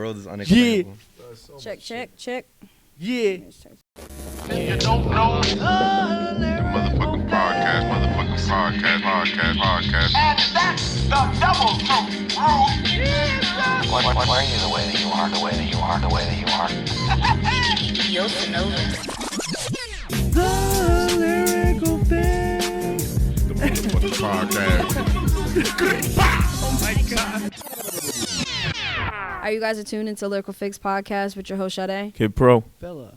world is unexplainable. Yeah. Check. Yeah. You don't know the motherfucking podcast. And that's the double truth, Why are you the way that you are, the way that you are, the way that you are? The Lyrical Fix. The motherfucking podcast. Oh my God. Are you guys tuned into Lyrical Fix Podcast with your host, Sade? Kid Pro. Bella.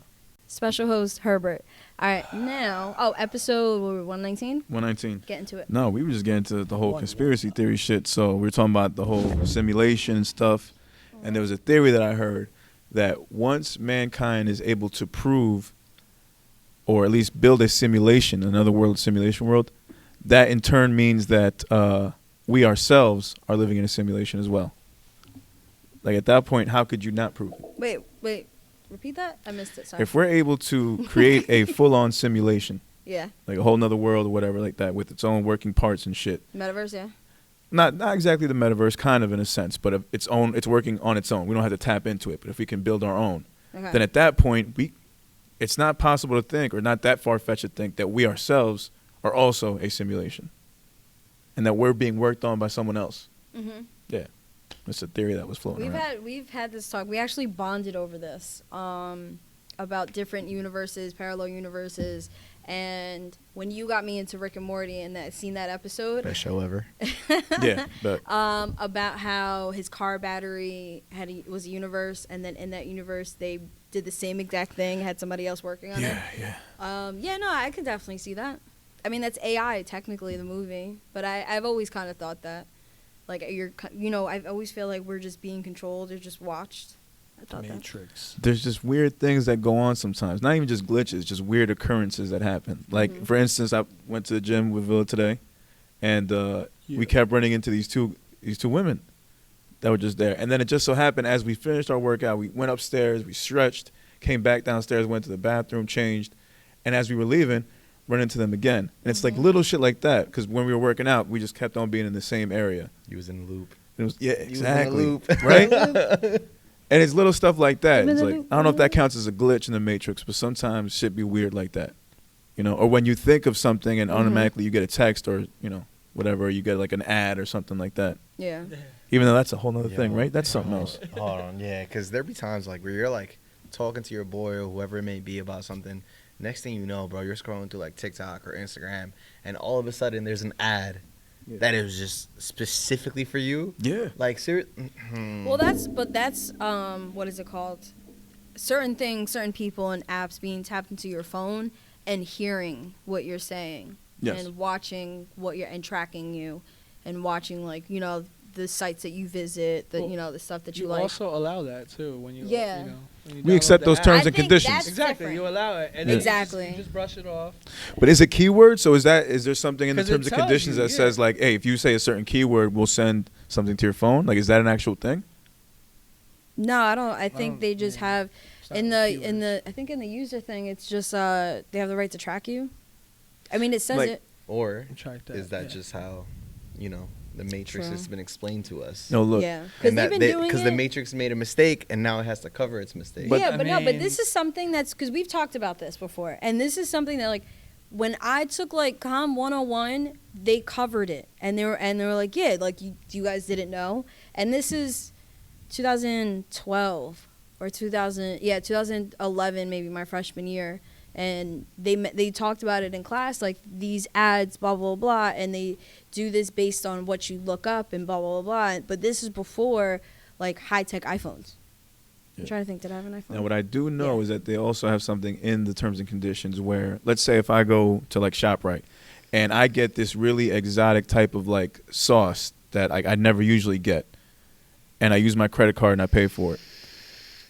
Special host, Herbert. All right, now, episode 119? 119. Get into it. No, we were just getting into the whole conspiracy theory shit. So we were talking about the whole simulation and stuff. And there was a theory that I heard that once mankind is able to prove or at least build a simulation, another world, simulation world, that in turn means that we ourselves are living in a simulation as well. Like at that point, how could you not prove it? Wait. Repeat that? I missed it. Sorry. If we're able to create a full-on simulation, Yeah. like a whole nother world or whatever like that with its own working parts and shit. Metaverse, yeah. Not exactly the metaverse, kind of in a sense, but if it's working on its own. We don't have to tap into it, but if we can build our own, Okay. then at that point, it's not possible to think, or not that far-fetched to think, that we ourselves are also a simulation, and that we're being worked on by someone else. Mm-hmm. Yeah, it's a theory that was floating around. We've had this talk. We actually bonded over this about different universes, parallel universes, and when you got me into Rick and Morty and seen that episode, Best show ever. Yeah, but about how his car battery was a universe, and then in that universe they did the same exact thing, had somebody else working on it. Yeah. No, I could definitely see that. I mean, that's AI technically, the movie, but I've always kind of thought that. Like, I always feel like we're just being controlled or just watched. I thought Matrix. There's just weird things that go on sometimes. Not even just glitches, just weird occurrences that happen. Like, for instance, I went to the gym with Villa today, and we kept running into these two women that were just there. And then it just so happened, as we finished our workout, we went upstairs, we stretched, came back downstairs, went to the bathroom, changed, and as we were leaving, run into them again. And it's like little shit like that, because when we were working out, we just kept on being in the same area. You was in the loop. It was, yeah, You was in the exactly. loop. Right? And it's little stuff like that. I'm in It's the like, loop. I don't know if that counts as a glitch in the Matrix, but sometimes shit be weird like that. You know, or when you think of something and automatically you get a text or, whatever, you get like an ad or something like that. Yeah. Even though that's a whole nother thing, right? That's something else. Hold on, yeah, because there be times like where you're like talking to your boy or whoever it may be about something. Next thing you know, bro, you're scrolling through like TikTok or Instagram, and all of a sudden there's an ad that is just specifically for you. Yeah. Like, Well, that's what is it called? Certain things, certain people and apps being tapped into your phone and hearing what you're saying. Yes. And watching and tracking you and watching, like, the sites that you visit, the stuff that you like. You also allow that too when you. Yeah. When you We accept download those the terms app. and think conditions. that's Exactly, different. you allow it, and Yeah. Exactly. you just brush it off. But is it keyword? So is there something in the 'Cause it terms and tells conditions you, that yeah. says like, hey, if you say a certain keyword, we'll send something to your phone? Like, is that an actual thing? No, I don't. I think they just have It's not in keywords. the I think in the user thing, it's just they have the right to track you. I mean, it says Like- it. or Track that, is that yeah. just how, the Matrix True. has been explained to us? No, look. Yeah, because And they've been doing because it. the Matrix made a mistake and now it has to cover its mistake. But- But I mean- this is something that's because we've talked about this before, and this is something that, like, when I took like Com 101, they covered it, and they were like, yeah, like you guys didn't know, and this is 2012 or 2011, maybe my freshman year, and they talked about it in class, like these ads, blah blah blah, and they do this based on what you look up and blah blah blah. But this is before like high tech iPhones. I'm trying to think, did I have an iPhone? Now, what I do know Yeah. is that they also have something in the terms and conditions where, let's say if I go to like ShopRite and I get this really exotic type of like sauce that I never usually get, and I use my credit card and I pay for it,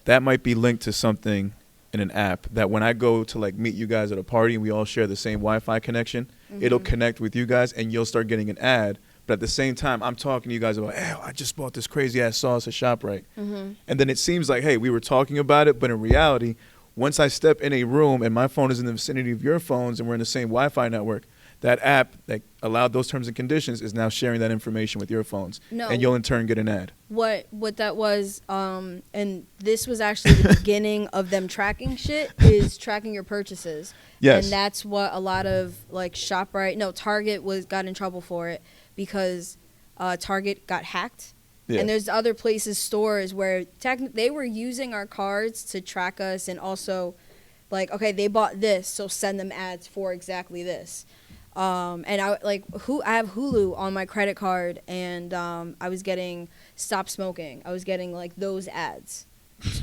that might be linked to something in an app that when I go to like meet you guys at a party and we all share the same Wi-Fi connection, it'll connect with you guys and you'll start getting an ad. But at the same time, I'm talking to you guys about, hey, I just bought this crazy ass sauce at ShopRite. And then it seems like, hey, we were talking about it, but in reality, once I step in a room and my phone is in the vicinity of your phones and we're in the same Wi-Fi network, that app that allowed those terms and conditions is now sharing that information with your phones. No. And you'll in turn get an ad. What that was, and this was actually the beginning of them tracking shit, is tracking your purchases. Yes. And that's what a lot of like Target got in trouble for it because Target got hacked. Yeah. And there's other places, stores where they were using our cards to track us, and also like, okay, they bought this, so send them ads for exactly this. And I have Hulu on my credit card, and I was getting Stop Smoking. I was getting like those ads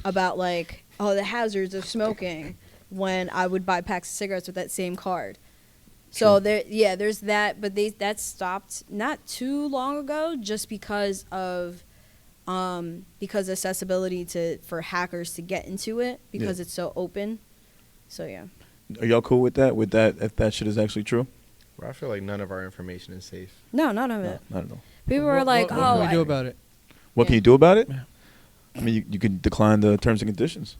about like, oh, the hazards of smoking when I would buy packs of cigarettes with that same card. So there's that, but that stopped not too long ago, just because of accessibility for hackers to get into it, because it's so open. So yeah. Are y'all cool with that? If that shit is actually true? Bro, I feel like none of our information is safe. No, none of it. Not at all. People are like, what oh, can we do about it? What Yeah. can you do about it? Yeah. I mean, you can decline the terms and conditions.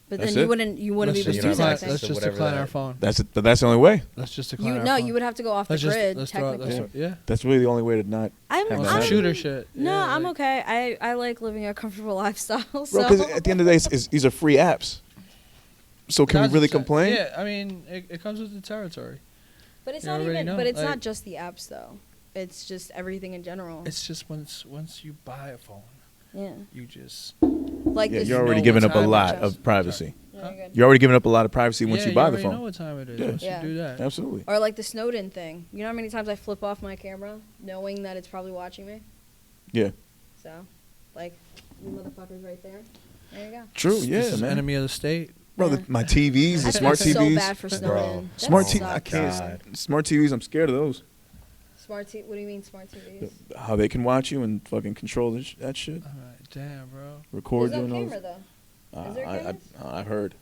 but That's then it. you wouldn't be able to just do decline- that thing. Let's just whatever decline that- our phone. That's the only way. Let's just decline our phone. You would have to go off the Let's just grid, let's technically. yeah. That's really the only way to not. I'm, have On that some happen. shooter shit. No, Yeah, I'm like- okay. I like living a comfortable lifestyle. Bro, So because at the end of the day, these are free apps. So can we That's really the- complain? Yeah, I mean, it comes with the territory. but it's You not already even. know, But it's like- not just the apps though. It's just everything in general. It's just once you buy a phone, Yeah, you just like Yeah, this. you're already know giving what up a time lot it is. of privacy. Yeah, you're good. You're already giving up a lot of privacy once you buy the already phone. know what time it is Yeah. once Yeah. you do that. Absolutely. Or like the Snowden thing. You know how many times I flip off my camera knowing that it's probably watching me? Yeah. So, like, you motherfuckers right there. There you go. True. This Yeah, is man. enemy of the state. Bro, Yeah. my TVs, the I smart feel TVs. so bad for Snowden. That Smart sucks. TV. I can't. God. Smart TVs. I'm scared of those. What do you mean smart TVs? How they can watch you and fucking control that shit, All right, damn, bro. record There's you no and all. camera though. Is there I cameras? I've heard.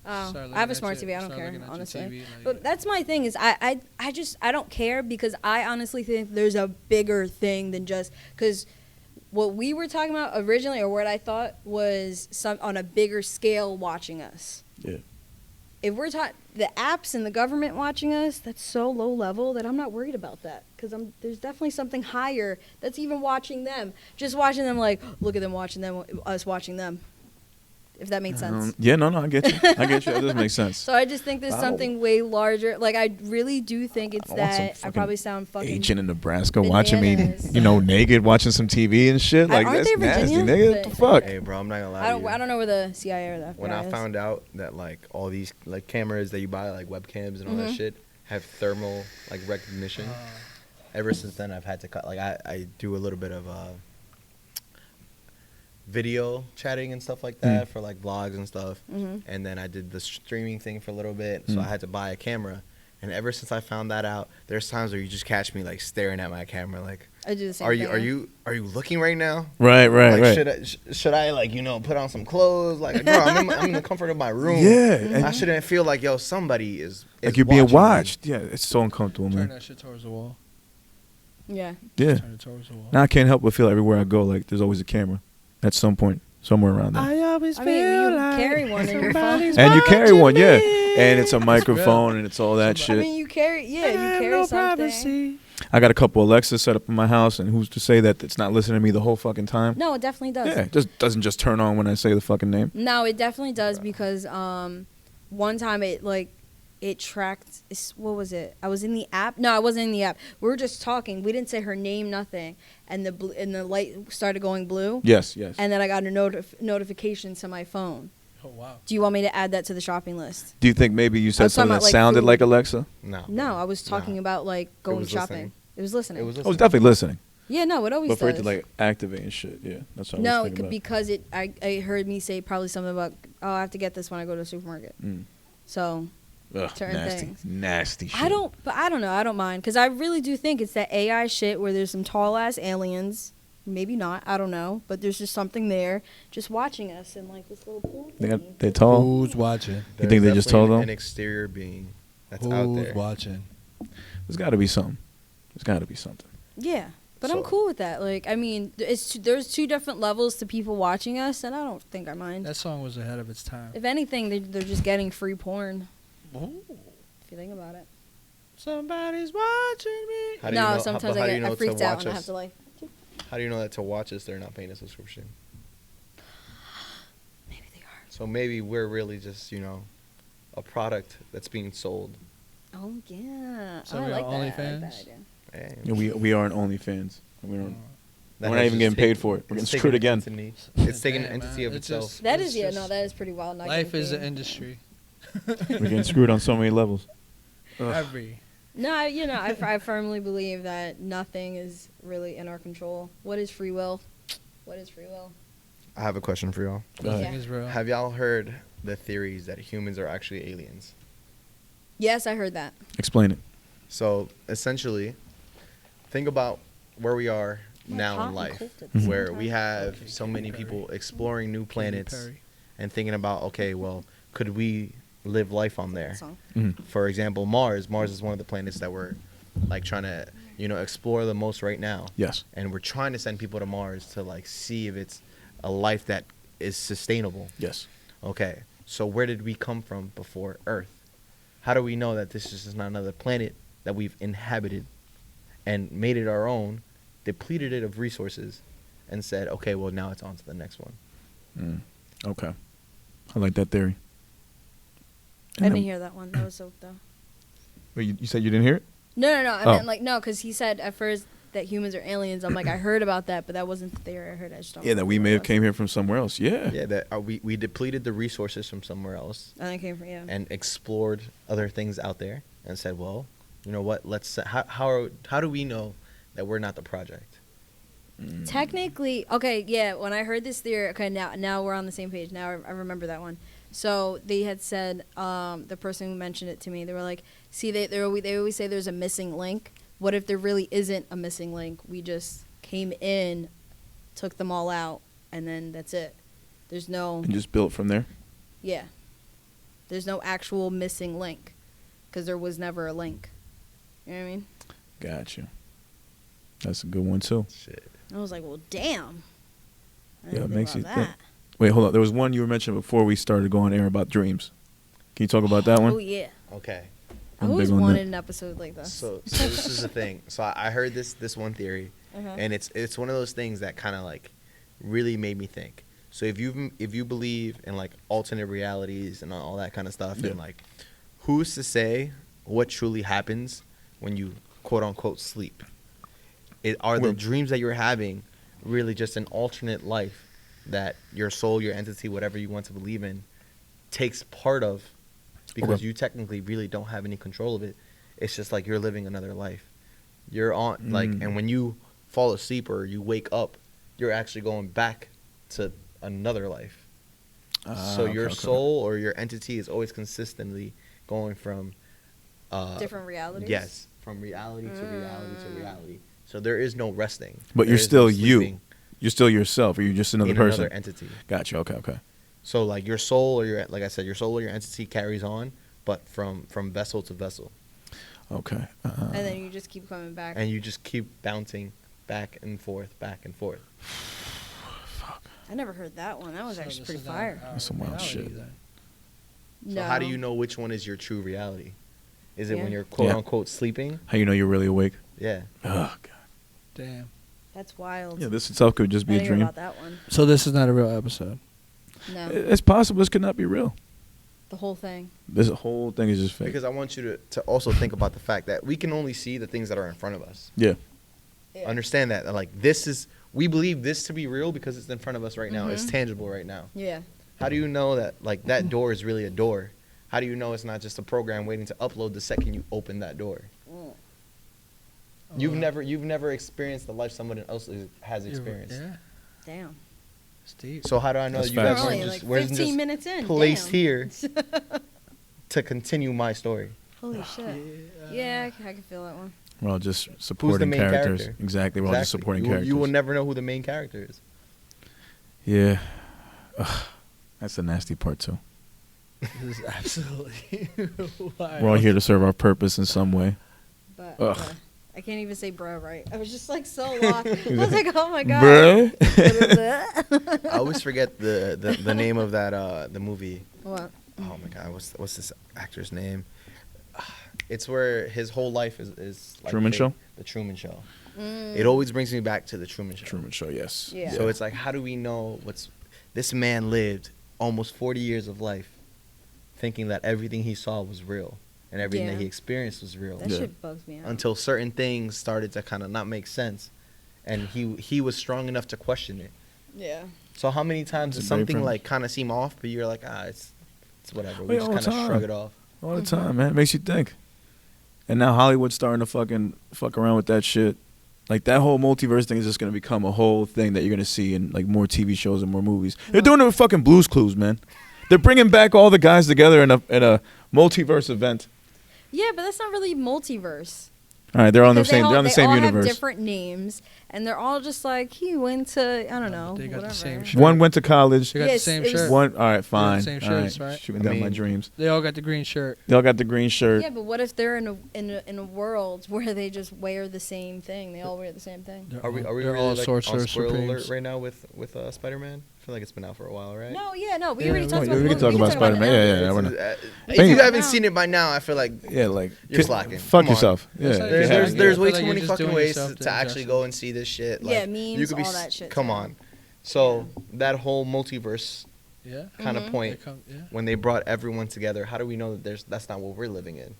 Oh, Start I have looking a at smart your- TV. I don't start care, looking at your honestly. TV, like- But that's my thing is I don't care, because I honestly think there's a bigger thing than just because what we were talking about originally, or what I thought was some on a bigger scale watching us. Yeah. If we're taught the apps and the government watching us, that's so low level that I'm not worried about that, because there's definitely something higher that's even watching them, just watching them, like look at them watching them, us watching them. If that made sense. Yeah. No. I get you. I get you. That does make sense. So I just think there's I something way larger. Like I really do think it's I want some that. I fucking probably sound fucking. Agent in Nebraska watching me, bananas. naked, watching some TV and shit. Like Aren't that's they nasty, Virginia? nigga. What the fuck? Hey, bro, I'm not gonna lie I to you. don't know where the CIA or the FBI When I is. found out that like all these like cameras that you buy, like webcams and all Mm-hmm. that shit, have thermal like recognition. Ever since then, I've had to cut. Like I do a little bit of video chatting and stuff like that for like vlogs and stuff. Mhm. And then I did the streaming thing for a little bit, so I had to buy a camera. And ever since I found that out, there's times where you just catch me like staring at my camera, like, I do the same are thing. you looking right now? Right. Like, should I like put on some clothes? Like, bro, I'm in the comfort of my room. Yeah, and- I shouldn't feel like somebody is Like you're being watching me. watched. Yeah, it's so uncomfortable, Turn man. that shit towards the wall. Yeah. Yeah. Turn it towards the wall. Now I can't help but feel everywhere I go, like there's always a camera at some point, somewhere around there. always I mean, you carry one in your phone. And you carry one, yeah. And it's a microphone and it's all that I shit. mean, you carry. Yeah, you carry something. I got a couple Alexas set up in my house, and who's to say that it's not listening to me the whole fucking time? No, it definitely does. Yeah, it just doesn't just turn on when I say the fucking name. No, it definitely does, because one time it tracked. What was it? I was in the app. No, I wasn't in the app. We were just talking. We didn't say her name, nothing, and the light started going blue. Yes. And then I got a notification to my phone. Oh wow. Do you want me to add that to the shopping list? Do you think maybe you I said was talking something that about, like, sounded food. like Alexa? No. No, I was talking about like going was shopping. listening. It was listening. It was. I was definitely listening, Yeah, no, it always but for it does. to like activate and shit, yeah, that's what I No, was it thinking could, about. because I heard me say probably something about, oh, I have to get this when I go to the supermarket. Mm. So Ugh, certain nasty, things. nasty shit. I don't know. I don't mind, because I really do think it's that AI shit where there's some tall ass aliens. Maybe not. I don't know, but there's just something there, just watching us in like this little pool. They tall. Who's watching? You think they just told them? An exterior being that's out Who's there. watching? There's got to be something. There's got to be something. Yeah, but I'm So- cool with that. Like, I mean, there's two different levels to people watching us, and I don't think I mind. That song was ahead of its time. If anything, they're just getting free porn. Ooh. If you think about it. Somebody's watching me. How do you No, know, sometimes how do I you know freaked to out watch and I us? have to like. How do you know that to watch us they're not paying a subscription? Maybe they are. So maybe we're really just, a product that's being sold. Oh yeah. So I we are like that. I like OnlyFans? that idea. Hey, Yeah, we aren't OnlyFans. We don't. that We're has not even just getting paid for it. We're it's getting screwed taken an again. entity- It's taking an Damn, entity man. of It's itself. just- That it's is yeah. just- No, that is pretty wild. Not Life getting is an paid. industry. We're getting screwed on so many levels. Every. No, I firmly believe that nothing is really in our control. What is free will? What is free will? I have a question for y'all. Go ahead. Nothing is real. Have y'all heard the theories that humans are actually aliens? Yes, I heard that. Explain it. So essentially, think about where we are now Hot in and life, cold at the same where we time. have Okay, so Katy many Perry. people exploring new Katy planets Perry. and thinking about, okay, well, could we live life on there? Song. Mhm. For example, Mars. Mars is one of the planets that we're like trying to, explore the most right now. Yes. And we're trying to send people to Mars to like see if it's a life that is sustainable. Yes. Okay. So where did we come from before Earth? How do we know that this is just not another planet that we've inhabited and made it our own, depleted it of resources, and said, okay, well, now it's on to the next one? Okay. I like that theory. I And didn't then- hear that one. That was so though. Wait, you said you didn't hear it? No. I Oh. meant like no, because he said at first that humans are aliens. I'm like I heard about that, but that wasn't the theory I heard. I just don't. Yeah, that we remember may what have it came here from somewhere else. Yeah. Yeah, that we depleted the resources from somewhere else was. I think it came from and explored other things out there and said, well, you know what? How do we know that we're not the project? Technically, okay, yeah. When I heard this theory, okay, now we're on the same page. Now I remember that one. So they had said, the person who mentioned it to me, they were like, see, they always say there's a missing link. What if there really isn't a missing link? We just came in, took them all out, and then that's it. There's no, And just built from there. yeah. There's no actual missing link, because there was never a link. You know what I mean? Gotcha. That's a good one too. Shit. I was like, well, damn. I Yeah, didn't it makes you about think. that. Wait, hold on. There was one you were mentioning before we started going air about dreams. Can you talk about that one? Oh, yeah. Okay. I I'm always big on wanted that. an episode like this. So this is the thing. So I heard this one theory, Uh-huh. and it's one of those things that kind of like really made me think. So if you believe in like alternate realities and all that kind of stuff, Yeah. and like who's to say what truly happens when you quote unquote sleep? Are the Well- dreams that you're having really just an alternate life that your soul, your entity, whatever you want to believe in, takes part of? Because Okay. you technically really don't have any control of it. It's just like you're living another life. You're on like, Mm. and when you fall asleep or you wake up, you're actually going back to another life. So your Okay. soul or your entity is always consistently going from Different realities? Yes, from reality to reality to Mm. reality. So there is no resting. But There you're is still no you. sleeping You're still yourself, or you're just another in person. another entity. Gotcha. Okay. Okay. So like your soul or your, like I said, your soul or your entity carries on, but from vessel to vessel, Okay. And then you just keep coming back. and you just keep bouncing back and forth, back and forth. I never heard that one. That was So actually this pretty is not fire. our That's some wild reality shit. then. So how do you know which one is your true reality? Is it Yeah. when you're quote Yeah. unquote sleeping? How you know you're really awake? Yeah. Oh God. Damn. That's wild. Yeah, this itself could just I be a didn't hear dream. about that one. So this is not a real episode. No, It's possible this could not be real. the whole thing. This whole thing is just fake. Because I want you to also think about the fact that we can only see the things that are in front of us. Yeah. Yeah. Understand that. Like we believe this to be real because it's in front of us right now. It's Mhm. tangible right now. Yeah. How do you know that like that door is really a door? How do you know it's not just a program waiting to upload the second you open that door? Mm. You've never experienced the life someone else has experienced. Yeah. Damn. Steve. So how do I know That's you We're guys facts. only weren't like just, wasn't 15 just minutes in. placed Damn. here to continue my story? Holy shit. Yeah, I can feel that one. We're all just supporting main characters. character? Exactly. We're all just Exactly. supporting You will- characters. You will never know who the main character is. Yeah. Ugh. That's the nasty part too. This is absolutely wild. We're all here to serve our purpose in some way. But Ugh. I can't even say bro right. I was just like so lost. I was like, oh my god. Bruh. I always forget the name of that the movie. What? Oh my god, what's this actor's name? It's where his whole life is like Truman Show? The Truman Show. It always brings me back to the Truman Show. Truman Show, yes. Yeah. So it's like, how do we know this man lived almost 40 years of life thinking that everything he saw was real and everything Yeah. that he experienced was real. That Yeah. shit bugs me out. Until certain things started to kind of not make sense, and he was strong enough to question it. Yeah. So how many times It's does a great something premise. like kind of seem off, but you're like, it's whatever. We Wait, just all the kind of time. shrug it off. All the time, man. It makes you think. And now Hollywood's starting to fuck around with that shit. Like, that whole multiverse thing is just going to become a whole thing that you're going to see in, like, more TV shows and more movies. They're doing it with fucking Blue's Clues, man. They're bringing back all the guys together in a multiverse event. Yeah, but that's not really multiverse. All right, they're on the Because they same. all- They're on the they same all universe. have different names, and they're all just like he went to I don't know They got the whatever. same shirt. One went to college. They got Yes, the same it was- shirt. One. All right, fine. same All right, shirts, right? shooting I down my mean- dreams. They all got the green shirt. They all got the green shirt. Yeah, but what if they're in a world where they just wear the same thing? They all wear the same thing. They're Are we all really all like sorts on of spoiler alert Supremes. right now with Spider-Man? I feel like it's been out for a while, right? No, yeah, no, we Yeah, already we talked can- about. we can talk about Spider-Man. it Yeah, now. we're not- If Thing- you haven't Now. seen it by now, I feel like Yeah, like You're slacking. Fuck Come on. yourself. Yeah, That's not there's Yeah, there's, yeah, there's I way feel like too you're many just fucking doing ways yourself to to actually injustice. go and see this shit. Yeah, Like, memes, you could be all that shit, Come too. on. So that whole multiverse Yeah. kind of Mhm. point, They come- yeah. when they brought everyone together, how do we know that that's not what we're living in?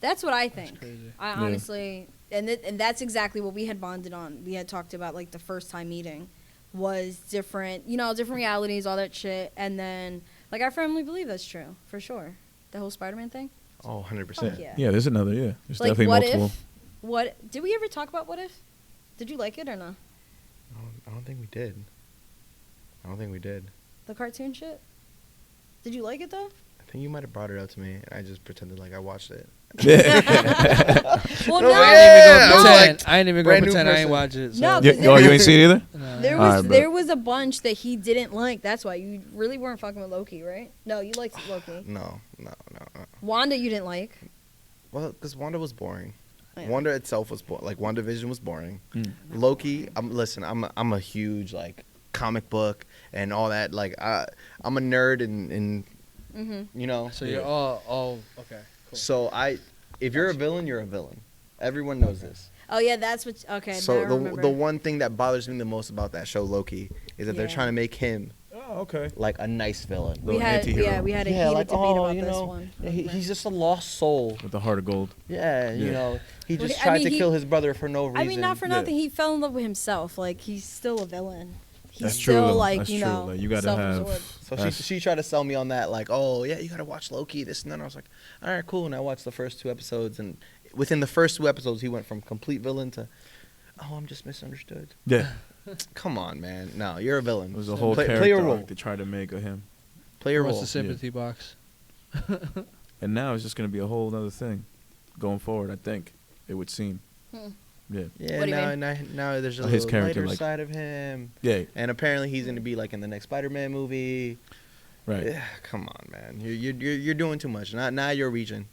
That's what I think. crazy. I honestly, and that's exactly what we had bonded on. We had talked about like the first time meeting was different, different realities, all that shit, and then like I firmly believe that's true for sure. The whole Spider-Man thing. Oh, 100%. Fuck yeah. Yeah, there's another. Yeah, there's Like definitely what multiple. if? What did we ever talk about? What if? Did you like it or no? I don't think we did. I don't think we did. The cartoon shit. Did you like it though? I think you might have brought it up to me, and I just pretended like I watched it. Well, No, no. yeah, I was pretend. like, I ain't even brand gonna new pretend I ain't person. watch it. So. No, You ain't see it either? No. There All was right, bro. there was a bunch that he didn't like. That's why you really weren't fucking with Loki, right? No, you liked Loki. No. Wanda, you didn't like. Well, because Wanda was boring. Yeah. Wanda itself was boring. Like, WandaVision was boring. Mm. Loki, I'm a huge, like, comic book and all that. Like, I'm a nerd and Mm-hmm. So you're all okay. Cool. So if you're a villain, you're a villain. Everyone knows this. Oh yeah, that's what. Okay, now I So remember. the one thing that bothers me the most about that show, Loki, is that they're Yeah. trying to make him Oh, okay. like a nice villain. we little had anti-hero. we had a heated debate about you this know, one. he's just a lost soul. With the heart of gold. Yeah, you Yeah. know, he Well, just I tried mean, to he- kill his brother for no reason. I mean, not for Yeah. nothing. He fell in love with himself. Like he's still a villain. He's That's true, still though. like That's you true. know Like, you gotta have- self-absorbed. So That's- she tried to sell me on that, like, oh yeah, you gotta watch Loki, this and that. I was like, all right, cool. And I watched the first 2 episodes, and within the first 2 episodes, he went from complete villain to, oh, I'm just misunderstood. Yeah. Come on, man. No, you're a villain. It was a whole play character your role. arc they tried to make of him. Play your What's role. the sympathy box? And now it's just going to be a whole other thing going forward, I think. It would seem. Hmm. Yeah. Yeah, What do you now there's a His little character, lighter like- side of him, Yeah. and apparently he's gonna be like in the next Spider-Man movie. Right. Yeah, come on, man. You're doing too much. Now you're reaching.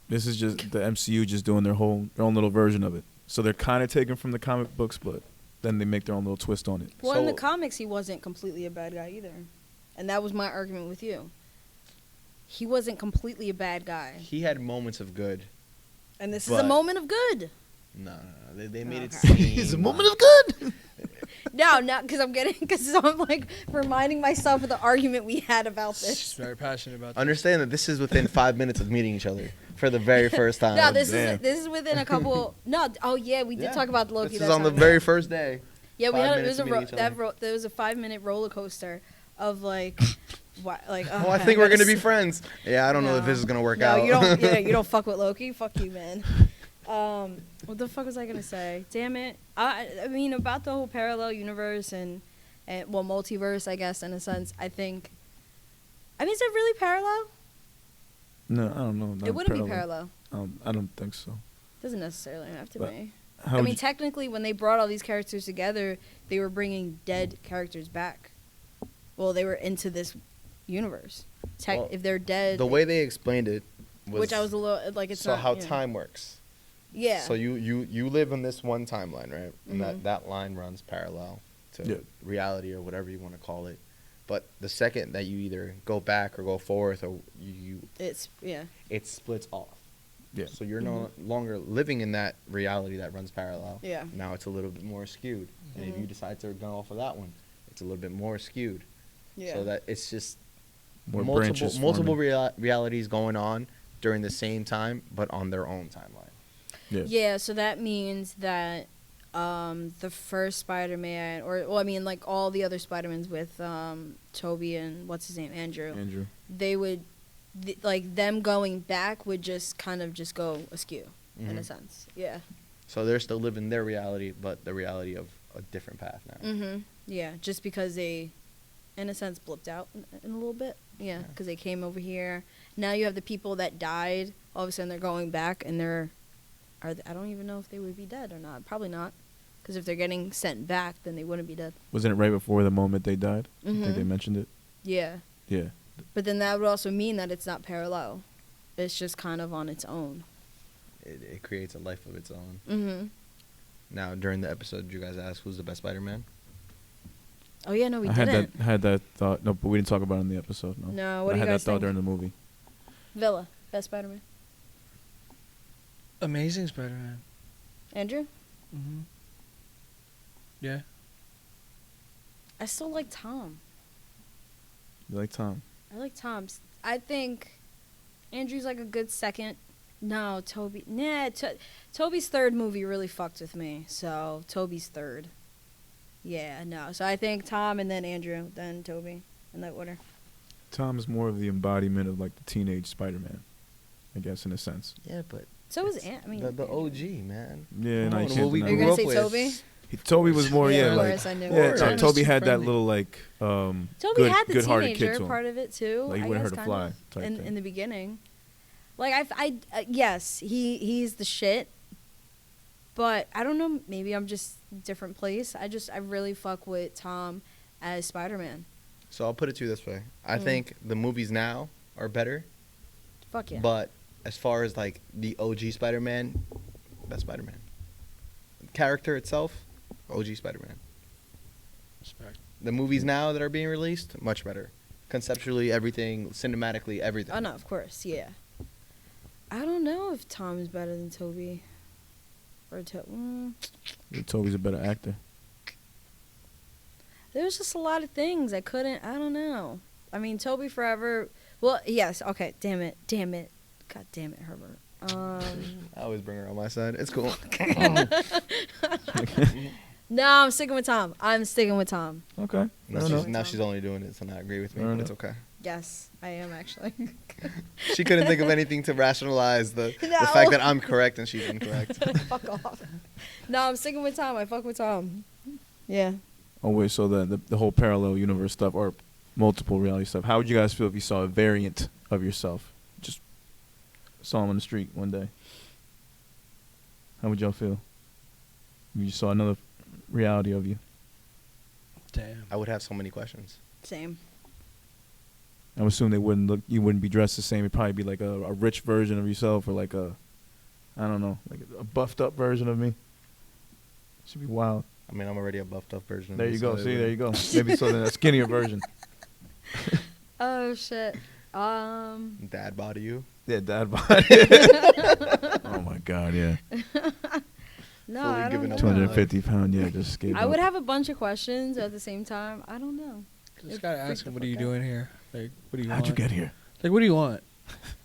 This is just the MCU just doing their own little version of it. So they're kind of taking from the comic books, but then they make their own little twist on it. Well, in the So- comics, he wasn't completely a bad guy either, and that was my argument with you. He wasn't completely a bad guy, He had moments of good. and this is But- a moment of good. No. They made it Okay. seem. It's a moment of good. No, because I'm like reminding myself of the argument we had about She's this. very passionate about that. Understand that this is within 5 minutes of meeting each other for the very first time. No, this damn. is within a couple. No, oh yeah, we did Yeah. talk about Loki. This that is on the time. very first day. Yeah, we 5 had it minutes was to meeting each other. there was a 5-minute roller coaster of like, like. Oh, I think we're gonna be friends. Yeah, I don't know if this is gonna work out. No, you don't. Yeah, you don't fuck with Loki. Fuck you, man. What the fuck was I gonna say? Damn it. I mean about the whole parallel universe and well multiverse, I guess in a sense. I mean, is it really parallel? No, I don't know. It wouldn't be parallel. I don't think so. Doesn't necessarily have to But be. How I would mean, you- technically, when they brought all these characters together, they were bringing dead characters back. Well, they were into this universe. Well, If they're dead, The way they explained it was which I was a little like it's so not, how you know. time works. Yeah. So you live in this one timeline, right? And Mhm. that line runs parallel to Yeah. reality or whatever you want to call it. But the second that you either go back or go forth or it's it splits off. Yeah. So you're no longer living in that reality that runs parallel. Yeah. Now it's a little bit more skewed. And if Mhm. you decide to go off of that one, it's a little bit more skewed. Yeah. So that it's just More multiple branches multiple forming. realities going on during the same time, but on their own timeline. Yeah. Yeah, so that means that the first Spider-Man, like all the other Spider-Mans with Toby and what's his name, Andrew, they would, like them going back would just kind of just go askew in a Mhm. sense. Yeah. So they're still living their reality, but the reality of a different path now. Mhm. Yeah, just because they, in a sense, blipped out in a little bit. Yeah, because they came over here. Now you have the people that died. All of a sudden they're going back, and I don't even know if they would be dead or not. Probably not, because if they're getting sent back, then they wouldn't be dead. Wasn't it right before the moment they died? I Mhm. think they mentioned it. Yeah, Yeah. but then that would also mean that it's not parallel. It's just kind of on its own. It creates a life of its own. Mhm. Now, during the episode, did you guys ask who's the best Spider-Man? Oh yeah, no, we I didn't. had that thought. No, but we didn't talk about it in the episode. No. No, But what I do you had guys that thought think? during the movie. Villa, best Spider-Man. Amazing Spider-Man. Andrew, Mm-hmm. Yeah. I still like Tom. You like Tom? I like Tom's. I think Andrew's like a good second. No, Toby. Nah, Toby's third movie really fucked with me. So Toby's third. Yeah, no. So I think Tom and then Andrew, then Toby, in that order. Tom is more of the embodiment of like the teenage Spider-Man, I guess, in a sense. Yeah, but So is it's I mean, the Andrew. OG, man. Yeah, Come no, you on, can't what we deny Are you it. gonna grew say up with. Toby? Toby was more, Yeah, yeah, of like, course, I knew. yeah. Of course. Toby had that Friendly. little like, Toby good, had the good-hearted kid teenager to him. part of it too. Like, he I wouldn't guess hurt a kind fly of, type in thing. the beginning. Like yes, he's the shit. But I don't know. Maybe I'm just different place. I really fuck with Tom as Spider-Man. So I'll put it to you this way. I think the movies now are better, Fuck yeah. but as far as like the OG Spider-Man, best Spider-Man. Character itself, OG Spider-Man. Respect. The movies now that are being released, much better. Conceptually, everything, cinematically, everything. Oh no, of course, yeah. I don't know if Tom is better than Toby. Or Toby's a better actor. there's just a lot of things I don't know. I mean, Toby forever. Well, yes. Okay. Damn it. God damn it, Herbert. I always bring her on my side. It's cool. No, I'm sticking with Tom. Okay. Now she's only doing it to not agree with me, Fair but it's enough. okay. Yes, I am actually. She couldn't think of anything to rationalize the No. fact that I'm correct and she's incorrect. Fuck off. No, I'm sticking with Tom. I fuck with Tom. Yeah. Oh wait, so the whole parallel universe stuff or multiple reality stuff. How would you guys feel if you saw a variant of yourself? Just saw him on the street one day. How would y'all feel? If you saw another reality of you. Damn. I would have so many questions. Same. I would assume you wouldn't be dressed the same. It'd probably be like a rich version of yourself or like I don't know, like a buffed up version of me. Should be wild. I mean, I'm already a buffed up version of There me, you so go. it See, would- there you go. Maybe so then a skinnier version. Oh shit. Dad body you. Yeah, dad body. Oh my god, yeah. No, Fully I don't giving know. up on life. 250 pound, yeah, just gave I would up. have a bunch of questions at the same time. I don't know. Just It gotta freaked ask the him, what are you fuck out. doing here? Like, what do you How'd want? you get here? Like, what do you want?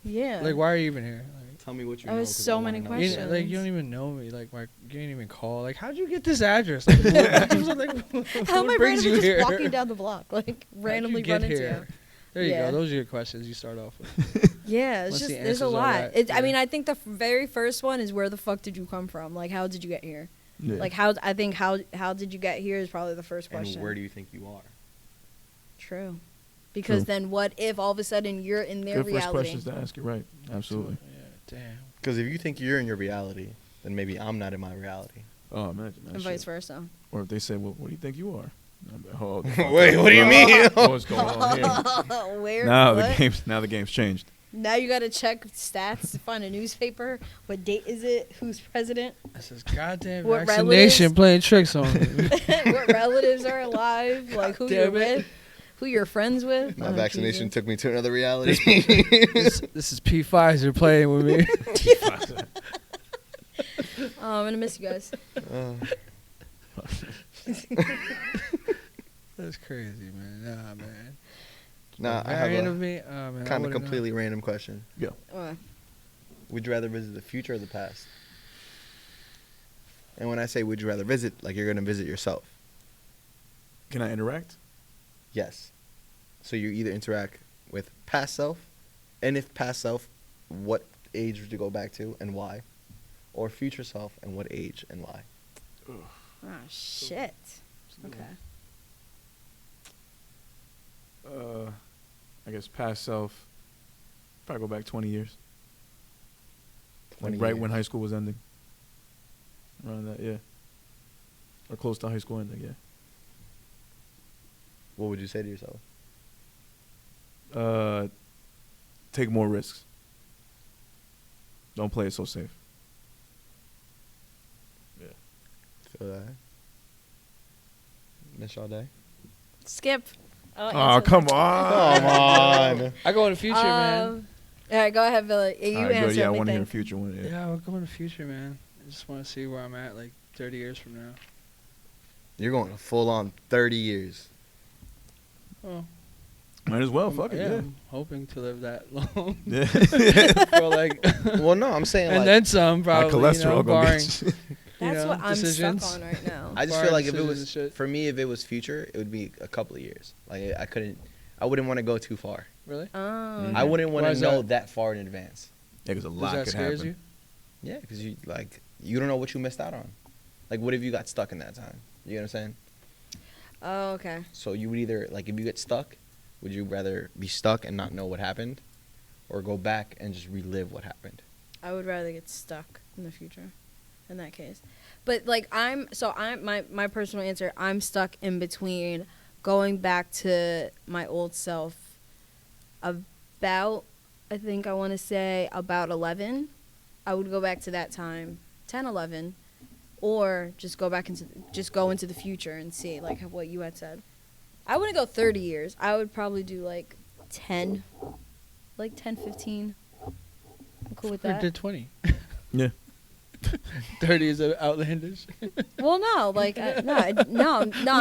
Yeah. Like, why are you even here? Tell me what you There know. was 'cause so I wanna many know. Like, questions. like, you don't even know me. Like, you didn't even call. Like, how'd you get this address? Like, what How am I brings randomly you just here? walking down the block, like How'd randomly you get run into here? you? There you Yeah. go. Those are your questions you start off with. Yeah, it's Once just the there's a answers are lot. right, I yeah. mean, I think the very first one is where the fuck did you come from? Like, how did you get here? Yeah. Like, how did you get here is probably the first question. And where do you think you are? True. Because True. then what if all of a sudden you're in their Good first reality? questions to ask. You're right. Absolutely. Yeah, damn. Because if you think you're in your reality, then maybe I'm not in my reality. Oh, imagine that And shit. vice versa. Or if they say, well, what do you think you are? I'm like, oh, Wait, what do you mean? What's going on here? Where? Now what? the game's changed. Now you gotta check stats to find a newspaper. What date is it? Who's president? This is goddamn What vaccination relatives? playing tricks on me. What relatives are alive? Like who Damn you're it. with? who you're friends with. My Oh, vaccination Jesus. took me to another reality. This is P Pfizer playing with me. Oh, I'm gonna miss you guys. That's crazy, man. Nah, man. Nah, I Variant have of a me. Oh, man, I kind of wouldn't know. completely random question. Would you rather visit the future or the past? And when I say would you rather visit, like you're gonna visit yourself. Can I interact? Yes. So you either interact with past self, and if past self, what age would you go back to and why? Or future self and what age and why? Oh shit. Okay. I guess past self. Probably go back 20 years. 20 Like right years. when high school was ending. Around that, yeah. Or close to high school ending, yeah. What would you say to yourself? Take more risks. Don't play it so safe. Yeah. Feel that? Miss all day? Skip. Oh, come on. Come on. I go in the future, man. All right, go ahead, Billy. You All right, answer good. Yeah, I me. want to hear a Think. future one. Yeah. Yeah, I'll go in the future, man. I just want to see where I'm at like 30 years from now. You're going full on 30 years. Oh, Might as well. Fuck it. yeah, Yeah. I'm hoping to live that long. Yeah. For like, Well, no, I'm saying and like then some, My probably. cholesterol gonna barring, get you. That's what I'm decisions. stuck on right now. I just Barring feel like if it decisions and was shit. for me, if it was future, it would be a couple of years. Like I wouldn't want to go too far. Really? Oh. I wouldn't want Why to is know that? that far in advance. Yeah, because a Does lot that could scares happen. you? Yeah, because you don't know what you missed out on. Like, what if you got stuck in that time? You know what I'm saying? Oh, okay. So you would either like if you get stuck, would you rather be stuck and not know what happened, or go back and just relive what happened? I would rather get stuck in the future, in that case. But like my personal answer. I'm stuck in between going back to my old self. About, I think I want to say about 11. I would go back to that time, 10, 11, or just go into the future and see like what you had said. I wouldn't go 30 years. I would probably do like 10, 15. I'm cool with Or that. did 20. Yeah. 30 is outlandish. Well, no, like no. I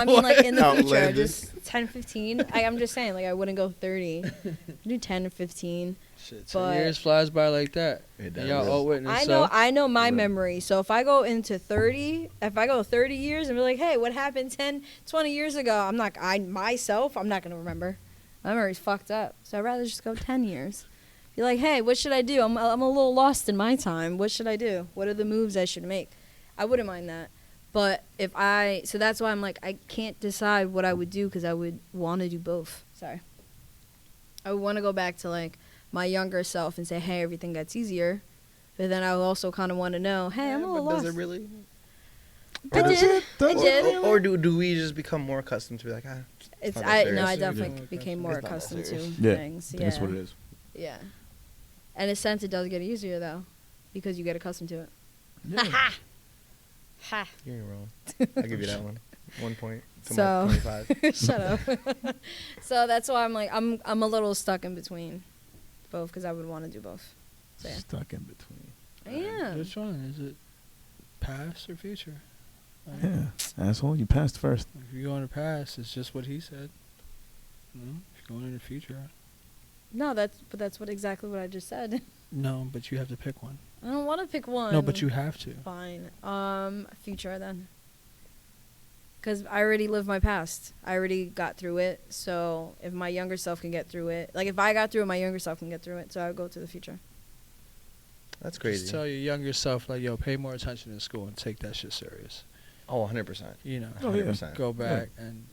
mean, like in the future, Outlandish. just 10, 15. I'm just saying, like I wouldn't go 30. I'd do 10 or 15. Shit, 10 But- years flies by like that. It And y'all does. all witness. I know my Right. memory. So if I go into 30, if I go 30 years and be like, hey, what happened 10, 20 years ago? I'm not gonna remember. My memory's fucked up. So I'd rather just go 10 years. Be like, hey, what should I do? I'm a little lost in my time. What should I do? What are the moves I should make? I wouldn't mind that. But so that's why I'm like, I can't decide what I would do because I would want to do both. Sorry. I would want to go back to like my younger self and say, hey, everything gets easier. But then I would also kind of want to know, hey, I'm a little but lost. does it really? I did. I did. Or do we just become more accustomed to be like, It's not that I serious. definitely Yeah. became more It's not that accustomed to serious. Yeah. things. I think that's what it is. Yeah. In a sense, it does get easier though, because you get accustomed to it. Yeah. Ha. you're wrong. I'll give you that one. 1 point to So- my 25. Shut up. So that's why I'm like I'm a little stuck in between both because I would want to do both. So yeah. Stuck in between. I am. Which one? Is it past or future? Like, Yeah. Asshole, you passed first. If you go in the past, it's just what he said. If you're going in the future, No, that's exactly what I just said. no, but you have to pick one. I don't want to pick one. No, but you have to. Fine. Future then. Because I already lived my past. I already got through it. So if my younger self can get through it, like if I got through it, my younger self can get through it. So I would go to the future. That's crazy. Just tell your younger self, like, yo, pay more attention in school and take that shit serious. Oh, 100%. You know, Oh, yeah. 100%. go back and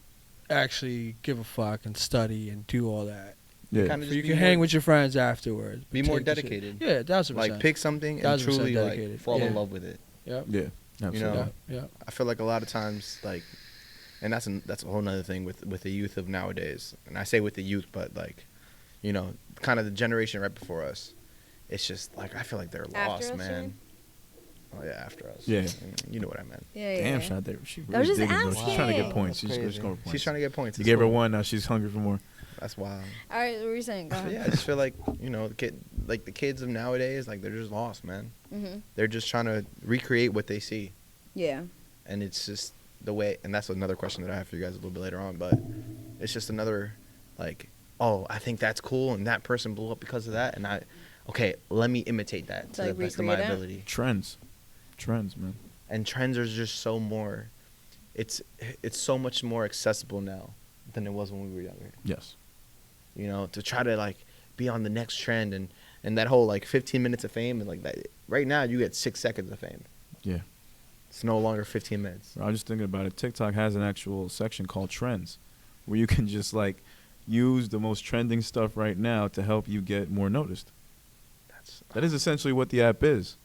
actually give a fuck and study and do all that. Yeah. Kinda So just you be can more- hang with your friends afterwards. Be but more take the shit- dedicated. Yeah, 1,000%. Like pick something and 1000% truly like dedicated. fall in Yeah. love with it. Yep. Yeah. Absolutely. You know, Yeah. I feel like a lot of times like, and that's a whole nother thing with the youth of nowadays. And I say with the youth, but like, you know, kind of the generation right before us. It's just like I feel like they're After lost, us, you man. mean? Oh yeah, after us. Yeah. You know what I meant. Yeah, yeah. Damn, yeah. Shot there. She I was really just digging, though. She's trying to get asking. points. That's She's crazy. score points. She's trying to get points. You It's gave her cool. one. Now she's hungry for more. That's wild. All right, what were you saying? Go But ahead. yeah, I just feel like the kids of nowadays, like they're just lost, man. Mm-hmm. They're just trying to recreate what they see, Yeah. and it's just the way. And that's another question that I have for you guys a little bit later on. But it's just another, like, oh, I think that's cool, and that person blew up because of that, and okay, let me imitate that to Like the best of my recreate it? ability. Trends, man. And trends are just so more. It's so much more accessible now than it was when we were younger. Yes. You know, to try to like be on the next trend and that whole like 15 minutes of fame and like that. Right now, you get 6 seconds of fame. Yeah. It's no longer 15 minutes. I was just thinking about it. TikTok has an actual section called Trends, where you can just like use the most trending stuff right now to help you get more noticed. That is essentially what the app is.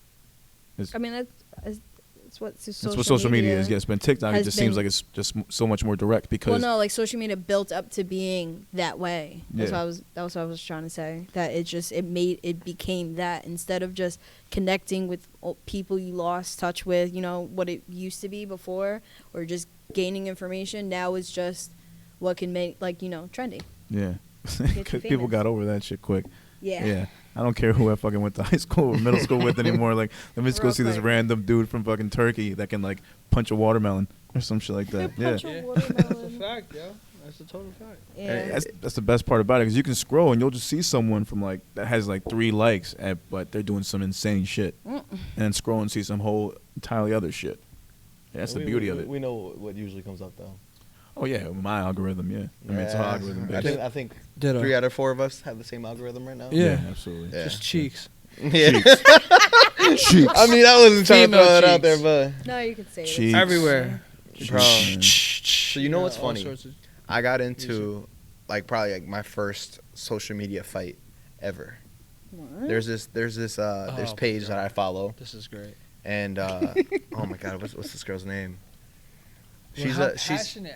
I mean, that's what That's what social media is. Yes, but TikTok, it has just seems been- like it's just so much more direct because. Well, no, like social media built up to being that way. That's Yeah. what I was trying to say. That it became that instead of just connecting with people you lost touch with, you know, what it used to be before, or just gaining information. Now it's just what can make, like, you know, trendy. Yeah. you Because people famous. got over that shit quick. Yeah. Yeah. I don't care who I fucking went to high school or middle school with anymore. Like, let me just go Real see this quick. random dude from fucking Turkey that can, like, punch a watermelon or some shit like that. Yeah. Punch a Yeah. watermelon. That's a fact, yo. That's a total fact. Yeah. That's the best part about it because you can scroll and you'll just see someone from, like, that has, like, 3 likes, but they're doing some insane shit. And then scroll and see some whole entirely other shit. Yeah, that's the beauty of it. We know what usually comes up though. Oh, yeah. My algorithm, yeah. I mean, it's all algorithm I based. think Ditto. 3 out of 4 of us have the same algorithm right now. Yeah. absolutely. Yeah. Just cheeks. Yeah. Cheeks. I mean, I wasn't trying to Female throw it out there, cheeks. but No, you can say it. Cheeks. Everywhere. bro. So you know what's all funny? sorts of- I got into like probably like my first social media fight ever. What? There's this Oh, page that I follow, This is great. and oh my god, what's this girl's name? Well,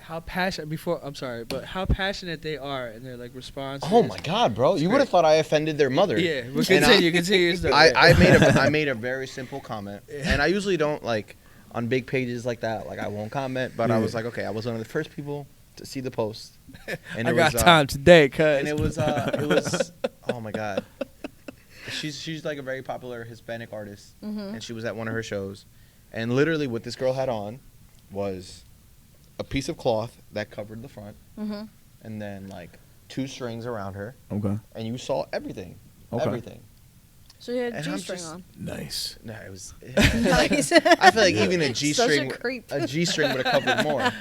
how passionate before I'm sorry, but how passionate they are in their like response. Oh my god, bro! You would have thought I offended their mother. Yeah, but And continue. Your story. I made a very simple comment, and I usually don't like on big pages like that. Like I won't comment, but I was like, okay, I was one of the first people to see the post, and I it got was, time today, cuz. and it was oh my god, she's like a very popular Hispanic artist, and she was at one of her shows, and literally what this girl had on was a piece of cloth that covered the front, and then like 2 strings around her, Okay. and you saw everything, Okay. everything. So you had And I'm G-string just- on. Nice. No, it was. Nice. I feel like even a Such G-string, a creep. a G-string would have covered more.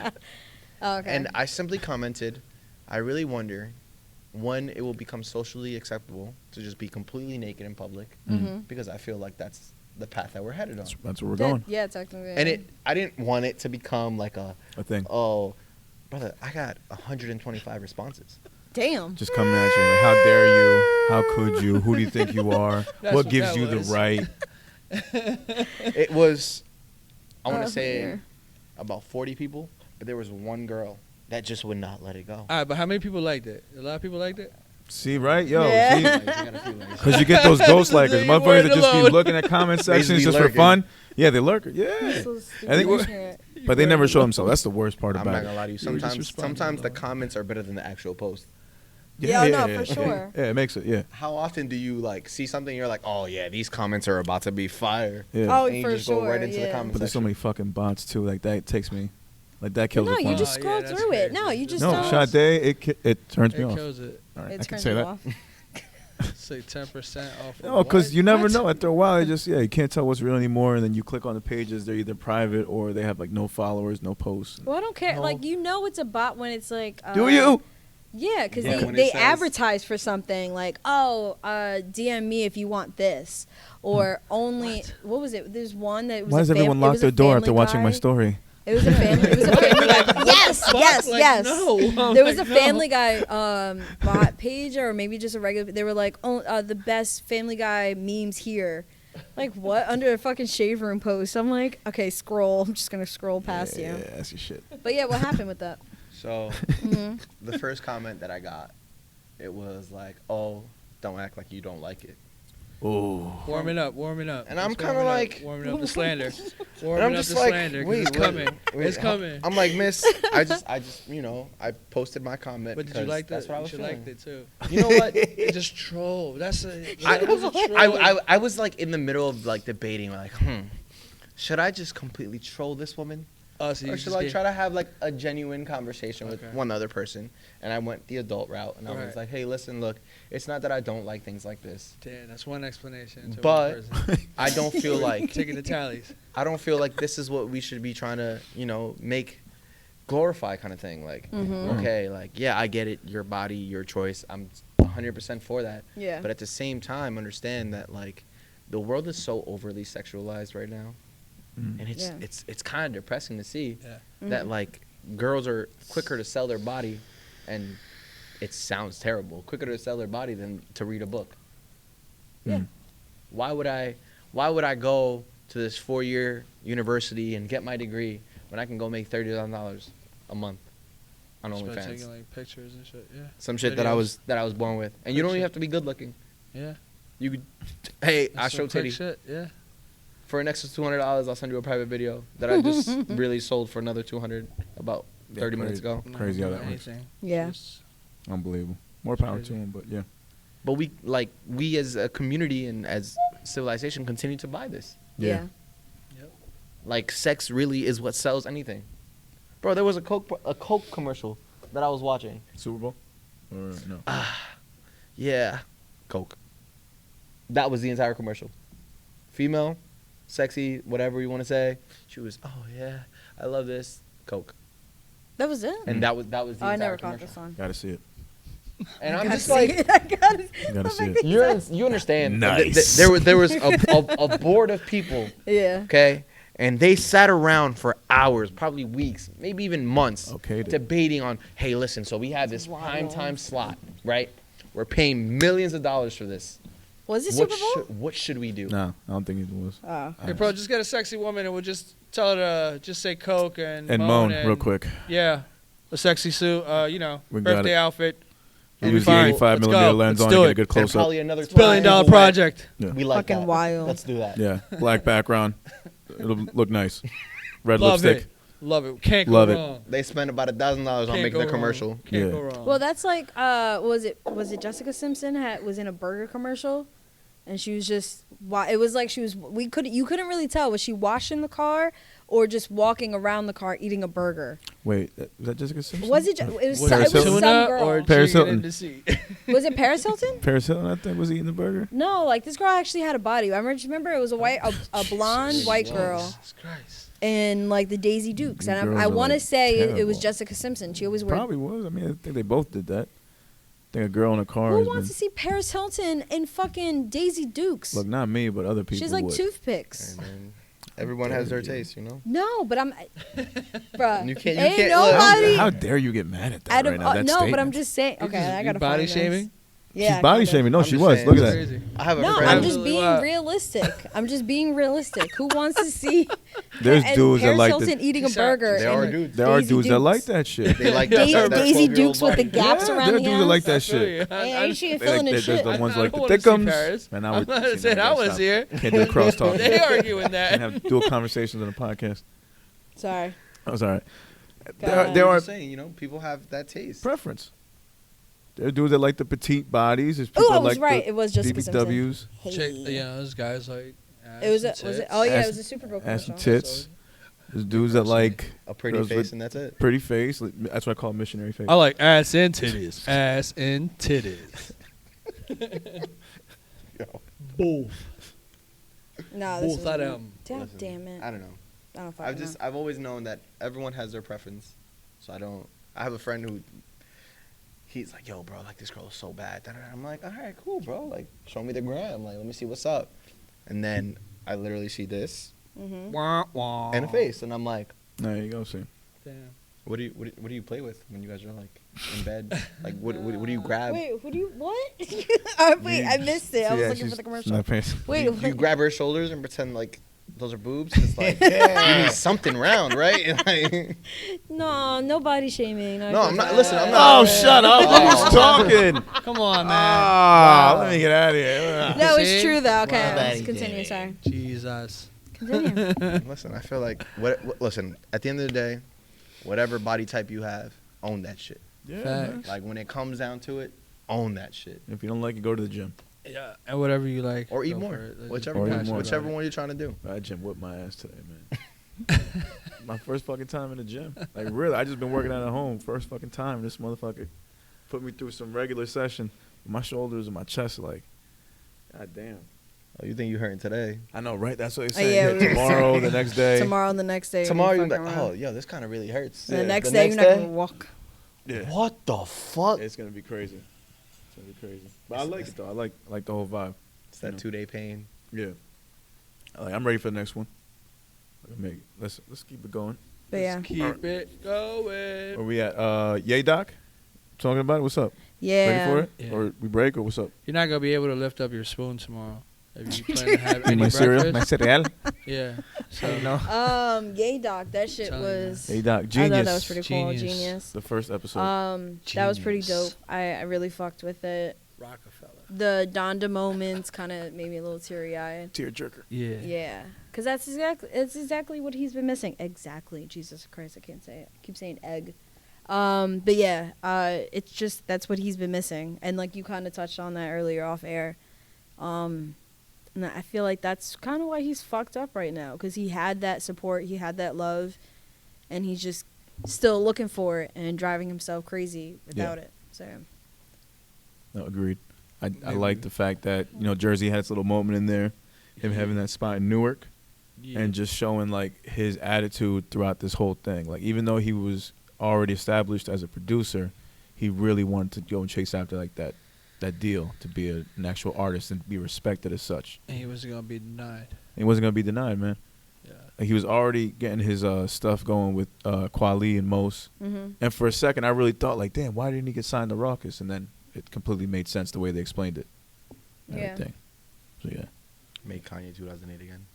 Oh, okay. And I simply commented, I really wonder when it will become socially acceptable to just be completely naked in public, because I feel like that's the path that we're headed on. That's where we're going. Yeah, technically. And I didn't want it to become like A thing. oh, brother, I got 125 responses. Damn. Just coming at you. Like, how dare you? How could you? Who do you think you are? That's What what gives that you was. the right? It was, I want Oh, to say, dear. about 40 people, but there was one girl that just would not let it go. All right, but how many people liked it? A lot of people liked it. See, right? Yo, Yeah. because you get those ghost likers. Leave Motherfuckers word that just be alone. looking at comment sections Basically just for lurking. fun. Yeah, they lurk. Yeah. So stupid. I think I can't. But they never show themselves. That's the worst part I'm about not it. gonna lie to you. You were just Sometimes, responding, sometimes the though. comments are better than the actual post. Yeah, no, for sure. Yeah, it makes it. Yeah. How often do you like see something you're like, oh yeah, these comments are about to be fire, Yeah. Oh, and you for just sure. go right into the yeah. comment But there's so section. many fucking bots too. Like that takes me. Like that kills No, the fun. you just Oh, scroll yeah, that's through it. crazy. No, you just No, don't. Sade, it turns me It off. kills it. All right, It I can turns say you that. off. Say 10% off. No, because you never What? know. After a while, you can't tell what's real anymore. And then you click on the pages, they're either private or they have like no followers, no posts. Well, I don't care. No. Like, you know it's a bot when it's like. Do you? Yeah, because Yeah, when it they says- advertise for something like, oh, DM me if you want this, or only what was it? There's one that was. Why does everyone lock their door after watching my story? It was a family. It was a family guy. Yes, yes, Like, yes. no. I'm There was like, a no. Family Guy bot page, or maybe just a regular. They were like, oh, the best Family Guy memes here. Like what? Under a fucking shave room post. I'm like, okay, scroll. I'm just gonna scroll past Yeah, you. that's your shit. But yeah, what happened with that? So hmm the first comment that I got, it was like, oh, don't act like you don't like it. Warming up. And I'm It's kind of warming up, like, warming up the slander. and Warming I'm up just the like, slander. 'cause wait, it's coming. It's coming. I'm like, miss, I just, you know, I posted my comment. But did you like that? That's what I was You feeling. liked it too. You know what? It just troll. That was a troll. I was like in the middle of like debating, like, should I just completely troll this woman? Oh, so you Or just should I gave- try to have like a genuine conversation with Okay. one other person? And I went the adult route, and I was Right. like, hey, listen, look, it's not that I don't like things like this, Damn, that's one explanation. To but one person. I don't feel like Taking the tallies. I don't feel like this is what we should be trying to, you know, make glorify kind of thing. Like, okay, like, yeah, I get it, your body, your choice. I'm 100% for that. Yeah. But at the same time, understand that like the world is so overly sexualized right now. And it's kind of depressing to see Yeah. that like girls are quicker to sell their body, and it sounds terrible, quicker to sell their body than to read a book. Yeah. Why would I go to this 4-year university and get my degree when I can go make $30,000 a month on Just by OnlyFans? taking like pictures and shit. Yeah. Some shit that I Videos. was born with, and you don't even have to be good looking. Yeah. You could, hey, I That's show some quick titty. shit. Yeah. For an extra $200, I'll send you a private video that I just really sold for another $200 about 30 minutes ago. Crazy how Not that works. anything. Yeah. Just- Unbelievable. More power Crazy. to him, but yeah. But we as a community and as civilization continue to buy this. Yeah. Like, sex really is what sells anything. Bro, there was a Coke commercial that I was watching. Super Bowl? Or no? Yeah, Coke. That was the entire commercial. Female, sexy, whatever you want to say. She was, oh yeah, I love this. Coke. That was it. And that was the Oh, entire I never caught commercial. this one. Gotta see it. And I'm Gotta just see like, it. I gotta You gotta see it. you understand? Nice. There was a board of people. Yeah. Okay, and they sat around for hours, probably weeks, maybe even months, Okay, then. debating on, hey, listen, so we have this Wild. prime time slot, right? We're paying millions of dollars for this. Was it Super Bowl? What should we do? No, I don't think it was. Oh. Hey, bro, just get a sexy woman and we'll just tell her to just say Coke and Moan and, real quick. Yeah, a sexy suit. You know, We got birthday it. outfit. We We'll use be the fine. 85 Let's millimeter go. lens Let's on do to get it. a good And close up. probably another $1 billion people went, project. We like Fucking that. wild. Let's do that. Yeah, black background. It'll look nice. Red Love lipstick. it. Love it. Can't Love go it. wrong. They spent about $1,000 on Can't making go the wrong. commercial. Can't Yeah. go wrong. Well, that's like was it Jessica Simpson was in a burger commercial, and she was just it was like you couldn't really tell, was she washing the car or just walking around the car eating a burger? Wait, was that Jessica Simpson? Was it? It was Was some, Paris it was Hilton? some girl. or Paris Jeen Hilton. in the seat? Was it Paris Hilton? Paris Hilton, I think, was eating the burger. No, like this girl actually had a body. I remember it was a blonde white girl Jesus Christ. in like the Daisy Dukes, and Girls I are, want to like, say it was terrible. Jessica Simpson. She always wore. Probably was. I mean, I think they both did that. I think a girl in a car Who has wants been. to see Paris Hilton in fucking Daisy Dukes? Look, not me, but other people She's like would. toothpicks. And everyone has their taste, you know? No, but I'm, bruh. You can't- you ain't can't- nobody. How dare you get mad at that out of, right now? That no, statement. but I'm just saying. Okay, I gotta body find this. shaming. Yeah, She's body kinda. shaming. No, I'm she just was. saying, Look at it's that. Crazy. I have a No, friend. I'm just Absolutely being wild. realistic. I'm just being realistic. Who wants to see There's and dudes that Paris like Hilton the, eating a There burger? There are and dudes. there are Daisy dudes that Dukes. like that shit. They like Daisy, that Daisy 12-year-old Dukes with the body. gaps Yeah, around there the are dudes hands. that like that I feel shit. you. Hey, she ain't They like feeling that- his there's shit. the ones I like don't the wanna see thickums. Paris. Man, I I'm would. not see, saying no, I gotta was stop. here. Can't do a crosstalk. They arguing Can't that. have dual conversations on a podcast. Sorry. Oh, sorry. God. There I'm are just saying, you know, people have that taste. preference. There are dudes that like the petite bodies. There's Oh, people I that was like right. the It was Jessica Simpson. BBWs, Hey. Chick, you know, those guys like. It was. ass and Was it? tits. Oh yeah, Ass- it was a Super Bowl ass commercial. and tits. There's dudes that like A pretty girls face with and that's it. pretty face. That's what I call missionary face. I like ass and titties. Ass and titties. Both. No, this Both was of them. God Listen, damn it. I don't know. I don't fucking know. I've always known that everyone has their preference. So I have a friend who, he's like, yo, bro, like this girl is so bad. Da-da-da. I'm like, all right, cool, bro. Like, show me the gram. Like, let me see what's up. And then I literally see this Mm-hmm. Wah, wah. and a face, and I'm like, There you go. See, Damn. what do you play with when you guys are like in bed? Like, what do you grab? Wait, who do you what? Wait, I missed it. I was Yeah, looking she's for the commercial. not paying- Wait, You grab her shoulders and pretend like those are boobs. It's like you need something round, right? Like, No, nobody shaming. no, I'm not. Listen, I'm not. Oh, shut up! Who's talking? Come on, man. Ah, let me get out of here. No, it's See? true though. Okay, Wow. let's continue. Sorry. Jesus. Continue. Listen, I feel like listen. At the end of the day, whatever body type you have, own that shit. Yeah, Facts. man. Like when it comes down to it, own that shit. If you don't like it, go to the gym. Yeah, and whatever you like. Or eat go more. for it. Like, Whichever, Or eat passionate more. about whichever it. one you're trying to do. I gym whipped my ass today, man. My first fucking time in the gym. Like, really, I just been working out at home. First fucking time. This motherfucker put me through some regular session. My shoulders and my chest, like, god damn. Oh, you think you hurting today? I know, right? That's what they yeah, say. we were Tomorrow, saying. the next day. Tomorrow and the next day. Tomorrow you're fucking like, around. oh, yo, this kind of really hurts. And the Yeah. next The day next you're not day? gonna walk. Yeah. What the fuck? It's gonna be crazy. It's gonna be crazy. But I like it though. I like the whole vibe. It's that 2-day pain. Yeah. I'm ready for the next one. Let's keep it going. But yeah, Keep it going. Where we at? Yay, Doc? Talking about it? What's up? yeah. Ready for it? Yeah. Or we break or what's up? You're not gonna be able to lift up your spoon tomorrow. If you plan to have any My cereal? breakfast. My cereal? Yeah. So no. Yay, doc. That shit Telling you. was. Hey, Doc. I Genius. thought that was pretty cool. Genius. Genius. The first episode. That was pretty dope. Genius. I really fucked with it. Rockefeller. The Donda moments kind of made me a little teary eyed. Tear jerker. Yeah. Yeah, because that's exactly what he's been missing. Exactly. Jesus Christ, I can't say it. I keep saying egg. But yeah, it's just that's what he's been missing, and like you kind of touched on that earlier off air. And I feel like that's kind of why he's fucked up right now, because he had that support, he had that love, and he's just still looking for it and driving himself crazy without it. So No, agreed. I like the fact that, Jersey had its little moment in there, him having that spot in Newark, Yeah. and just showing, like, his attitude throughout this whole thing. Like, even though he was already established as a producer, he really wanted to go and chase after, like, that deal to be an actual artist and be respected as such. And he wasn't gonna be denied. He wasn't going to be denied, man. Yeah. Like, he was already getting his stuff going with Kweli and Mos. mm-hmm. And for a second, I really thought, like, damn, why didn't he get signed to Rawkus? And then it completely made sense the way they explained it. and Yeah. Everything. So, yeah. Make Kanye 2008 again.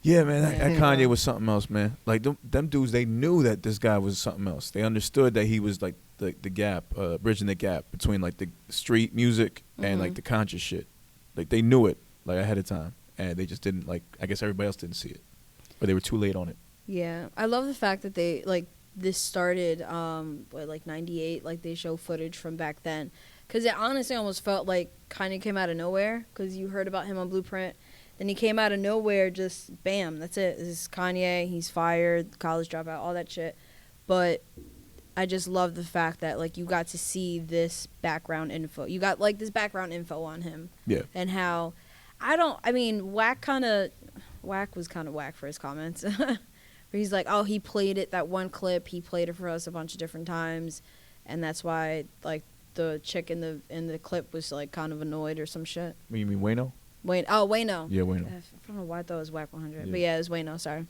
Yeah, man, that Kanye was something else, man. Like, them dudes, they knew that this guy was something else. They understood that he was, like, the gap, bridging the gap between, like, the street music and, like, the conscious shit. Like, they knew it, like, ahead of time. And they just didn't, like, I guess everybody else didn't see it. Or they were too late on it. Yeah, I love the fact that they this started like 98, like they show footage from back then, because it honestly almost felt like Kanye came out of nowhere, because you heard about him on Blueprint, then he came out of nowhere, just bam, that's it. This is Kanye, he's fired, college dropout, all that shit. But I just love the fact that like you got to see this background info. You got like this background info on him. Yeah. And how Wack was kind of whack for his comments. Where he's like, oh, he played it, that one clip, he played it for us a bunch of different times, and that's why like the chick in the clip was like kind of annoyed or some shit. You mean Wayno? Wayno. Yeah, Wayno. I don't know why I thought it was Wack 100, Yeah. but yeah, it was Wayno. Sorry.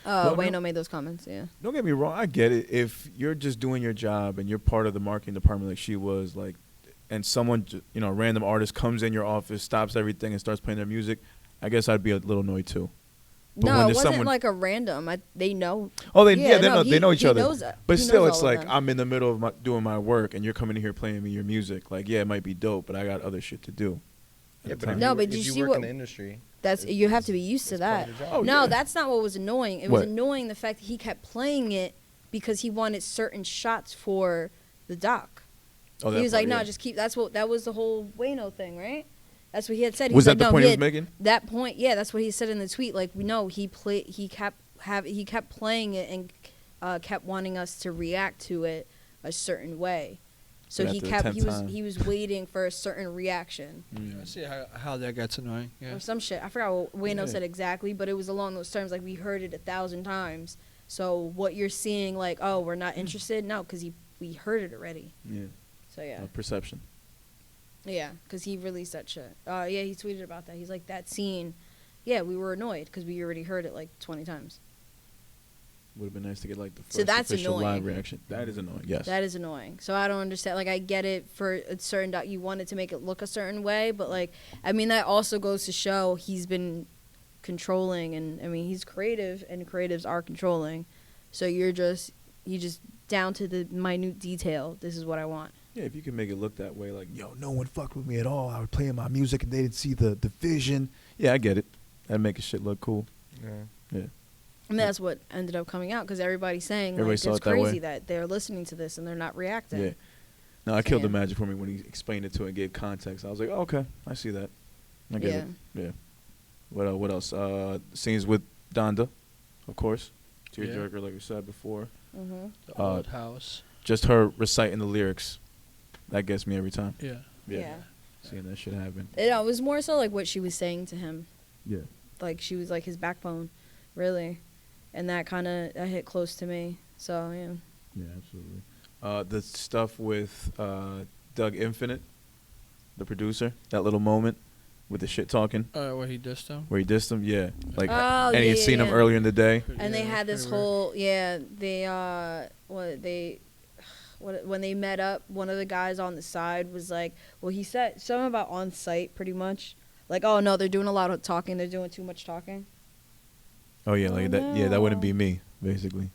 Well, Wayno no. made those comments. Yeah. Don't get me wrong, I get it. If you're just doing your job and you're part of the marketing department like she was, like, and someone, a random artist comes in your office, stops everything, and starts playing their music, I guess I'd be a little annoyed too. But when No, it there's wasn't someone- like a random. They know. Oh, they Yeah, know no, they know each he other. knows that. But He still, knows it's all of like them. I'm in the middle of doing my work, and you're coming in here playing me your music. Like, yeah, it might be dope, but I got other shit to do. Yeah, at the but time. No, but if did you you see work what- in the industry? That's you have to be used to it's part that. of the job. Oh, No, yeah. that's not what was annoying. It was What? annoying the fact that he kept playing it because he wanted certain shots for the doc. Oh, that He was part, like, no, yeah. just keep. That was the whole Wayno thing, right? That's what he had said. He Was that like, the no, point he was had- making? That point, yeah, that's what he said in the tweet. Like, we know he kept playing it and kept wanting us to react to it a certain way. So But he after the 10th time. he was waiting for a certain reaction I see how that gets annoying. Yeah. or some shit. I forgot what Wayno Yeah. said exactly, but it was along those terms. Like, we heard it 1,000 times. So what you're seeing, like, oh, we're not interested, no, because we heard it already. Yeah. So yeah. Perception. Yeah, because he released that shit. Yeah, he tweeted about that. He's like, that scene, yeah, we were annoyed because we already heard it like 20 times. Would have been nice to get like the first So that's official annoying. live reaction. That is annoying. Yes. That is annoying. So I don't understand. Like, I get it for a certain you wanted to make it look a certain way, but like, I mean, that also goes to show he's been controlling, and I mean he's creative, and creatives are controlling. So you just down to the minute detail. This is what I want. Yeah, if you can make it look that way, like, yo, no one fucked with me at all. I was playing my music and they didn't see the vision. Yeah, I get it. That'd make shit look cool. Yeah. And that's what ended up coming out, because everybody's saying Everybody like saw it's it that way. crazy that they're listening to this and they're not reacting. Yeah. No, I killed the Yeah. magic for me when he explained it to it and gave context. I was like, oh, okay, I see that. I get it. Yeah. What else? Scenes with Donda, of course. Tearjerker, like we said before. Mm-hmm. The old house. Just her reciting the lyrics. That gets me every time. Yeah. Seeing that shit happen. It was more so like what she was saying to him. Yeah. Like she was like his backbone, really, and that kind of hit close to me. So yeah. Yeah, absolutely. The stuff with Doug Infinite, the producer, that little moment with the shit talking. Where he dissed him? Where he dissed him, yeah. Like, Oh, and he had seen him earlier in the day. And they had this whole when they met up, one of the guys on the side was like, well, he said something about on site, pretty much. Like, oh no, they're doing a lot of talking. They're doing too much talking. Oh yeah, like that. Yeah, that wouldn't be me, basically.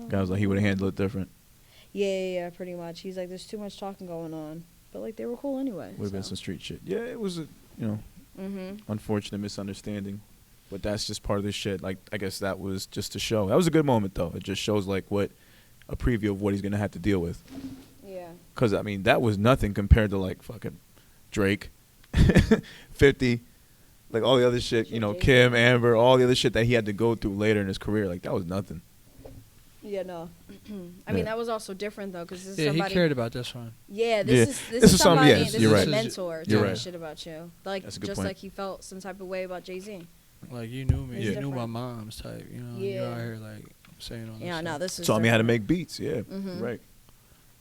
Guy was like, he would have handled it different. Yeah, pretty much. He's like, there's too much talking going on, but like they were cool anyway. Would have been some street shit. Yeah, it was a unfortunate misunderstanding, but that's just part of this shit. Like, I guess that was just to show. That was a good moment though. It just shows like a preview of what he's gonna have to deal with. Yeah. Cause I mean that was nothing compared to like fucking Drake, 50, like all the other shit. You know, Kim, Amber, all the other shit that he had to go through later in his career. Like that was nothing. Yeah, no. I mean, that was also different though, because this is Yeah, somebody. he cared about this one. Yeah, this Yeah. is somebody. Yes, this you're is right. a mentor You're talking right. shit about you, like That's a good just point. like he felt some type of way about Jay-Z. Like you knew me, It's you knew different. my mom's type. You know, Yeah. you're out here like saying all this. Yeah, no, stuff. this is. Taught me how to different. make beats. Yeah, Mhm. right.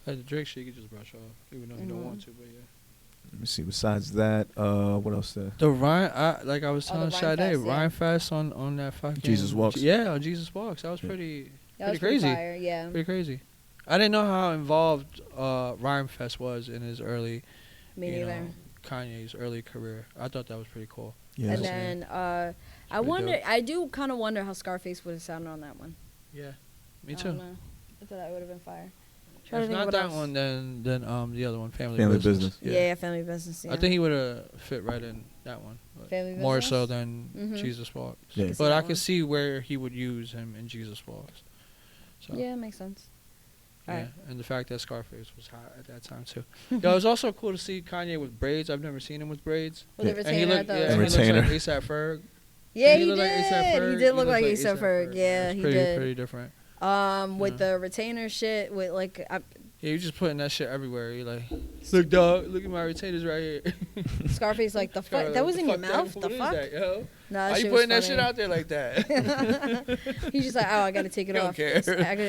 Like the Drake shit, you could just brush off, even though you don't want to. But yeah. Let me see. Besides that, what else there? The Rhyme, like I was Oh, telling the Sade, Rhyme Fest, yeah. Rhyme Fest on that fucking Jesus Walks. Yeah, on Jesus Walks. That was Yeah. pretty That was crazy. pretty fire, yeah. Pretty crazy. I didn't know how involved Rhyme Fest was in his early, Me you neither. know, Kanye's early career. I thought that was pretty cool. Yeah. And then I pretty wonder. dope. I do kind of wonder how Scarface would have sounded on that one. Yeah, me I too. don't know. I thought that would have been fire. Trying to If think not what that else. one, then the other one, Family Family Business. Business. Yeah, Family Business. Yeah. I think he would have fit right in that one. But Family more Business? so than Mhm. Jesus Walks. Yeah. But I that could one. see where he would use him in Jesus Walks. So, Yeah, it makes sense. yeah. Alright. And the fact that Scarface was hot at that time too. Yo, it was also cool to see Kanye with braids. I've never seen him with braids. With the Yeah. And he retainer looked, at yeah, the. he looks Retainer. like ASAP Ferg. Yeah, He he looked like A$AP did. Ferg. He did look looks like A$AP Ferg. Yeah, It's he pretty, did. Pretty different. With Yeah. the retainer shit, with like, Yeah, you just putting that shit everywhere. You like, look, dog, look at my retainers right here. Scarface, like the fuck, that was in your mouth. The What is fuck? that, yo? Nah, Why you shit putting was that shit funny. out there like that? He's just like, oh, I gotta take it Don't off. care.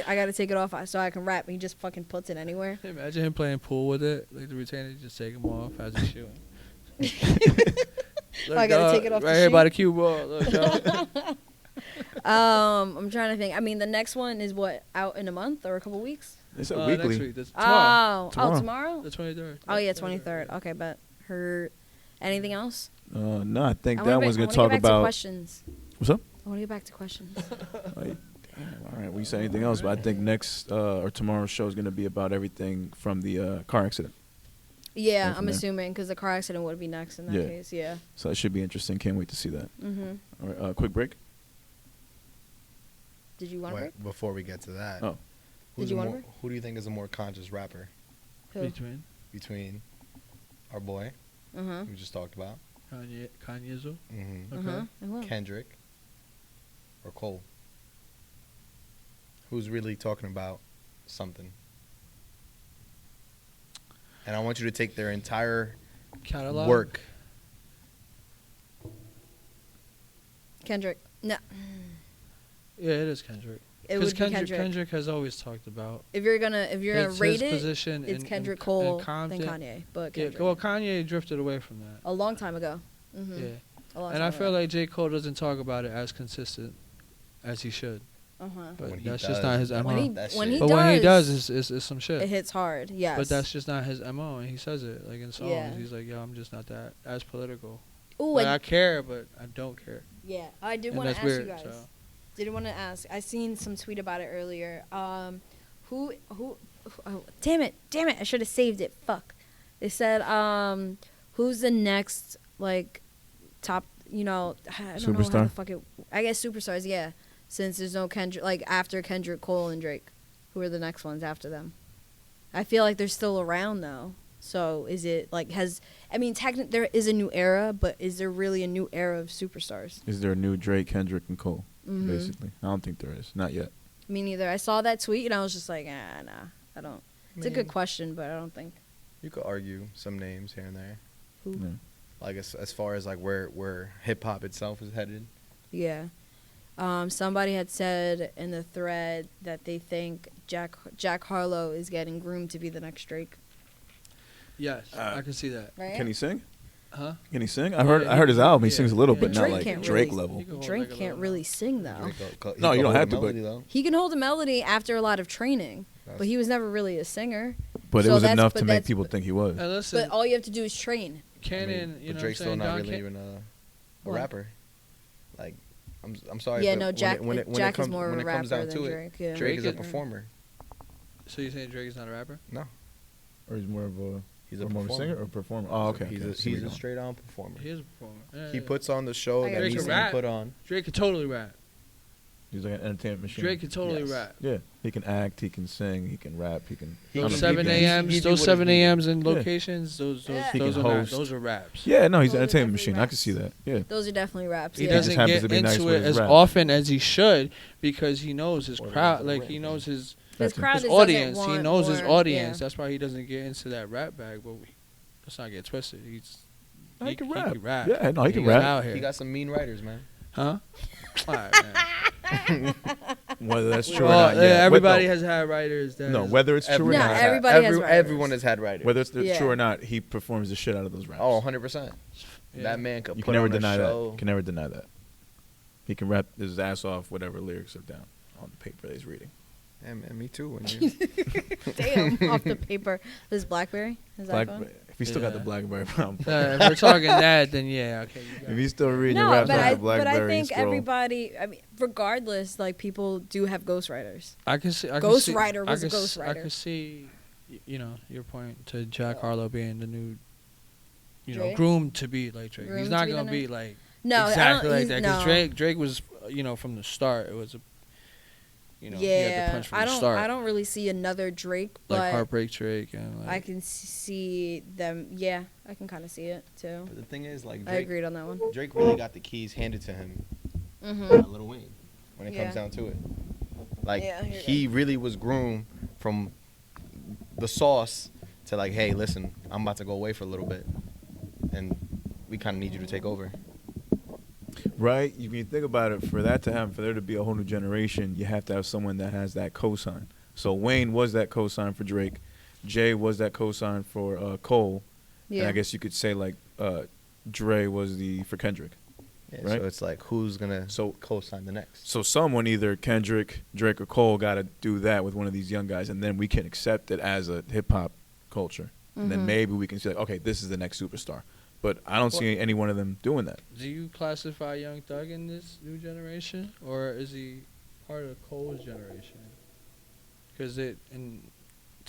I gotta take it off so I can rap. And he just fucking puts it anywhere. Imagine him playing pool with it, like the retainer, you just take him off as he's shooting. Look, I gotta dog, take it off right the here by sheet. the cue ball. Look, dog. I'm trying to think. I mean, the next one is what, out in a month or a couple weeks? It's a Next weekly. week, that's tomorrow. Tomorrow. Tomorrow? The 23rd. Oh yeah, 23rd. Okay, but anything else? No, I think I that wanna one's get- gonna I wanna talk get back to about. questions. What's up? I want to get back to questions. Like, damn, all right, we say anything else, but I think next or tomorrow's show is gonna be about everything from the car accident. Yeah, Go from I'm there. assuming because the car accident would be next in that Yeah. case. Yeah. So it should be interesting. Can't wait to see that. Mhm. All right, quick break. Did you want to break? Before we get to that, Oh. Did you want to break? who do you think is a more conscious rapper Who? between our boy Uh-huh. we just talked about, Kanye's. mm-hmm. Okay. Uh-huh. I will. Kendrick, or Cole? Who's really talking about something? And I want you to take their entire Catalog. work. Kendrick. No. Yeah, it is Kendrick. It 'Cause would be Kendrick. Kendrick has always talked about If you're gonna his rate it, position it's in- Kendrick in Cole then Compton. Kanye. But Yeah, Kendrick. well, Kanye drifted away from that. A long time ago. Mhm. Yeah, A long and time I ago. feel like J. Cole doesn't talk about it as consistent as he should. Uh-huh. But When he that's does, just not his that- MO. When he that when shit- he but does, when he does, it's some shit. it hits hard. Yes. But that's just not his MO, and he says it like in songs. Yeah. He's like, "Yo, I'm just not that as political. Ooh, Like, and I care, but I don't care." Yeah, I did And want to that's ask you weird, guys. so. Didn't want to ask. I seen some tweet about it earlier. Who oh, damn it, I should have saved it. Fuck. They said, who's the next, like, top, I don't know how Superstar? the fuck it, I guess superstars, yeah. Since there's no Kendrick, like, after Kendrick, Cole, and Drake. Who are the next ones after them? I feel like they're still around, though. So, is it, like, technically there is a new era, but is there really a new era of superstars? Is there a new Drake, Kendrick, and Cole? Mhm. Basically, I don't think there is. Not yet. Me neither. I saw that tweet, and I was just like, nah, I don't. It's a good mean, question, but I don't think. You could argue some names here and there. Who? Yeah. Like as far as like where hip hop itself is headed. Yeah. Somebody had said in the thread that they think Jack Harlow is getting groomed to be the next Drake. Yes, I can see that. Right? Can he sing? Huh? Can he sing? I heard his album. He sings a little, but not Drake like can't Drake really- level. He can hold Drake like a can't little really note. sing though. No, you don't have to, Melody, but- though. He can hold a melody after a lot of training, That's- but he was never really a singer. But it So was that's- enough but to make that's- people think he was. And listen, But all you have to do is train. Canon, but you know, Drake's what I'm still saying? not Don really Can- even a What? rapper. Like, I'm sorry. Yeah, but no, when Jack. When it Jack comes, is more of when a it comes rapper down than to Drake. it, Yeah. Drake is a Drake- performer. So you saying Drake is not a rapper? No, Or he's more of a he's a more of a performer. singer or performer. Oh, okay. He's okay. a straight on performer. He is a performer. Yeah, He yeah. puts on the show I that gotta needs see to be that. put on. Drake could totally rap. He's like an entertainment machine. Drake could totally Yes. rap. Yeah, he can act. He can sing. He can rap. He can. He I don't Those know, 7 he can- a.m.s, he do those what 7 is needed. a.m.s in Yeah. locations, those Yeah. He those can are not, host. those are raps. Yeah, no, he's Those an are entertainment definitely machine. I can see that. Yeah. Those are definitely raps. He yeah. doesn't just happens get to be nice into with it his as rap. often as he should because he knows his Or crowd. the Like rap he knows his His crowd his just doesn't audience. He want knows his more- audience. yeah. That's why he doesn't get into that rap bag. But let's not get twisted. No, he can rap. He can rap. Yeah, no, he can got rap. Out here. He got some mean writers, man. Huh? All right, man. Whether that's true Well, or not. Yeah. everybody no, has had writers. That no, is- whether it's true or Everyone No, not. has had- everybody has writers. Everyone has had writers. Whether it's Yeah. true or not, he performs the shit out of those raps. Oh, 100%. Yeah. That man could you put can never on a deny show. that. You can never deny that. He can rap his ass off, whatever lyrics are down on the paper that he's reading. Yeah, man, me too. When you, Damn, off the paper. This BlackBerry, his Black, iPhone. if he still got the Yeah. BlackBerry problem. If we're talking that, then yeah, okay. You got If it. he's still reading No, raps but off I, the BlackBerry, but I think scroll. everybody. I mean, regardless, like people do have ghostwriters. I can see. Ghostwriter was a I ghostwriter. can see, you know, your point to Jack Harlow being the new, Drake? groomed to be like Drake. Groomed He's to not be the gonna be next- like No, exactly I don't, like that because no. Drake was, from the start. It was a, he had the Yeah, punch from I the don't. start. I don't really see another Drake, but like Heartbreak Drake and like. I can see them. Yeah, I can kind of see it too. but the thing is, like I Drake, agreed on that one. Drake really got the keys handed to him Mm-hmm. by Lil Wayne when it Yeah. comes down to it. Like Yeah, I hear he really was groomed from the sauce to like, hey, listen, I'm about to go away for a little bit, and we kind of need you to take over. Right? When you think about it, for that to happen, for there to be a whole new generation, you have to have someone that has that cosign. So Wayne was that cosign for Drake. Jay was that cosign for Cole. Yeah. And I guess you could say like Dre was the for Kendrick. Yeah, Right. So it's like, who's gonna So- co-sign the next? So someone, either Kendrick, Drake, or Cole, got to do that with one of these young guys, and then we can accept it as a hip hop culture. And then Mhm. maybe we can say, like, okay, this is the next superstar. But I don't see any one of them doing that. Do you classify Young Thug in this new generation, or is he part of Cole's generation? Because it in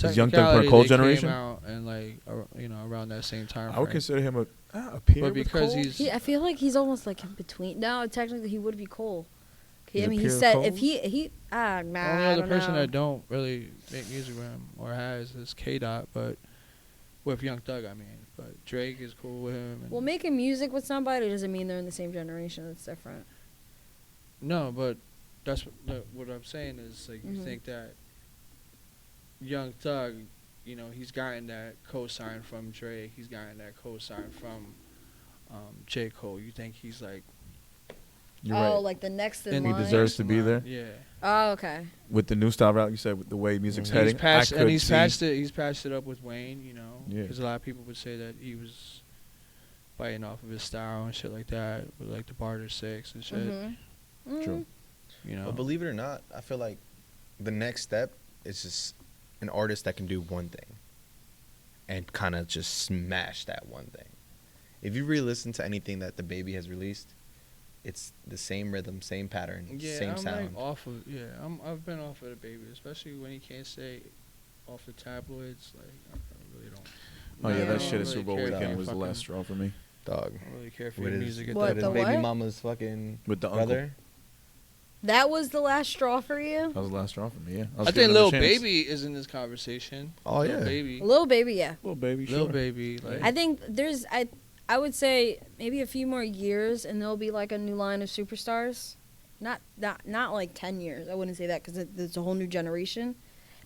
Is Young Thug part of technicality, Cole's they generation? Came out and like around that same time. I would frame. consider him a peer But with because Cole. he's I feel like he's almost like in between. No, technically he would be Cole. He's I a mean, he peer of said Cole? if he the only I other don't person know. that don't really make music with him or has is K Dot, but with Young Thug, I mean. But Drake is cool with him. And Well, making music with somebody doesn't mean they're in the same generation. That's different. no, but that's what I'm saying is like you Mhm. think that Young Thug, he's gotten that cosign from Drake, he's gotten that cosign from J. Cole. You think he's like You're oh, right. like the next in in He line. deserves to be there. Yeah. Oh, okay. With the new style route, you said, with the way music's Mhm. heading, He's patched, I and could he's see- patched it. He's patched it up with Wayne, Yeah. because a lot of people would say that he was biting off of his style and shit like that, with like the Barter Six and shit. Mm-hmm. True. But believe it or not, I feel like the next step is just an artist that can do one thing and kind of just smash that one thing. If you re-listen to anything that the Baby has released, it's the same rhythm, same pattern, Yeah, same I'm sound. like off of I've been off of the baby, especially when he can't stay off the tabloids. Like I really don't. Oh yeah, Yeah, that I shit don't at Super Bowl care if weekend you was the fucking- last straw for me. Dog. I don't really care for With your his, music. What, at with that his the baby what? mama's fucking With the brother. That was the last straw for you? That was the last straw for me. Yeah, I was think giving him a Lil chance. Baby is in this conversation. Oh, Lil yeah. Baby. Little Baby, yeah. Lil Baby, sure. Lil Baby. Like, I think there's I would say maybe a few more years and there'll be like a new line of superstars. Not like 10 years. I wouldn't say that because it's a whole new generation.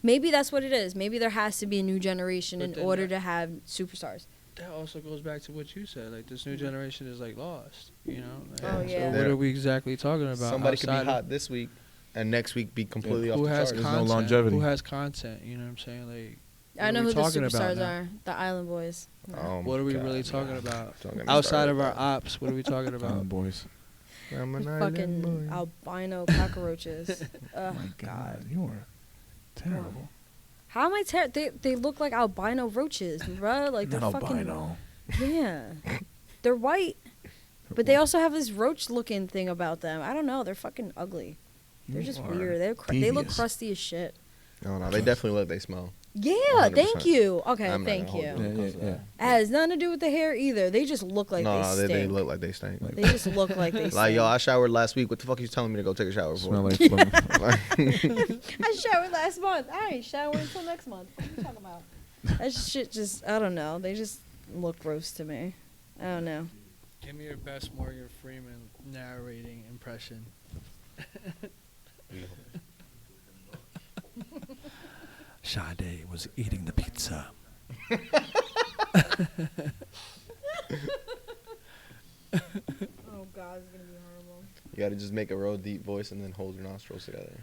Maybe that's what it is. Maybe there has to be a new generation But in then order that- to have superstars. that also goes back to what you said. Like this new generation is like lost. You know. Like, Oh, yeah. So what are we exactly talking about? Somebody could be outside of- hot this week, and next week be completely Yeah. off Who the has charts. There's no content? longevity. Who has content? You know what I'm saying? Like, I what know are we who the talking about superstars now? are. The Island Boys. Oh, What are we God, really man. talking about? Don't get me Outside started of our with that. ops, what are we talking about? Boys. I'm an island Fucking boy. albino cockroaches. Oh Oh, my God. God, you are terrible. How am I they look like albino roaches, bruh. Like they're Not fucking albino. Yeah. They're white. But they also have this roach-looking thing about them. I don't know. They're fucking ugly. They're You just are weird. They look devious. crusty as shit. No, they definitely look. They smell. Yeah, 100%. thank you. Okay, I'm not thank gonna hold you. when it comes to Yeah. that. It has nothing to do with the hair either. They just look like No, they they stink. look like they stink. Like- They just look like they stink. Like, yo, I showered last week. What the fuck are you telling me to go take a shower for? Smell like Fleming. I showered last month. I ain't showering until next month. What are you talking about? That shit just, I don't know. They just look gross to me. I don't know. Give me your best Morgan Freeman narrating impression. Sade was eating the pizza. Oh, God, it's going to be horrible. You gotta just make a real deep voice and then hold your nostrils together.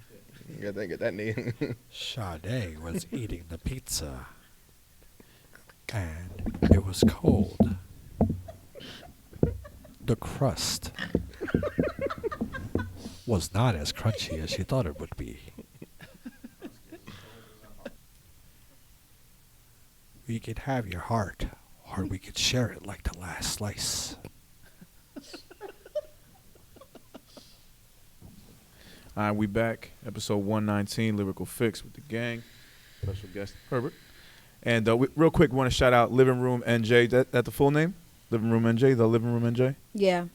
You gotta get that name. Sade was eating the pizza. And it was cold. The crust was not as crunchy as she thought it would be. We could have your heart, or we could share it like the last slice. All right, we back. Episode 119, Lyrical Fix with the gang. Special guest, Herbert. And real quick, want to shout out Living Room NJ. That the full name? Living Room NJ, the Living Room NJ? Yeah.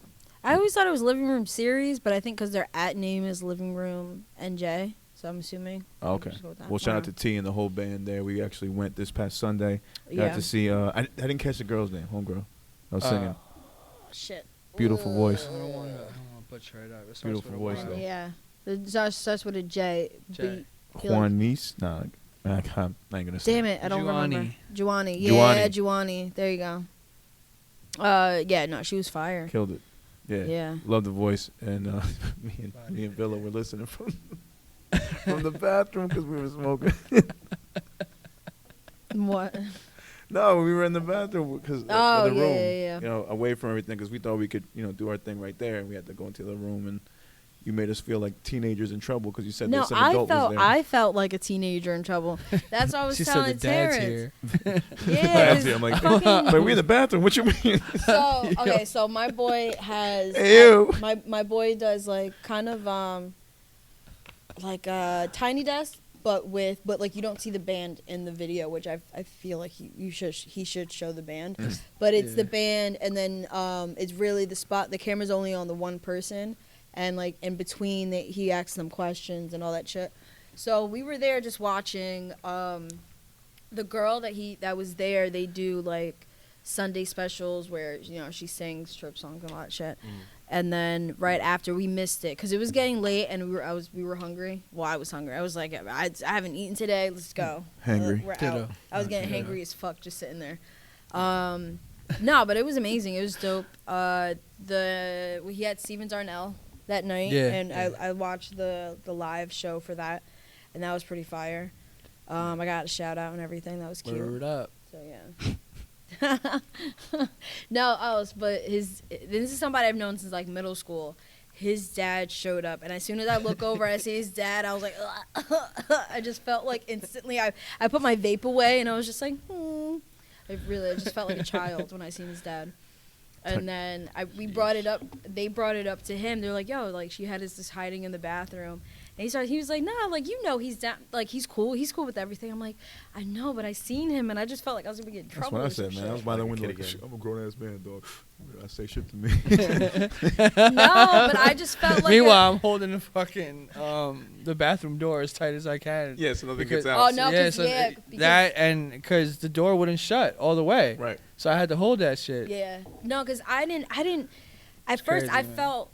I always thought it was Living Room Series, but I think because their name is Living Room NJ, so I'm assuming. Oh, okay. Just go with that. Well, shout out Wow. to T and the whole band there. We actually went this past Sunday. Got Yeah. to see, I didn't catch the girl's name, homegirl. I was singing. Shit. Beautiful voice. I don't want to butcher it up. It starts Beautiful with a voice, Y. though. Yeah. It starts with a J. J. Juanice? Nah, I ain't going to say Damn it, I don't remember. Juani. Yeah, Juani. Juani. There you go. Yeah, no, she was fire. Killed it. Yeah. Yeah. Love the voice. And me and Villa were listening from the bathroom because we were smoking. What? No, we were in the bathroom because Oh, in the yeah, room, yeah, yeah. you know, away from everything because we thought we could, do our thing right there, and we had to go into the room, and you made us feel like teenagers in trouble because you said No, there's some adult was there. I felt like a teenager in trouble. That's what I was She said telling the dad's Terrence. here. Yeah. I'm like, fucking- but we in the bathroom. What you mean? So okay, so my boy has Ew. my boy does like kind of like a tiny desk, but like you don't see the band in the video, which I feel like he should show the band, but it's the band, and then it's really the spot. The camera's only on the one person, and like in between he asks them questions and all that shit. So we were there just watching. The girl that was there, they do like Sunday specials where she sings church songs and all that shit. And then right after we missed it because it was getting late and we were hungry. Well, I was hungry. I was like, I haven't eaten today. Let's go. Hangry. We're out. Ditto. I was getting hangry as fuck just sitting there. No, but it was amazing. It was dope. He had Steven Darnell that night, Yeah, and yeah. I watched the live show for that, and that was pretty fire. I got a shout out and everything. That was cute. Word up. So yeah. No, but this is somebody I've known since like middle school. His dad showed up, and as soon as I look over, I see his dad. I was like, I just felt like instantly. I put my vape away, and I was just like, I just felt like a child when I seen his dad. And then we brought it up. They brought it up to him. They're like, "Yo, like she had us just hiding in the bathroom." And he was like, "Nah, like he's down. Like he's cool. He's cool with everything." I'm like, "I know, but I seen him, and I just felt like I was gonna get in That's trouble." what I or said, some man. I was shit. by the Like a window kid like, again. I'm a grown ass man, dog. I say shit to me. No, but I just felt like. Meanwhile, I'm holding the fucking the bathroom door as tight as I can. Yeah, so nothing Because- gets out. Oh no, Yeah, because so yeah, it- because, that and because the door wouldn't shut all the way. Right. So I had to hold that shit. yeah, no, because I didn't. At It's first, crazy, I man. felt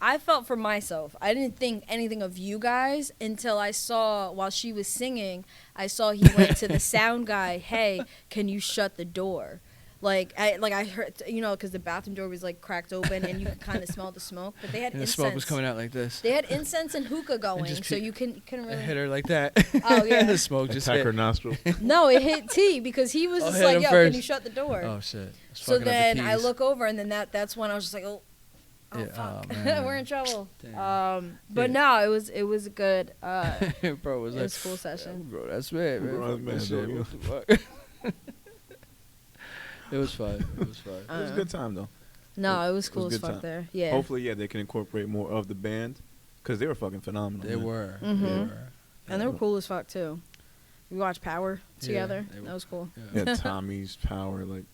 I felt for myself. I didn't think anything of you guys until I saw while she was singing. I saw he went to the sound guy. Hey, can you shut the door? Like I heard, because the bathroom door was like cracked open and you could kind of smell the smoke. But they had And the incense. smoke was coming out like this. They had incense and hookah going, just so pe- you couldn't I really. hit her like that. Oh, yeah. The smoke just Attack hit. her nostril. No, it hit T because he was Oh, just hit like, him "Yo, first. can you shut the door?" Oh shit. It's So fucking up the then I keys. look over and then that's when I was just like, oh Yeah, fuck, oh, man. we're in trouble. Damn. But no, it was good. Bro was It like, was a cool session. Bro, that's bad, man. Bro, Fuck that's that bad, shit. dog, What the fuck? It was fun. It was fun. It was a good time though. No, it was It cool was as good fuck time. there. Yeah. Hopefully, yeah, they can incorporate more of the band because they were fucking phenomenal. They man. were. Mhm. They were. And they were cool as fuck too. We watched Power Yeah, together. they were- That was cool. Yeah. Yeah, Tommy's Power, like.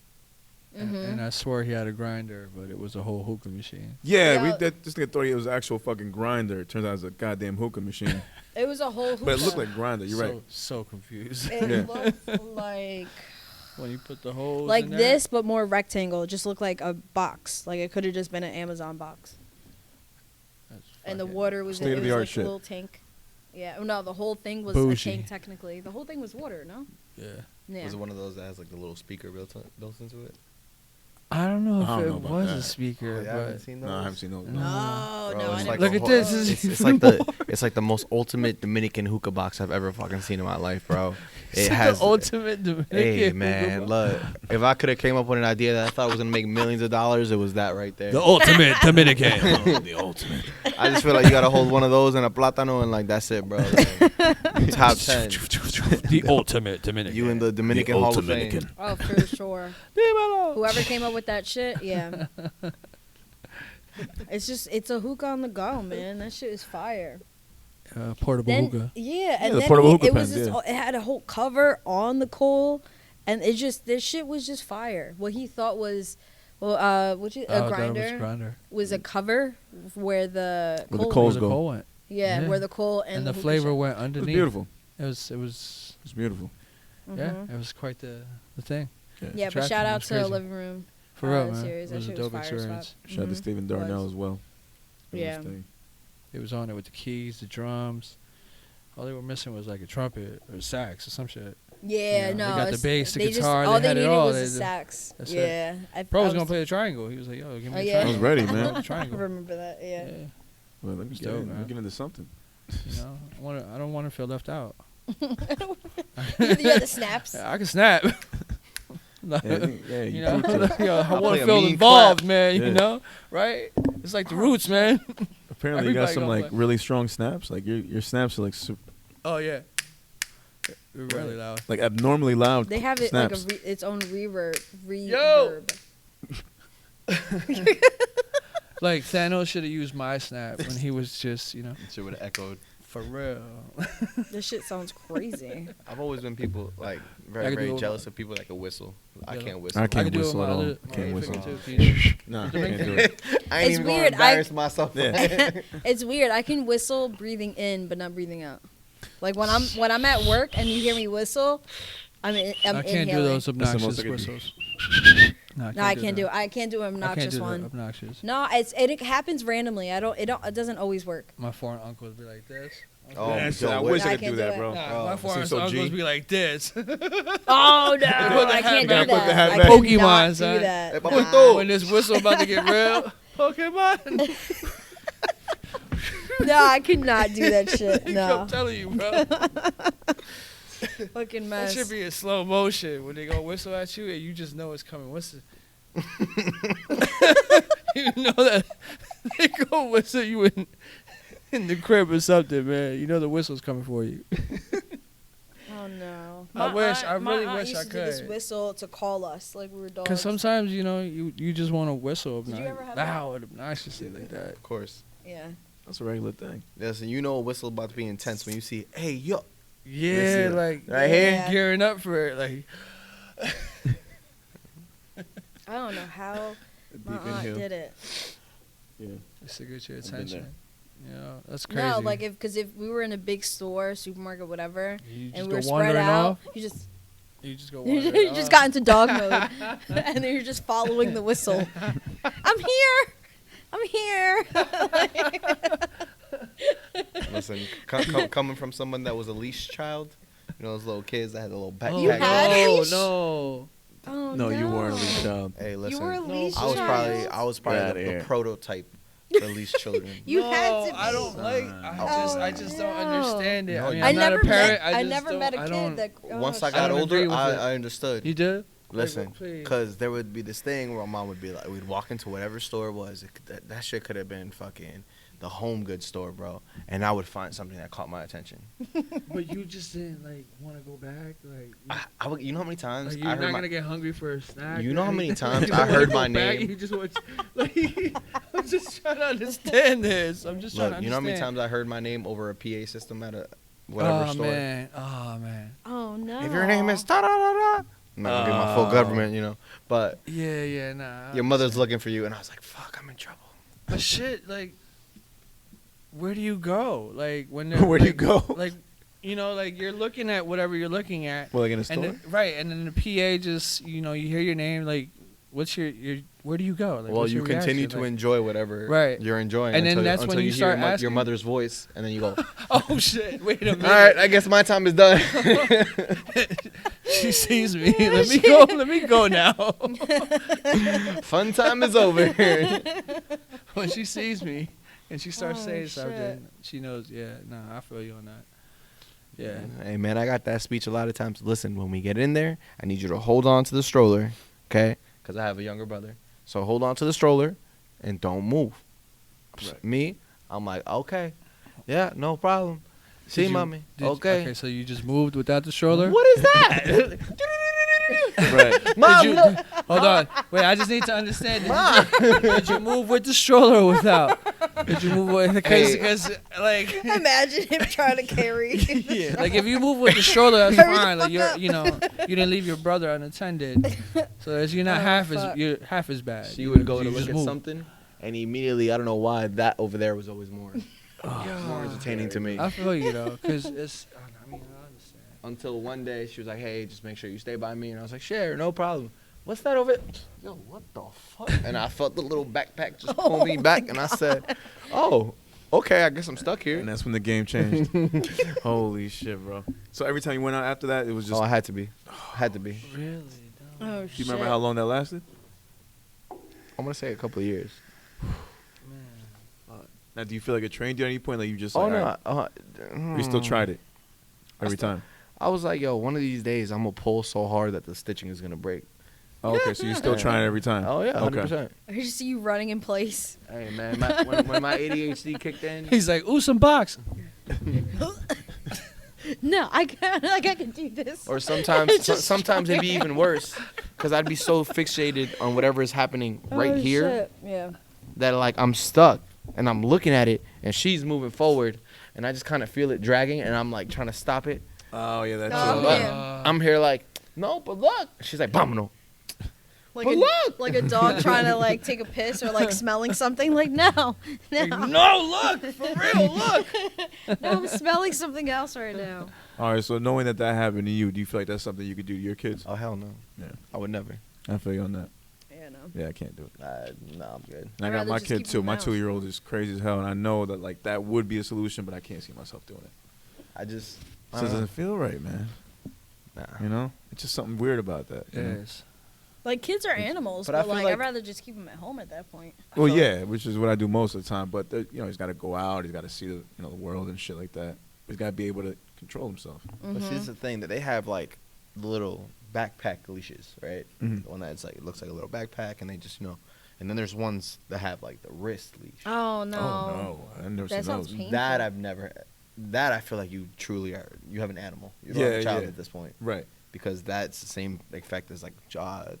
And I swore he had a grinder, but it was a whole hookah machine. Yeah, Yeah. this nigga thought it was actual fucking grinder. It turns out it's a goddamn hookah machine. It was a whole hookah. But it looked like grinder. You're right. So confused. It Yeah. looked like When you put the holes like in there. this, but more rectangle. It just looked like a box. Like it could have just been an Amazon box. That's And the fucking- water was in it was State-of-the-art like shit. a little tank. Yeah, no, the whole thing was Bougie. a tank technically. The whole thing was water, no? Yeah. Yeah. Was it one of those that has like the little speaker built into it? I don't know if I don't it know about was a that. speaker, Oh, yeah, I haven't but seen No, I haven't seen those. No, Bro, no, it's I like didn't. Look a at whole- this. This is It's even like it's like the most ultimate Dominican hookah box I've ever fucking seen in my life, bro. It has the ultimate Dominican. Hey man, hookah look. If I could have came up with an idea that I thought was gonna make millions of dollars, it was that right there. The ultimate Dominican. The ultimate. I just feel like you gotta hold one of those and a plátano and like that's it, bro. Like, top 10. The ultimate Dominican. You in the Dominican Hall of Fame. Oh, for sure. Dímelo. Whoever came up with that shit, yeah. It's a hookah on the go, man. That shit is fire. Portable Then, hookah. yeah, and the then portable it hookah was pens, just, it had a whole cover on the coal, and this shit was just fire. What he thought was, a Oh, that was grinder grinder. was a cover where the Where the coal, coals Where the go. coal went. yeah, Yeah. where the coal and, And the hookah flavor shit. went It was underneath. beautiful. It was. It's beautiful. Yeah, Mhm. it was quite the thing. Yeah, but attractive. shout It out was to crazy. Living Room. For real, man. Series. It That was a shit was dope fire as fuck. experience. Shout out to Mhm. Stephen Was. Darnell as well. Doing his Yeah. thing. It was on it with the keys, the drums. All they were missing was like a trumpet or a sax or some shit. Yeah, You know, no. they got the it's- bass, the they just- guitar, all they they had it needed all. was They the did- sax. that's it. Yeah, Bro was gonna play the triangle. He was like, "Yo, give me Oh, a yeah. triangle." I was ready, I man. love the I triangle. remember that. Yeah. Yeah. Well, let me It's get dope, in. Let me man. get into something. You know, I don't want to feel left out. Yeah, the snaps. I can snap. Yeah, yeah, You you know, proved it. yo, I I'll want play to a feel mean involved, clap. man. Yeah. You know, right? It's like the Roots, man. Apparently, you got Everybody some gonna like play. really strong snaps. Like your snaps are like Oh yeah, they're really loud. like abnormally loud. They have it snaps. like its own reverb. Yo! Like Thanos should have used my snap when he was just, you know, Shit would have echoed. for real. This shit sounds crazy. I've always been people like I very could do very it. jealous of people that can whistle. I Yeah. can't whistle. I can't could do it with whistle my at all. other- I can't my whistle. fingertip, you know. Nah, I can't do it. I ain't It's even weird, gonna embarrass myself. Yeah. It's weird. I can whistle breathing in, but not breathing out. Like when I'm at work and you hear me whistle, I'm I can't inhaling. do those That's the most obnoxious I can do. whistles. No, I can't do. I can't do an I can't obnoxious do the one. obnoxious. No, it happens randomly. It doesn't always work. My foreign uncles be like this. Oh, Man, Joe, I what- wish I I could can't do do that, it. bro. Nah, my it foreign seems so uncles G. be like this. Oh no, I can't do Yeah, that. put the hat I back. cannot Pokemon, do son. that. Hey, Nah. papito. When this whistle about to get real, Pokemon. No, I cannot do that shit. I'm No, telling you, bro. fucking That mess. should be in slow motion when they go whistle at you and you just know it's coming. What's it? You know that they go whistle you in the crib or something, man. You know the whistle's coming for you. Oh no! I wish. I my really aunt wish used I to do this could. whistle to call us like we were dogs. Because sometimes, you just want to whistle Did you ever have that? loud, obnoxiously like that. Of course. Yeah. That's a regular thing. Listen, you know a whistle about to be intense when you see, hey, yo. Yeah, see like right here? gearing up for it. Like, I don't know how my aunt did it. Yeah. it's to get your I've been attention. there. That's crazy. No, like if we were in a big store, supermarket, whatever, you just and we go were spread wandering out, off. you just go you wandering just off. got into dog mode, and then you're just following the whistle. I'm here. I'm here. Listen, coming from someone that was a leash child, you know those little kids that had a little backpack. You had no, leash? no. Oh, No, you weren't a leash child. Hey, listen, You were a leash I was child. probably Get outta the here. prototype for leash children. You no, had to be. I don't like. I just don't no. understand it. No, I mean, I I'm not never a parent. met. I just never don't- met a I kid don't- that. Once I I got don't agree older, with it. I understood. You did? Listen, Please. because there would be this thing where my mom would be like, we'd walk into whatever store it was. That shit could have been fucking the home goods store, bro. And I would find something that caught my attention. But you just didn't like want to go back, like. You know how many times Like, you're I not heard gonna get hungry for a snack. You know how right? many times You I wanna heard go my back, name? You just want, like, I'm just trying to understand this. I'm just trying to Look, you know how many understand. times I heard my name over a PA system at a whatever Oh store? man, oh man. Oh no. If your name is da da da da, I'm not gonna give my full government, you know. But Yeah, nah. your mother's looking for you, and I was like, fuck, I'm in trouble. But shit, like, where do you go? Like when they're Where do you like- go? Like, like you're looking at whatever you're looking at, Well, like in a and store? then, right, and then the PA just, you hear your name, like, what's your where do you go? Like, Well, what's you your continue reaction? to like, enjoy whatever Right. you're enjoying, And then until, that's until when you hear start your asking- mother's voice, and then you go, Oh shit! Wait a minute. all right, I guess my time is done. She sees me. Let me go. Let me go now. Fun time is over. When she sees me and she starts Oh, saying shit. something, she knows. Yeah, nah, I feel you on that. Yeah. Hey man, I got that speech a lot of times. Listen, when we get in there, I need you to hold on to the stroller, okay? Because I have a younger brother. So hold on to the stroller and don't move. Right. Me, I'm like, okay, yeah, no problem. See, Did you- mommy, did- okay. Okay, so you just moved without the stroller? What is that? Right. Mom, Did you, look. hold on. Wait, I just need to understand. Did you move with the stroller or without? Did you move with Hey. because like Imagine him trying to carry. yeah, like if you move with the stroller, that's Hurry the fine. Like fuck you're, up. you didn't leave your brother unattended, so as you're not Oh, fuck. you're half as bad. She would go to You look just at moved. something, and immediately, I don't know why, that over there was always more entertaining to me. I feel you though, cause it's. I mean, I understand. Until one day, she was like, hey, just make sure you stay by me. And I was like, sure, no problem. What's that over there? Yo, what the fuck? And I felt the little backpack just pull me back, and I said, oh, okay, I guess I'm stuck here. And that's when the game changed. Holy shit, bro. So every time you went out after that, it was just. Oh, I had to be. Had to be. Really? Oh Do you remember how long that lasted? I'm going to say a couple of years. Man. Now, do you feel like it trained you at any point? Like you just Oh, like, no. all right, or you still tried it every time? I was like, yo, one of these days, I'm going to pull so hard that the stitching is going to break. Oh, okay, so you're still trying it every time. Oh, yeah, 100%. Okay. I just see you running in place. Hey, man, when my ADHD kicked in, He's like, ooh, some box. No, I can do this. or sometimes Just sometimes it'd be even worse, because I'd be so fixated on whatever is happening right Oh, here shit. Yeah. that, like, I'm stuck, and I'm looking at it, and she's moving forward, and I just kind of feel it dragging, and I'm, like, trying to stop it. Oh, yeah, that's Oh, it. But man. I'm here like, no, but look. She's like, vámonos. Like But a, look! like a dog trying to like take a piss or like smelling something. Like no, Like, no, no, look, for real, look. no, I'm smelling something else right now. All right, so knowing that happened to you, do you feel like that's something you could do to your kids? Oh, hell no. Yeah. I would never. I feel you on that. Yeah, no. Yeah, I can't do it. No, I'm good. And I I'd got rather my just kid keep too. them My out. 2-year-old is crazy as hell, and I know that like that would be a solution, but I can't see myself doing it. I just, It I don't know. doesn't feel right, man. Nah. You know, it's just something weird about that. you know? Yes. Like kids are animals, But I but, feel like, like- I'd rather just keep them at home at that point. Well, yeah, which is what I do most of the time. But you know, he's got to go out. He's got to see the the world and shit like that. He's got to be able to control himself. But see, this is the thing that they have like the little backpack leashes, right? Mhm. The one that's like, it looks like a little backpack, and they just, and then there's ones that have like the wrist leash. Oh no. Oh no, I never That seen sounds those. painful. That I've never had. that I feel like you truly are. You have an animal. You don't have a child at this point. Right. Because that's the same effect as like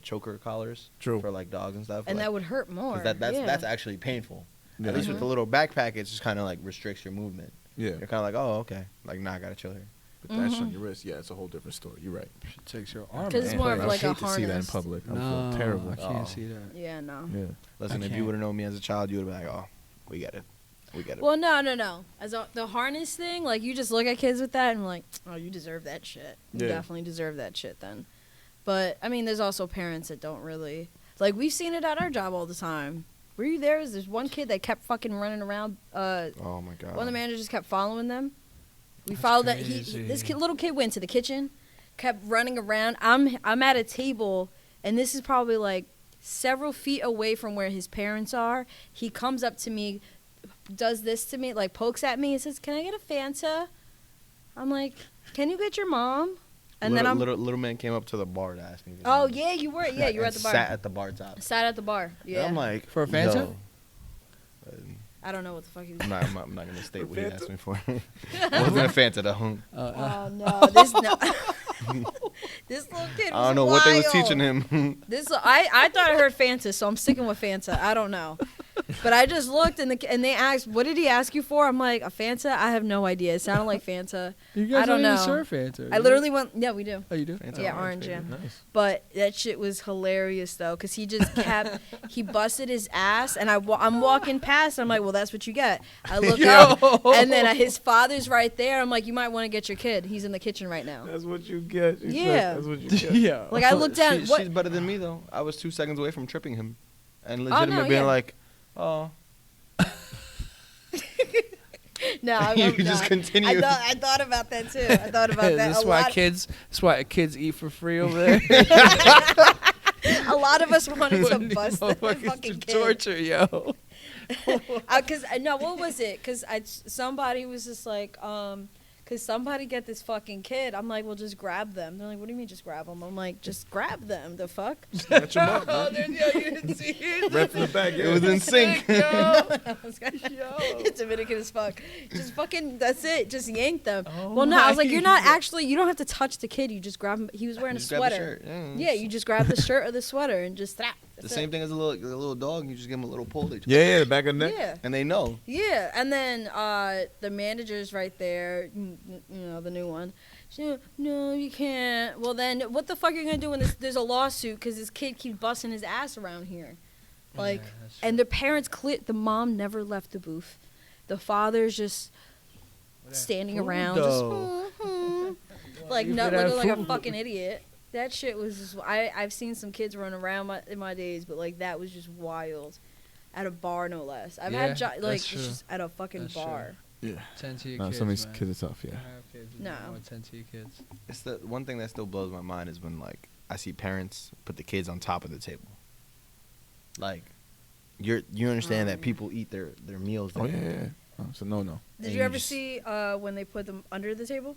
choker collars. True. For like dogs and stuff. And like, that would hurt more. That's actually painful. Yeah. At least with the little backpack, it just kind of like restricts your movement. Yeah. You're kind of like, oh, okay. Like, nah, I gotta chill here. But that's on your wrist. Yeah, it's a whole different story. You're right. It takes your arm. 'Cause it's more of I like a hate to see that in harness. public. I No, feel terrible. I can't see that. Yeah, no. Yeah. Listen, I if you can't. would have known me as a child, you would have been like, oh, we get it. We get it. Well, no. As the harness thing, like you just look at kids with that and like, oh, you deserve that shit. You Yeah. definitely deserve that shit then. But I mean, there's also parents that don't really like. We've seen it at our job all the time. Were you there? There's one kid that kept fucking running around. Oh my god. One of the managers kept following them. We followed that. crazy. This little kid went to the kitchen, kept running around. I'm at a table, and this is probably like several feet away from where his parents are. He comes up to me, does this to me, like pokes at me, and says, "Can I get a Fanta?" I'm like, "Can you get your mom?" And then little man came up to the bar to ask me. Oh yeah, you were. Yeah, you were at the bar. Sat at the bar top. Sat at the bar. Yeah. And I'm like, For a Fanta? yo. I don't know what the fuck he was. I'm not gonna state what he asked me for. It wasn't a Fanta though. Oh no, this this little kid was I don't know what they was wild. teaching him. I thought I heard Fanta, so I'm sticking with Fanta. I don't know, but I just looked and they asked, "What did he ask you for?" I'm like, "A Fanta." I have no idea. It sounded like Fanta. You guys I don't even know. serve Fanta. I literally went. Yeah, we do. Oh, you do? Fanta Yeah, orange, baby. yeah. Nice. But that shit was hilarious though, cause he just kept he busted his ass, and I'm walking past. I'm like, well, that's what you get. I look up, and then his father's right there. I'm like, you might want to get your kid. He's in the kitchen right now. That's what you get. You said Yeah. That's what you get. Yeah. Like I looked down. What? She's better than me though. I was 2 seconds away from tripping him, and no, legitimately being yeah. like, oh. No, I You remember just not. continue. I thought about that too. I thought about that. That's why kids eat for free over there. A lot of us wanted to bust the Motherfuckers fucking do kid. torture, yo. Cause no, what was it? Cause somebody was just like, cause somebody get this fucking kid. I'm like, well, just grab them. They're like, what do you mean, just grab them? I'm like, just grab them. The fuck? Snatch 'em up, Oh, man. you didn't see it. Right from the back. It was in sync. It's Dominican as fuck. Just fucking, that's it. Just yank them. Oh Well, no, I was like, my you're not actually, you don't have to touch the kid. You just grab him. He was wearing a Just grab the sweater. shirt. Yeah, you just grab the shirt or the sweater and just strap. The same thing as a little dog. You just give them a little pull. They Yeah, the back of the neck. Yeah. And they know. Yeah, and then the manager's right there, the new one. She's like, no, you can't. Well, then what the fuck are you going to do when there's a lawsuit because this kid keeps busting his ass around here? Like, and the parents, the mom never left the booth. The father's just standing around, just, like, You for that looking like a food. fucking idiot. That shit was just, I've seen some kids run around in my days, but, like, that was just wild. At a bar, no less. I've Yeah, had, that's it's true. just at a fucking That's true. bar. Yeah. Tend to your No, kids, some of these man. kids are tough, yeah. I have kids. No. Tend to your kids. It's the one thing that still blows my mind is when like I see parents put the kids on top of the table. Like, you understand that people eat their meals. Oh, there. yeah. Oh, so no. Did And you you ever just- see when they put them under the table?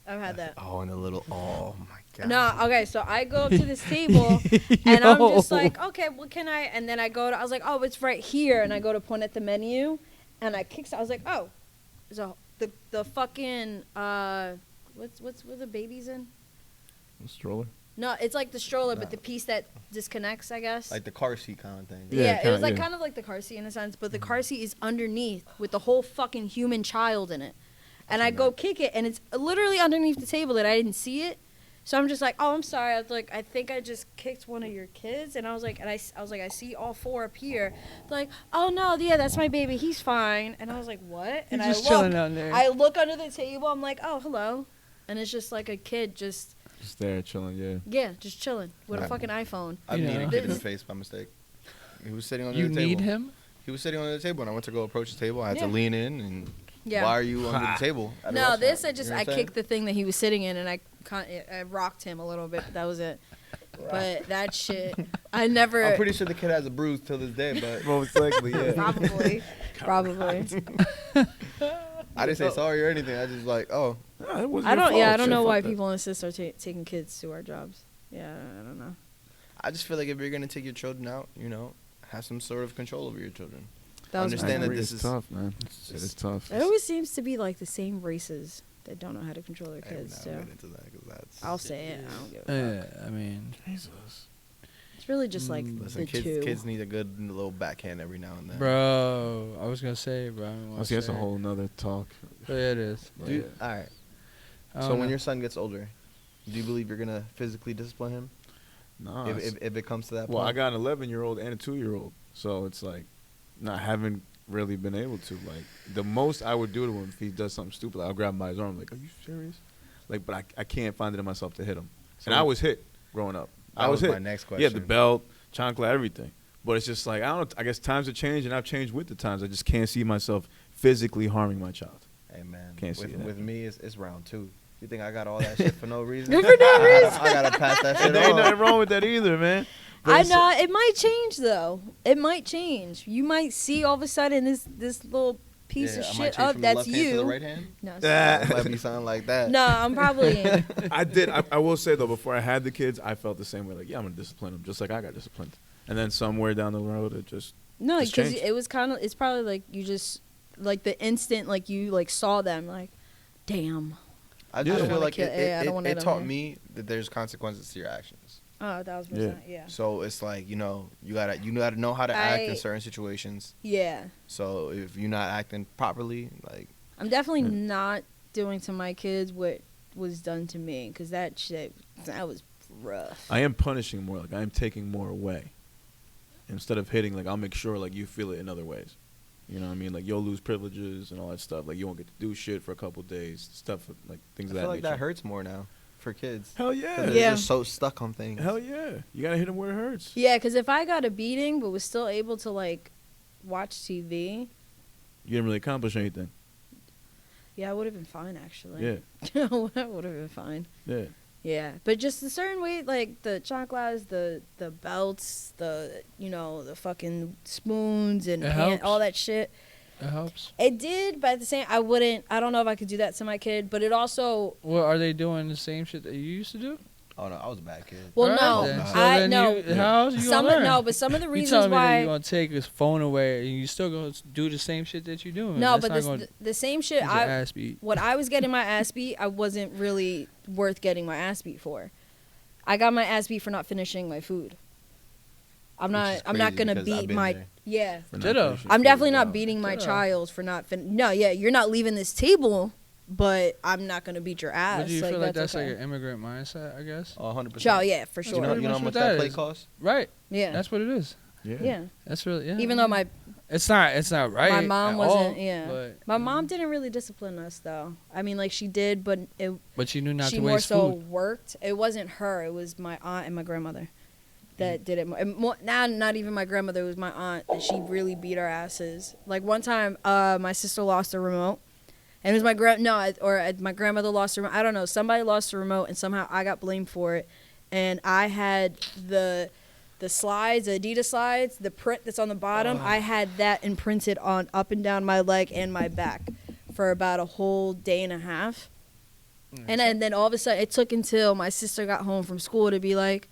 I've had that. Oh, and a little. Oh my god. No, okay, so I go up to this table and I'm just like, okay, well, can I? And then I was like, oh, it's right here. And I go to point at the menu and I I was like, oh, so the fucking, what the babies in? Stroller. No, it's like the stroller, but the piece that disconnects, I guess. Like the car seat kind of thing. Yeah, it was like yeah. kind of like the car seat in a sense, but the car seat is underneath with the whole fucking human child in it. And I go kick it, and it's literally underneath the table that I didn't see it. So I'm just like, oh, I'm sorry. I was like, I think I just kicked one of your kids, and I was like, I see all 4 up here. They're like, oh no, yeah, that's my baby. He's fine. And I was like, what? And He's just I chilling look, down there. I look under the table. I'm like, oh, hello, and it's just like a kid, just there chilling, yeah. just chilling with a Yeah. fucking iPhone. I You kneed a know. kid in the face by mistake. He was sitting under You the table. need him? He was sitting under the table, and I went to go approach the table. I had to Yeah. lean in, and Yeah. why are you under the table? at a No, restaurant? this You know what I I'm saying? kicked the thing that he was sitting in, and I rocked him a little bit. But that was it. But that shit, I never. I'm pretty sure the kid has a bruise till this day, but Most likely, yeah. Probably. I didn't say sorry or anything. I just like, oh, It wasn't I your don't. fault. Yeah, I don't Shit, know fuck why that. people insist on taking kids to our jobs. Yeah, I don't know. I just feel like if you're gonna take your children out, have some sort of control over your children. That was understand my that I agree, this it's is tough, man. It's tough. It always seems to be like the same races that don't know how to control their Hey, we're kids not too. getting into that 'cause that's I'll say it. I don't give a fuck. Yeah, I mean, Jesus. It's really just like listen. the two. Kids need a good little backhand every now and then. bro, I was gonna say, bro. I didn't wanna I see, that's a say it. whole nother talk. Yeah, it is. Dude, all right. I So don't when know. your son gets older, do you believe you're gonna physically discipline him Nah. if it comes to that? Well, I point? got an 11-year-old and a 2-year-old, so it's like, I haven't really been able to. Like, the most I would do to him if he does something stupid, I'll grab him by his arm, like, are you serious? Like, but I can't find it in myself to hit him. So And I was hit growing up. I was my hit. next question. Yeah, the belt, chancla, everything. But it's just like, I don't. I guess times have changed, and I've changed with the times. I just can't see myself physically harming my child. Hey man, Can't see that. with me, it's round 2. You think I got all that shit for no reason? For no reason. I gotta pass that shit There ain't on. nothing wrong with that either, man. But I it's- know it might change though. It might change. You might see all of a sudden this little piece Yeah, of I might shit change up. from the That's left hand to the you. right hand. No, It might be something like that. no, I'm probably. I did. I will say though, before I had the kids, I felt the same way. Like, yeah, I'm gonna discipline them, just like I got disciplined. And then somewhere down the road, it just No, Just because changed. it was kind of. It's probably like you just like the instant like you like saw them like, damn. I just Yeah. feel like Yeah, I don't it wanna let 'em taught in. me that there's consequences to your actions. Oh, 1,000%. Yeah. So it's like, you gotta know how to act in I- certain situations. Yeah. So if you're not acting properly, like I'm definitely Yeah. not doing to my kids what was done to me because that was rough. I am punishing more. Like, I am taking more away. Instead of hitting, like, I'll make sure like you feel it in other ways. You know what I mean? Like, you'll lose privileges and all that stuff. Like, you won't get to do shit for a couple days. Stuff like things I of feel that like nature. that hurts more now for kids. Hell 'Cause yeah. They're Yeah. just so stuck on things. Hell yeah. You gotta hit them where it hurts. Yeah, because if I got a beating but was still able to like watch TV, You didn't really accomplish anything. yeah, I would have been fine actually. Yeah. I would have been fine. Yeah. Yeah, but just a certain way, like the chanclas, the belts, the the fucking spoons and It helps. all that shit. It helps. It did, but at the same, I don't know if I could do that to my kid. But it also, Well, are they doing the same shit that you used to do? Oh no, I was a bad kid. well, Right no, then. So I then no. how else you Some gonna learn? no, but some of the You reasons telling me that why you gonna take his phone away and you still gonna do the same shit that you doing? no, That's but not this, gonna the same shit get your ass beat. what I was getting my ass beat, I wasn't really worth getting my ass beat for. I got my ass beat for not finishing my food. I'm Which is not crazy gonna because I've beat been my there. yeah. For not Ditto. finishing I'm food, definitely wow. not beating my Ditto. child for not no, yeah, you're not leaving this table, but I'm not gonna beat your ass. But do you feel like that's okay. like an immigrant mindset? I guess. Oh, 100%. Chow, yeah, for That's sure. You know pretty how much much what that that plate is. costs? Right. Yeah, That's what it is. Yeah. yeah. That's really yeah. Even though my it's not right. my mom at wasn't, all, yeah. But, My mom didn't really discipline us though. I mean, like she did, but But you knew not she to more waste so food. worked. It wasn't her. It was my aunt and my grandmother that did it. And now, not even my grandmother. It was my aunt that she really beat our asses. Like one time, my sister lost a remote, and it was my my grandmother lost a remote. I don't know. Somebody lost a remote, and somehow I got blamed for it. And I had the slides, the Adidas slides, the print that's on the bottom. I had that imprinted on up and down my leg and my back for about a whole day and a half. And then all of a sudden, it took until my sister got home from school to be like,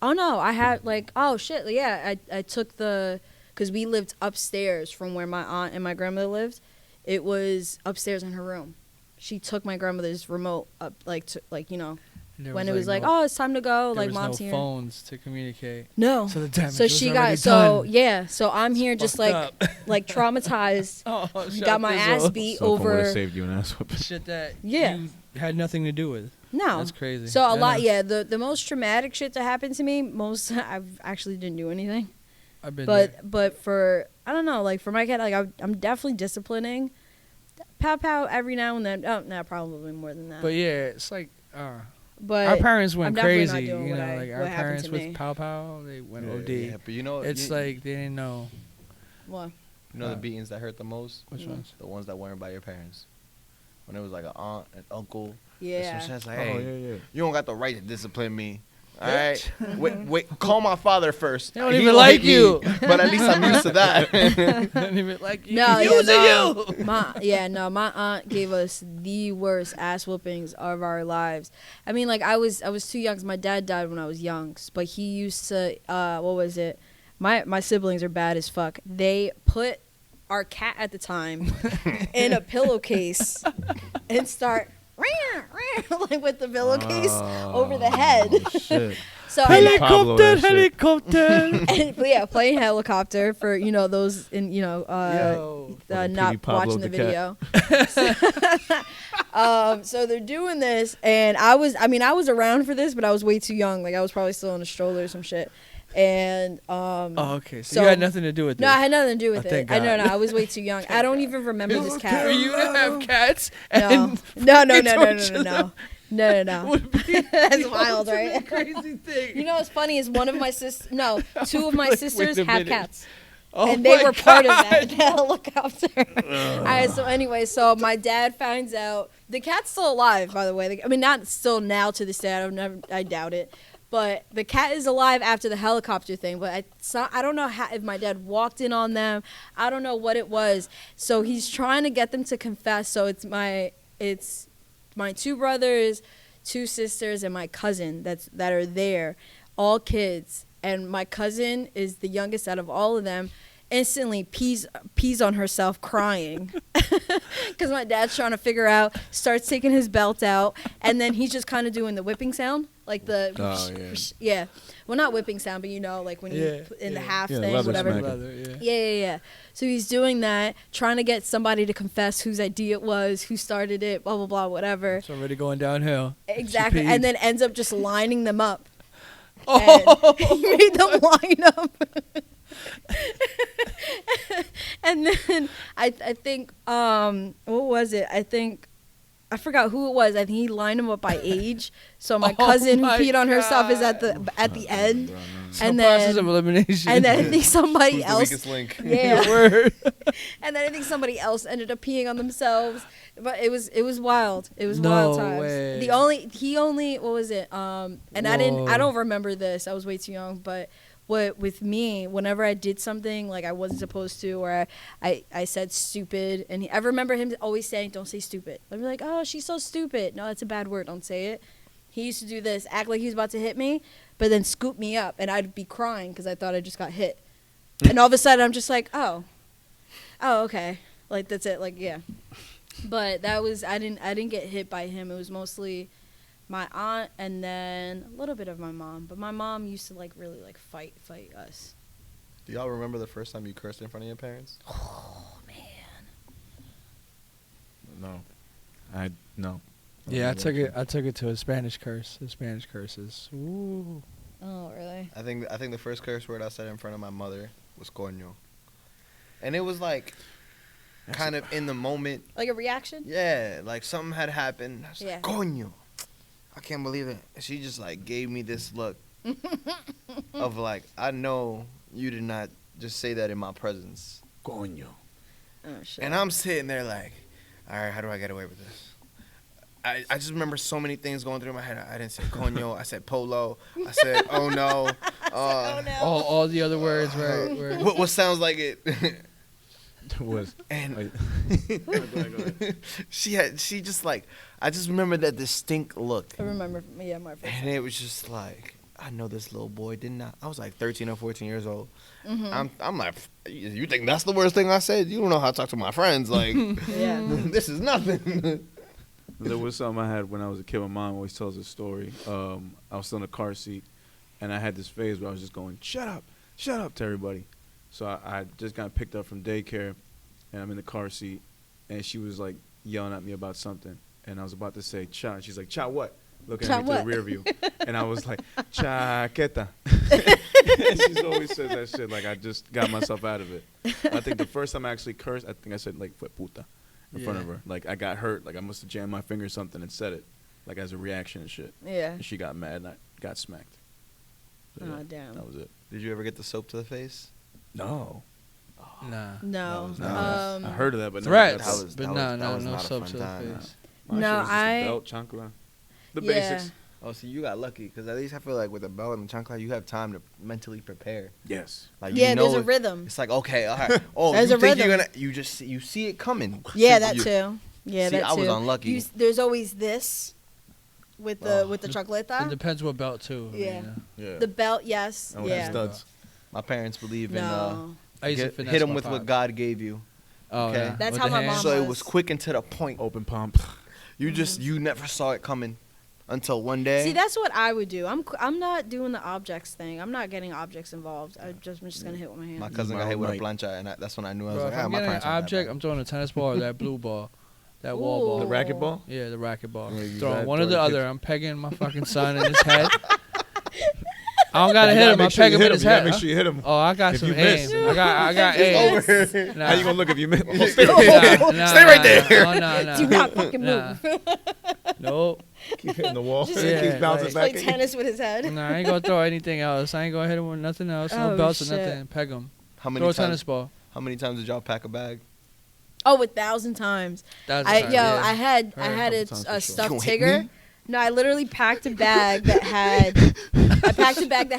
oh no, I had like, oh shit, yeah, I took because we lived upstairs from where my aunt and my grandmother lived. It was upstairs in her room. She took my grandmother's remote up, when it was like, oh, it's time to go, there like was mom's no here. phones to communicate. No. So the damage So was she already got, so done. yeah, so I'm here just like, Fucked up. like traumatized. Oh, Got shut my this ass off. beat Cell phone would've over. saved you an ass whooping. Shit that Yeah. you had nothing to do with. No. That's crazy. So a That lot, hurts. yeah. The most traumatic shit that happened to me, I've actually didn't do anything. I've been there. But for I don't know, like for my cat, like I'm definitely disciplining. Pow pow every now and then. Oh, no, probably more than that. But yeah, it's like But our parents went I'm definitely not crazy. doing You what know, like our what happened parents to with me. Pow Pow, they went OD. Yeah, but you know, It's like they didn't know What? the beatings that hurt the most. which Mm. ones. The ones that weren't by your parents. When it was like an aunt, an uncle. Yeah. Some shit's like, Oh, hey, yeah. you don't got the right to discipline me. All right, wait, call my father first. They don't He even gonna like hit me, you. but at least I'm used to that. They didn't even like you. No, Using yeah, you. my aunt gave us the worst ass whoopings of our lives. I mean, like I was too young 'cause my dad died when I was young, but he used to what was it? My siblings are bad as fuck. They put our cat at the time in a pillowcase and start like with the pillowcase over the head. Shit. So Helicopter. and, but yeah, playing helicopter for those in not Pablo watching the the video. So they're doing this, and I was around for this, but I was way too young. Like I was probably still in a stroller or some shit. And okay, so you had nothing to do with it. No, I had nothing to do with Oh, it. thank I God. I was way too young. I don't even remember this cat. For you to have cats. No, And no. would be That's the wild, ultimate right? Crazy thing. You know what's funny is two of my Wait sisters a have minute. cats. Oh And they my were part of God. that helicopter. All right, so anyway, so my dad finds out the cat's still alive, by the way. I mean, not still now to this day. I doubt it. But the cat is alive after the helicopter thing. But I don't know if my dad walked in on them. I don't know what it was. So he's trying to get them to confess. So it's my 2 brothers, 2 sisters, and my cousin that are there, all kids. And my cousin is the youngest out of all of them. Instantly pees on herself crying because my dad's trying to figure out, starts taking his belt out, and then he's just kind of doing the whipping sound, like the yeah, well, not whipping sound, but like when you put in the half thing, leather whatever. smacking. Yeah. So he's doing that, trying to get somebody to confess whose idea it was, who started it, blah blah blah, whatever. It's already going downhill. Exactly, She peed. and then ends up just lining them up. Oh. And he made them line up. And then I think what was it? I forgot who it was. I think he lined them up by age. So my cousin who my peed on herself is at God. the end. And process of elimination. And then I think somebody Who's the else. weakest link? Yeah. Word. And then I think somebody else ended up peeing on themselves. But it was wild. It was No wild times. way. He only what was it? And I don't remember this. I was way too young, but with me, whenever I did something like I wasn't supposed to, or I said stupid, and I remember him always saying, "Don't say stupid." I'd be like, "Oh, she's so stupid." No, that's a bad word. Don't say it. He used to do this, act like he was about to hit me, but then scoop me up, and I'd be crying because I thought I just got hit. And all of a sudden, I'm just like, oh, okay, like that's it, like yeah. But that was I didn't get hit by him. It was mostly my aunt and then a little bit of my mom. But my mom used to really fight us. Do y'all remember the first time you cursed in front of your parents? Oh man. No. Yeah, I took it to a Spanish curse. The Spanish curses. Ooh. Oh really? I think the first curse word I said in front of my mother was coño. And it was kind of in the moment. Like a reaction? Yeah, like something had happened. I was Yeah. like, coño. I can't believe it. And she just gave me this look of I know you did not just say that in my presence. Coño. Oh shit. And I'm sitting there all right, how do I get away with this? I just remember so many things going through my head. I didn't say coño. I said polo. I said, oh no. oh no. All the other words were What sounds like it? Was And go ahead. she just I just remember that distinct look. I remember my first. And it was just I know this little boy did not. I was 13 or 14 years old. Mm-hmm. I'm like, you think that's the worst thing I said? You don't know how to talk to my friends. Yeah. This is nothing. There was something I had when I was a kid. My mom always tells a story. I was still in a car seat, and I had this phase where I was just going, shut up to everybody. So I just got picked up from daycare, and I'm in the car seat, and she was yelling at me about something, and I was about to say cha, and she's like, cha what? Looking Cha at me what? to the rear view, and I was like, chaqueta. And she's always said that shit I just got myself out of it. I think the first time I actually cursed, I think I said fue puta in front of her. I got hurt, I must have jammed my finger or something and said it, as a reaction and shit. Yeah. And she got mad and I got smacked. So, Oh, yeah, damn. that was it. Did you ever get the soap to the face? No. nah. No. was No, not- I heard of that, but Threats, never got was- but that no was not a soap fun to the time, face. My No, shit was just I- a belt, chancla, the Yeah. basics. Oh, see, you got lucky because at least I feel with a belt and the chancla, you have time to mentally prepare. Yes. Yeah, there's a rhythm. It's okay, all right. Oh, There's you a think you're rhythm. gonna? You see it coming. Yeah, that You- too. Yeah, See, that I too. was unlucky. There's always this with the chocolata. It depends what belt too. Yeah. Yeah. The belt, yes. And with Yeah. the studs. My parents believe in No. I used to finesse hit them my with what pops. God gave you Oh, Okay. yeah. That's With how the my hand? mom So it was. was quick and to the point. Open pump. You never saw it coming until one day. See, that's what I would do. I'm not doing the objects thing. I'm not getting objects involved. I'm just gonna hit with my hand. my cousin My got hit with a night. plancha, and that's when I knew I was Bro, like, if I'm my getting an parents aren't that object, bad. I'm throwing a tennis ball or that blue ball. That wall Ooh. ball. The racquetball? Yeah, the racquetball. Yeah, you Throwing gotta one or throw the the other. pitch. I'm pegging my fucking son in his head. I don't gotta You hit gotta him. I make sure peg you him hit in him. his You gotta head. make sure you hit him. Oh, I got If some you aim. miss. I got aim. Over. Nah. How you gonna look if you miss? Nah, Stay nah, Stay right nah, there. nah. Oh, nah. Do not fucking Nah. move. Nope. Keep hitting the wall. Just- It keeps Yeah, bouncing like- Play back. at you. tennis with his head. Nah, I ain't gonna throw anything else. I ain't gonna hit him with nothing else. No Oh, belts or shit. nothing. Peg him. How many Throw a times? tennis ball. How many times did y'all pack a bag? Oh, 1,000 times. That's I yeah. I had Heard a a couple times for a sure. stuffed You gonna hit Tigger. me? No, I literally packed a bag that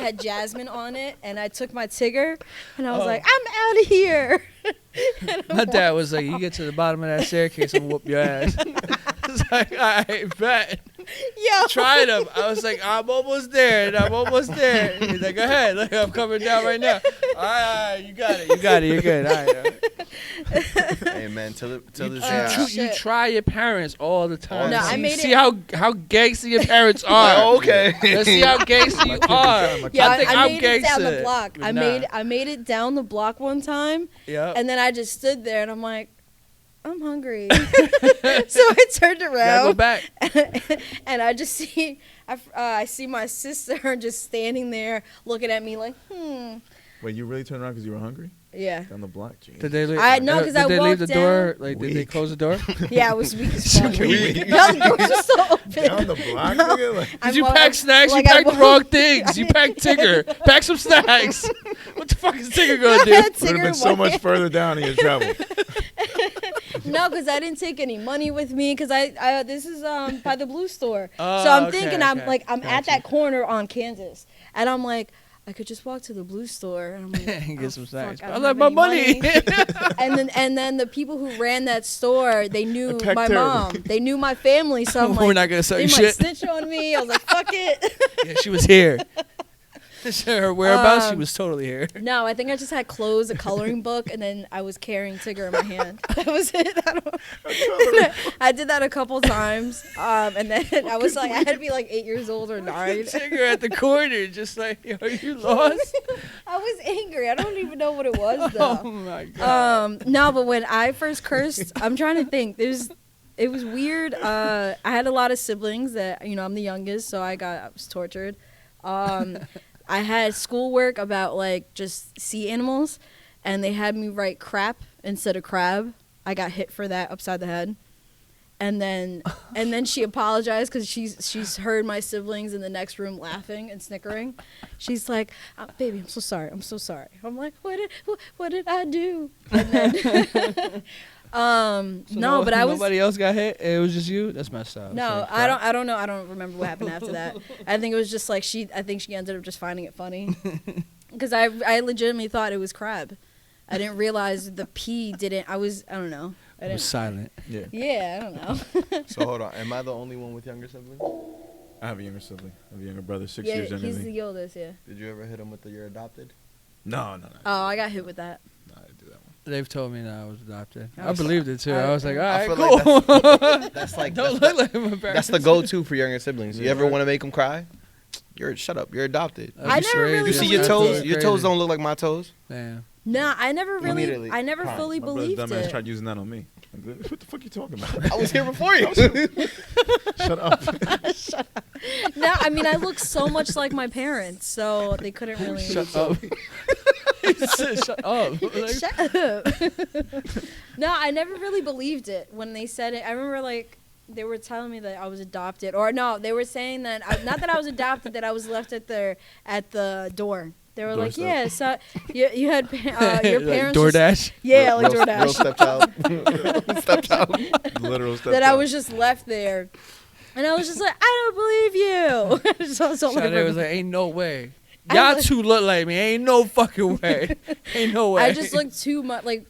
had Jasmine on it, and I took my Tigger, and I was Oh. like, I'm out of here. My dad was like, "You get to the bottom of that staircase and whoop your ass." It's like, "I bet." Yo, Tried him. I was like, "I'm almost there, and I'm almost there." He's like, "Go ahead, look, I'm coming down right now." All right, you got it, you're good. All right. Hey man, till this Oh, You shit. try your parents all the time. No, see, I made see it- how gangsta your parents are. Oh, okay. Let's see how gangsta you are. yeah, I think I I'm made it down the gangsta. block. But I nah. made it down the block one time, Yep. and then I just stood there, and I'm like, I'm hungry. So I turned Gotta go around, back. and I just see I see my sister just standing there looking at me like, Wait, you really turned around because you were hungry? yeah. Down the block, Gene. Did they leave? No, 'cause I Did they leave the walked door? down. Like, did they Weak. close the door? Yeah, it was weak as fuck. Weak. No, the doors were still open. Down the block, No. nigga? Like, Did you pack snacks? like, you I packed the walked- wrong things. You packed Tigger. Pack some snacks. What the fuck is Tigger gonna do? would have Tigger been so much went- further down in your travel. No, because I didn't take any money with me. Because I this is by the Blue Store. Oh, So I'm okay, thinking okay. I'm at Gotcha. that corner on Kansas, and I'm like, I could just walk to the Blue Store, and I'm like, And get oh, some fuck, snacks. I I don't like have my any money. and then the people who ran that store, they knew packed my terrible. mom. They knew my family. So I'm We're like, not gonna sell they you might shit. snitch on me. I was like, fuck it. Yeah, she was here. Her whereabouts? She Um, was totally here. No, I think I just had clothes, a coloring book, and then I was carrying Tigger in my hand. That was it. I did that a couple times, and then I was like, I had to be like 8 years old or 9. Tigger at the corner, just like, are you lost? I was angry. I don't even know what it was Oh though. my god. No, but when I first cursed, I'm trying to think. It was weird. I had a lot of siblings that I'm the youngest, so I was tortured. I had schoolwork about like just sea animals, and they had me write crap instead of crab. I got hit for that upside the head, and then she apologized because she's heard my siblings in the next room laughing and snickering. She's like, "Baby, I'm so sorry. I'm so sorry." I'm like, "What did I do?" And then, So no, but I was. Nobody else got hit. It was just you. That's messed up. No, Saying I crap. don't know. I don't remember what happened after that. I think it was just like I think she ended up just finding it funny. Because I legitimately thought it was crab. I didn't realize the P didn't. I don't know. I It was didn't. silent. Yeah. Yeah, I don't know. So hold on, am I the only one with younger siblings? I have a younger sibling. I have a younger brother, 6 Yeah, years younger he's than the me. oldest. Yeah. Did you ever hit him with the you're adopted? No. Oh, I got hit with that. No, I didn't do that one. They've told me that I was adopted. I I was- believed it too. I- I was like, all I right, feel cool. like That's like Don't that's, look like my parents. that's the go-to for younger siblings. You Yeah. ever want to make them cry? Shut up. You're adopted. That'd I be never crazy. really You see your believed toes? it. Your toes don't look like my toes. Damn. Nah, I never Immediately. I never Crying. fully My brother believed dumbass it. tried using that on me. Like, what the fuck you talking about? I was here before you. Shut up. No, I mean I look so much like my parents, so they couldn't really. Shut up. Shut up. Like, Shut up. No, I never really believed it when they said it. I remember like they were telling me that I was adopted, or no, they were saying that not that I was adopted, that I was left at the door. They were like, Doorstep. yeah, so you had your like parents. just- DoorDash. yeah, like Real DoorDash. stepchild. Stepchild. Literal stuff. That I was just left there, and I was just like, I don't believe you. I just was all Shade over was me. like, ain't no way. I Y'all was- two look like me. Ain't no fucking way. Ain't no way. I just look too much like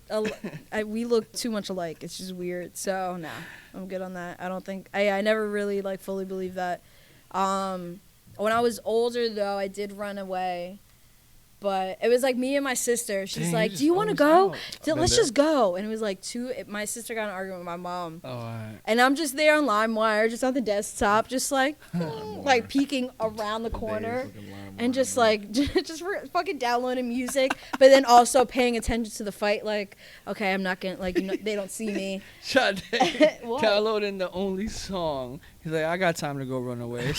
we look too much alike. It's just weird. So no, I'm good on that. I don't think I never really like fully believed that. When I was older though, I did run away, But it was like me and my sister. She's Dang, like, you "Do you just want to always go? out. Been Let's there. just go." And it was like my sister got in an argument with my mom. Oh, all right. And I'm just there on LimeWire, just on the desktop, just like, like peeking around the corner, and just like, just fucking downloading music, but then also paying attention to the fight. Like, okay, I'm not gonna like, they don't see me. Shut What? downloading the only song. He's like, I got time to go run away.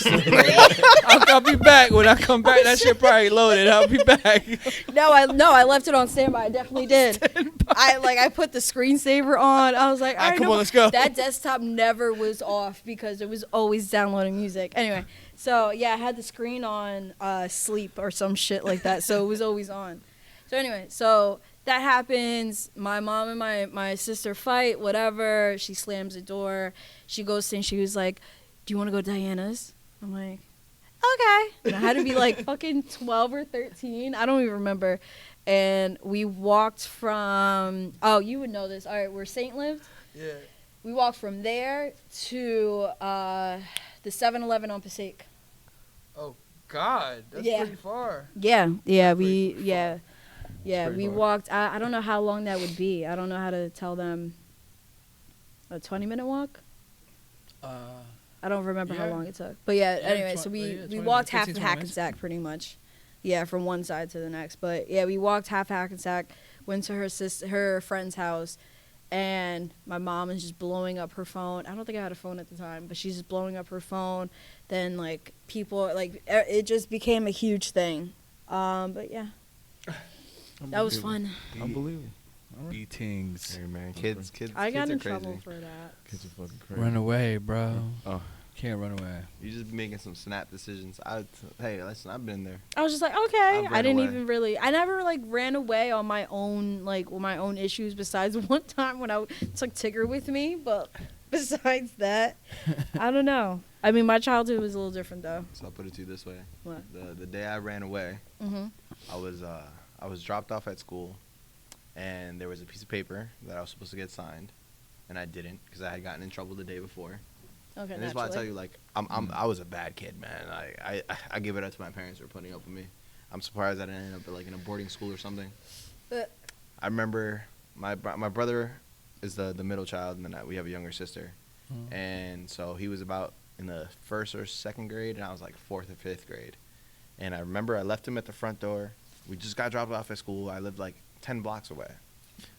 I'll be back. When I come back, that shit probably loaded. I'll be back. No, I left it on standby. I definitely did. I put the screensaver on. I was like, all right, come on, let's go. That desktop never was off because it was always downloading music. Anyway, so yeah, I had the screen on sleep or some shit like that, so it was always on. So anyway, so that happens. My mom and my sister fight, whatever. She slams the door. She goes in. She was like, "Do you want to go to Diana's?" I'm like, okay. And I had to be like fucking 12 or 13. I don't even remember. And we walked from, oh, you would know this. All right, where Saint lived? Yeah. We walked from there to the 7-Eleven on Passaic. Oh, God. That's Yeah. pretty far. Yeah, we pretty far. walked. I don't know how long that would be. I don't know how to tell them. A 20-minute walk? I don't remember how Yeah. long it took. But yeah, Yeah, anyway, so 20 walked half 15, of 20 minutes. Hackensack pretty much. Yeah, from one side to the next. But yeah, we walked half Hackensack, went to her friend's house, and my mom is just blowing up her phone. I don't think I had a phone at the time, but she's just blowing up her phone. Then like people, like it just became a huge thing. But yeah, that was fun. Unbelievable. Beatings. Hey man, kids I got kids in are crazy. trouble for that. Kids are fucking crazy. Run away, bro. Oh. Can't run away. You just be making some snap decisions. Hey, listen, I've been there. I was just like, okay. I've I ran didn't away. even really. I never like ran away on my own, like with my own issues. Besides one time when I took Tigger with me, but besides that, I don't know. I mean, my childhood was a little different though. So I'll put it to you this way. What? The day I ran away, Mhm. I was dropped off at school, and there was a piece of paper that I was supposed to get signed, and I didn't because I had gotten in trouble the day before. Okay. And that's why I tell you, like, I was a bad kid, man. I give it up to my parents for putting up with me. I'm surprised I didn't end up like in a boarding school or something. I remember my brother is the middle child, and then we have a younger sister, and so he was about in the 1st or 2nd grade, and I was like 4th or 5th grade. And I remember I left him at the front door. We just got dropped off at school. I lived like 10 blocks away.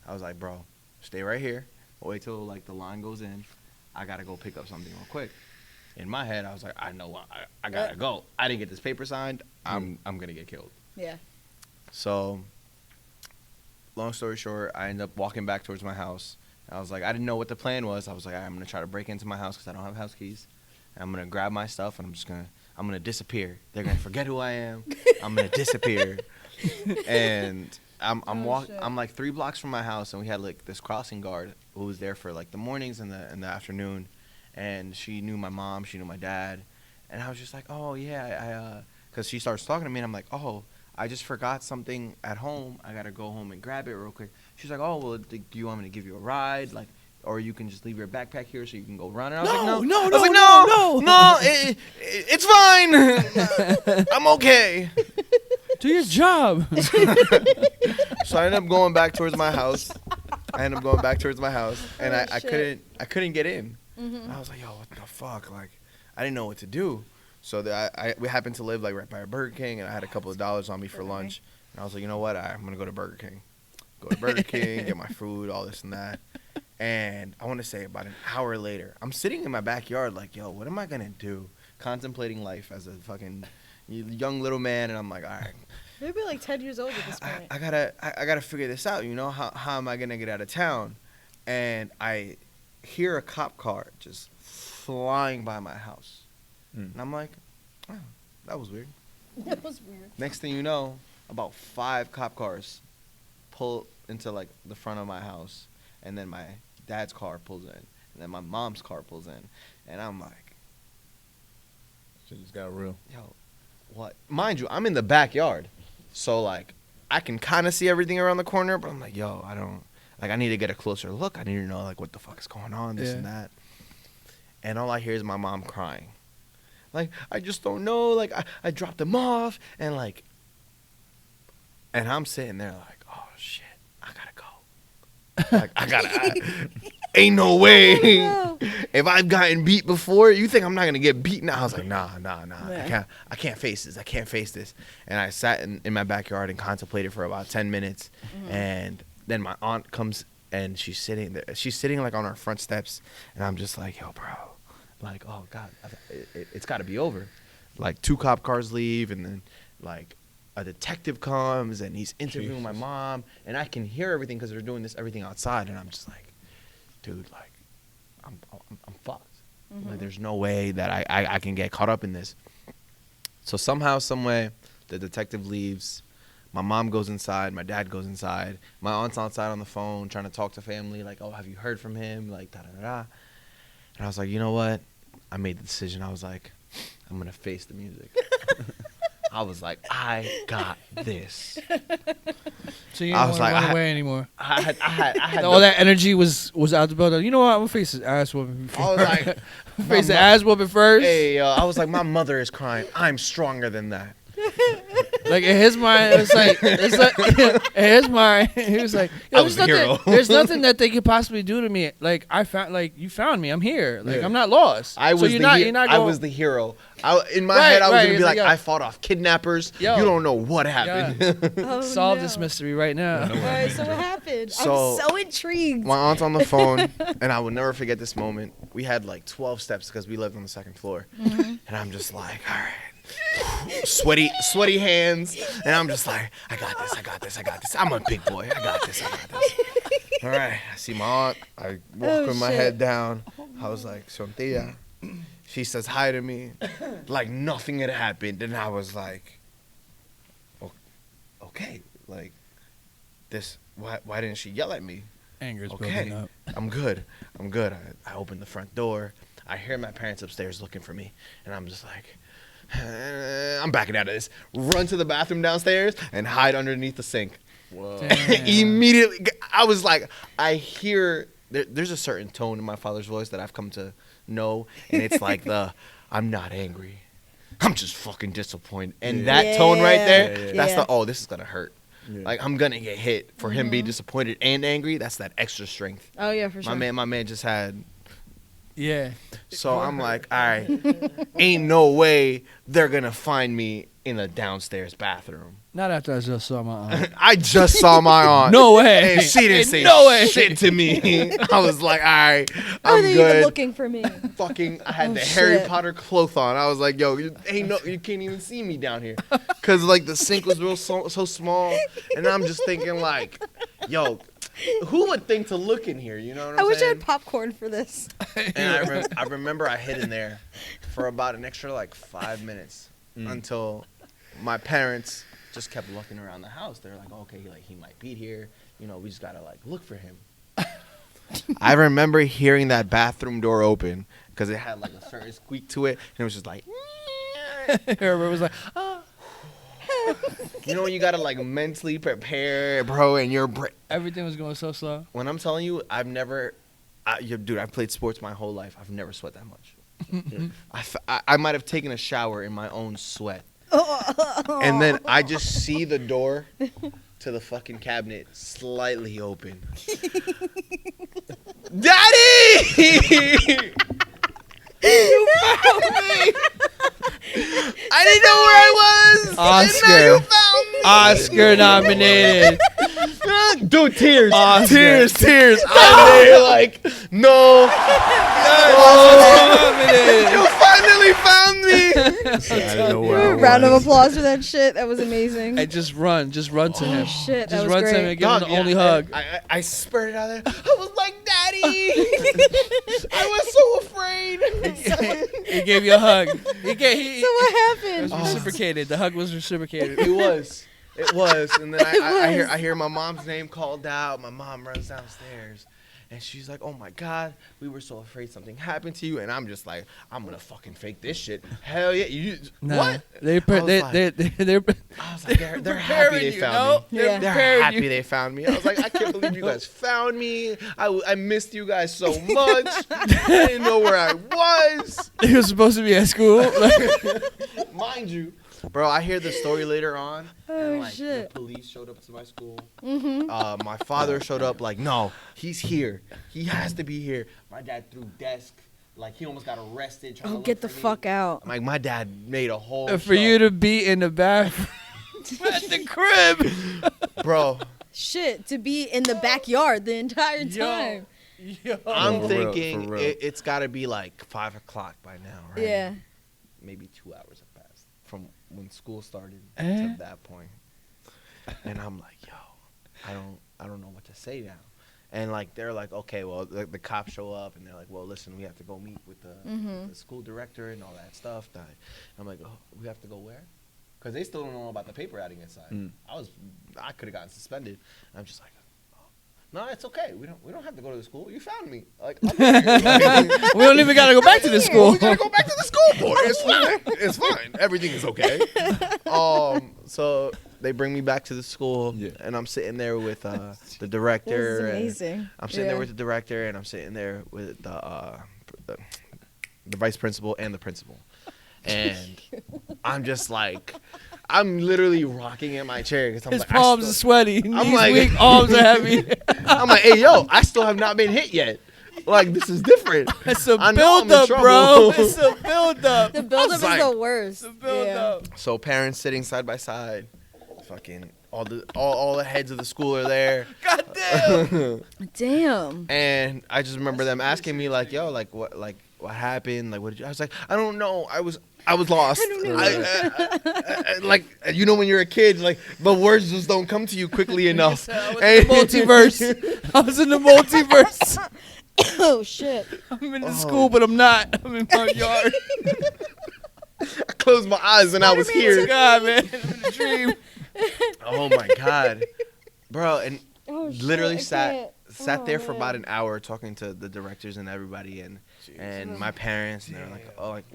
I was like, bro, stay right here. Wait till like the line goes in. I gotta go pick up something real quick. In my head, I was like, I know I gotta go. I didn't get this paper signed. I'm gonna get killed. Yeah. So, long story short, I ended up walking back towards my house. I was like, I didn't know what the plan was. I was like, I'm gonna try to break into my house because I don't have house keys. And I'm gonna grab my stuff and I'm gonna disappear. They're gonna forget who I am. I'm gonna disappear. And I'm like 3 blocks from my house, and we had like this crossing guard who was there for like the mornings and the afternoon, and she knew my mom, she knew my dad, and I was just like, oh yeah, because she starts talking to me, and I'm like, oh, I just forgot something at home. I gotta go home and grab it real quick. She's like, oh well, do you want me to give you a ride, like, or you can just leave your backpack here so you can go run? And I was like, no, I was like, no, it's fine. I'm okay. Do your job. So I ended up going back towards my house. And I couldn't get in. And I was like, yo, what the fuck? Like, I didn't know what to do. So we happened to live like right by a Burger King, and I had a couple of dollars on me for lunch. And I was like, you know what? I'm gonna go to Burger King. Go to Burger King, get my food, all this and that. And I want to say about an hour later, I'm sitting in my backyard like, yo, what am I gonna do? Contemplating life as a fucking young little man, and I'm like, all right. Maybe like 10 years old at this point. I gotta figure this out. You know, how am I gonna get out of town? And I hear a cop car just flying by my house, and I'm like, oh, that was weird. That was weird. Next thing you know, about 5 cop cars pull into like the front of my house, and then my dad's car pulls in, and then my mom's car pulls in, and I'm like, Shit just got real. yo, what? Mind you, I'm in the backyard, so like I can kind of see everything around the corner, but I'm like, yo, I need to get a closer look. I need to know like what the fuck is going on, this and that. And all I hear is my mom crying. Like, I just don't know. Like, I dropped him off, and like, And I'm sitting there like, oh shit, I gotta go. Like, ain't no way. No. If I've gotten beat before, you think I'm not gonna get beat now? I was like, nah. I can't face this. And I sat in my backyard and contemplated for about 10 minutes. And then my aunt comes and she's sitting there. She's sitting like on our front steps, and I'm just like, yo, bro, like, oh God, it's got to be over. Like 2 cop cars leave, and then like a detective comes and he's interviewing my mom, and I can hear everything because they're doing everything outside, and I'm just like, dude, like, I'm fucked. Like, there's no way that I can get caught up in this. So somehow, some way, the detective leaves. My mom goes inside. My dad goes inside. My aunt's outside on the phone trying to talk to family. Like, oh, have you heard from him? Like, da-da-da-da. And I was like, you know what? I made the decision. I was like, I'm going to face the music. I was like, I got this. So you don't want to run away anymore. I had all that energy was out the building. You know what? I'm going to face his ass whooping. I was like, face the ass whooping first. Hey, I was like, my mother is crying. I'm stronger than that. Like in his mind, it's like in his mind, he was like, I was the hero. There's nothing that they could possibly do to me. Like you found me. I'm here. Like I'm not lost. I was the hero. In my head, I was gonna be like, I fought off kidnappers. You don't know what happened. Oh, Solve this mystery right now. All right, so what happened? So, I'm so intrigued. My aunt's on the phone, and I will never forget this moment. We had like 12 steps because we lived on the 2nd floor, and I'm just like, all right. Sweaty hands, and I'm just like, I got this. I'm a big boy. I got this. All right, I see my aunt. I walk with my head down. I was like, Sontia. She says hi to me, like nothing had happened, and I was like, okay, like this. Why didn't she yell at me? Anger's okay, building up. I'm good. I open the front door. I hear my parents upstairs looking for me, and I'm just like, I'm backing out of this. Run to the bathroom downstairs and hide underneath the sink. Whoa. Immediately, I was like, I hear, there's a certain tone in my father's voice that I've come to know, and it's like I'm not angry. I'm just fucking disappointed. And that tone right there, that's this is going to hurt. Yeah. Like, I'm going to get hit. For him being disappointed and angry, that's that extra strength. Oh, yeah, for sure. My man just had... Yeah. So I'm like, all right, ain't no way they're going to find me in a downstairs bathroom. Not after I just saw my aunt. I just saw my aunt. No way. And she didn't say shit to me. I was like, all right, I'm Are they good. even looking for me? Fucking, I had the Harry Potter cloth on. I was like, yo, you can't even see me down here. Because, like, the sink was so small. And I'm just thinking, like, yo, who would think to look in here? You know what I'm saying? I wish I had popcorn for this. And I remember I hid in there for about an extra, like, 5 minutes until my parents just kept looking around the house. They're like, okay, he might be here. You know, we just got to, like, look for him. I remember hearing that bathroom door open because it had, like, a certain squeak to it. And it was just like... Herbert was like, oh. You know when you gotta like mentally prepare, bro, and your everything was going so slow. When I'm telling you, dude, I've played sports my whole life. I've never sweat that much. I might have taken a shower in my own sweat, and then I just see the door to the fucking cabinet slightly open. Daddy! You found me! I didn't know where I was! Oscar. And now you found me! Oscar nominated. Dude, tears. Oscar. Tears. I'm there like, no. You finally found me! Round of applause for that shit. That was amazing. Hey, just run to him. Shit, that just was run great. to him and give him the only hug. I spurted out there. I was like, Daddy! I was so afraid. He gave you a hug. So what happened? It was reciprocated. The hug was reciprocated. It was. And then I hear my mom's name called out. My mom runs downstairs. And she's like, oh, my God, we were so afraid something happened to you. And I'm just like, I'm going to fucking fake this shit. Hell yeah. What? They're I was like, they're happy they found me. They're happy they found me. I was like, I can't believe you guys found me. I missed you guys so much. I didn't know where I was. He was supposed to be at school. Mind you, Bro, I hear the story later on. Oh, and, like, shit. The police showed up to my school. Mm-hmm. My father showed up like, no, he's here. He has to be here. My dad threw desk. Like, he almost got arrested trying to look Get the for me. fuck out. Like, my dad made a whole For show. you to be in the bathroom at the crib. Bro, Shit, to be in the backyard the entire time. Yo. I'm For real, thinking for real. it's got to be like 5 o'clock by now, right? Yeah. Maybe 2 hours have passed from when school started Eh? to that point. And I'm like, yo, I don't know what to say now. And like they're like, okay, well the cops show up and they're like, well, listen, we have to go meet with the school director and all that stuff. I'm like, oh, we have to go where? Because they still don't know about the paper adding inside. I could have gotten suspended. And I'm just like, oh, no, it's okay. We don't have to go to the school. You found me. Like, I'm here. We don't even gotta go back to the school. We gotta go back to the school board. It's fine. It's fine. Everything is okay. So they bring me back to the school, and I'm sitting there with the director. This is amazing. And I'm sitting there with the director, and I'm sitting there with the vice principal and the principal. And I'm just like, I'm literally rocking in my chair because His palms are sweaty. I'm Knees like- weak. Arms are heavy. I'm like, hey, yo, I still have not been hit yet. Like, this is different. It's a I know I'm in build-up, bro. trouble. It's a build-up. The buildup is like- the worst. The build-up. So parents sitting side by side, fucking all the heads of the school are there. God damn. Damn. And I just remember them asking me like, yo, like what happened? Like, what did you? I was like, I don't know. I was lost. I don't know. Like, you know, when you're a kid, like the words just don't come to you quickly enough. I was in the multiverse. I was in the multiverse. Oh shit. I'm in the school, but I'm not. I'm in my yard. I closed my eyes and I was here. God, man. I'm in a dream. Oh my god, bro! And Oh, shit, literally I sat can't. there Oh, for man. about an hour talking to the directors and everybody and my parents, and they're like, oh, like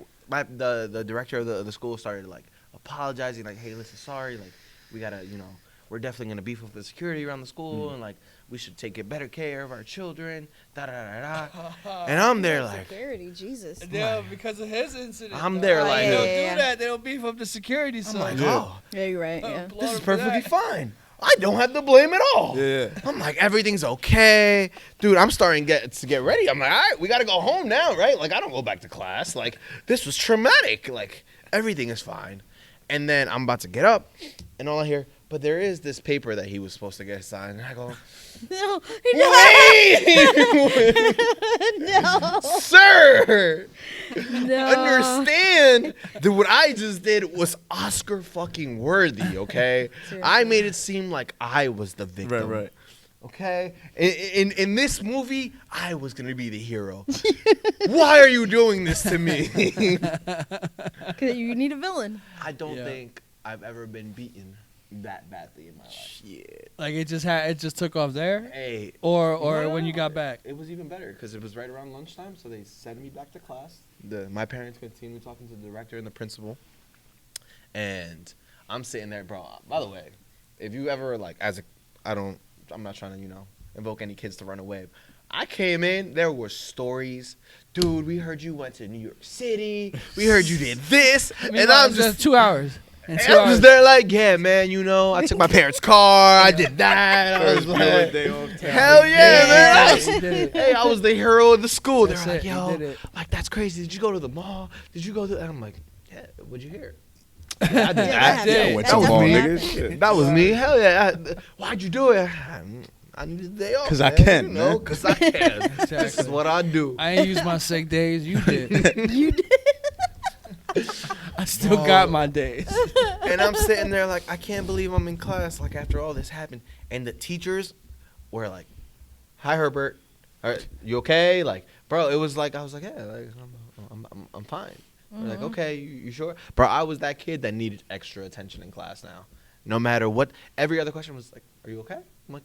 the director of the school started like apologizing, like, hey, listen, sorry, like we gotta, you know, we're definitely gonna beef up the security around the school, and like we should take better care of our children, da da da da. And I'm there like, Security, Jesus. Yeah, because of his incident. I'm there Oh, like, yeah, They don't yeah, do that. They don't beef up the security I'm side. like, Yeah. oh, Yeah, you're right. Yeah. Applaud this is him for perfectly that. fine. I don't have to blame at all. Yeah. I'm like, everything's okay. Dude, I'm starting to get ready. I'm like, all right, we got to go home now, right? Like, I don't go back to class. Like, this was traumatic. Like, everything is fine. And then I'm about to get up, and all I hear, but there is this paper that he was supposed to get signed. And I go, No. wait! No. Sir! No. Understand that what I just did was Oscar fucking worthy, okay? I made it seem like I was the victim. Right. Okay? In this movie, I was going to be the hero. Why are you doing this to me? 'Cause you need a villain. I don't Yeah. think I've ever been beaten that badly in my life. Shit. Like it just took off there, Hey. or No, when you got back. It was even better because it was right around lunchtime, so they sent me back to class. My parents continued talking to the director and the principal, and I'm sitting there, bro. By the way, if you ever like, I'm not trying to invoke any kids to run away. I came in, there were stories. Dude, we heard you went to New York City. We heard you did this, and I'm just 2 hours. And I'm just there like, yeah, man, I took my parents' car, I did that. I was like, hell yeah, man. I was the hero of the school. They That's were like, it, you yo, did it. like, that's crazy. Did you go to the mall? Did you go to, and I'm like, yeah, what'd you hear? Yeah, I did that. did. Went That to was mall, me. nigga. That was me. Hell yeah. Why'd you do it? I need a day off. 'Cause I man, can, man. Because I can. This is Exactly. what I do. I ain't used my sick days. You did. You did. I still got my days. And I'm sitting there like, I can't believe I'm in class, like, after all this happened. And the teachers were like, hi, Herbert. You okay? Like, bro, it was like, I was like, yeah, like, I'm fine. They're like, okay, you sure? Bro, I was that kid that needed extra attention in class now. No matter what, every other question was like, are you okay? I'm like,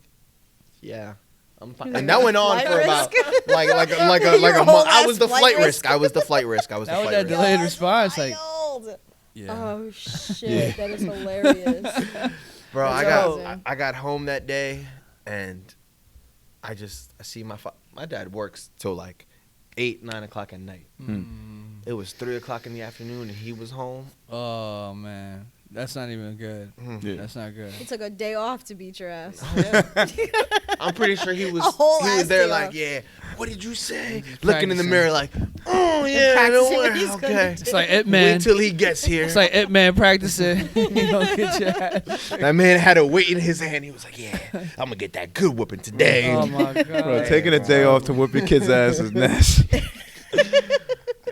yeah, I'm fine. And that went on Flight for about risk? like Your a whole month. I ass was the flight flight risk? risk. I was the flight risk. I was the That was flight that risk. delayed response. Like, Wild. Yeah. Oh shit, that is hilarious. Bro, That's amazing. I got home that day, and I see my dad works till like 8, 9 o'clock at night. It was 3 o'clock in the afternoon, and he was home. Oh man, that's not even good. Yeah. That's not good. He took a day off to beat your ass. I'm pretty sure he was. A whole He ass was there day like, off. yeah. What did you say? Practicing. Looking in the mirror like, oh yeah, practicing don't what worry. he's gonna Okay. do. It's like It Man. Wait till he gets here. It's like It Man practicing. You don't get your ass. That man had a weight in his hand. He was like, yeah, I'm gonna get that good whooping today. Oh my god. Bro, taking a day off to whoop your kid's ass is nasty.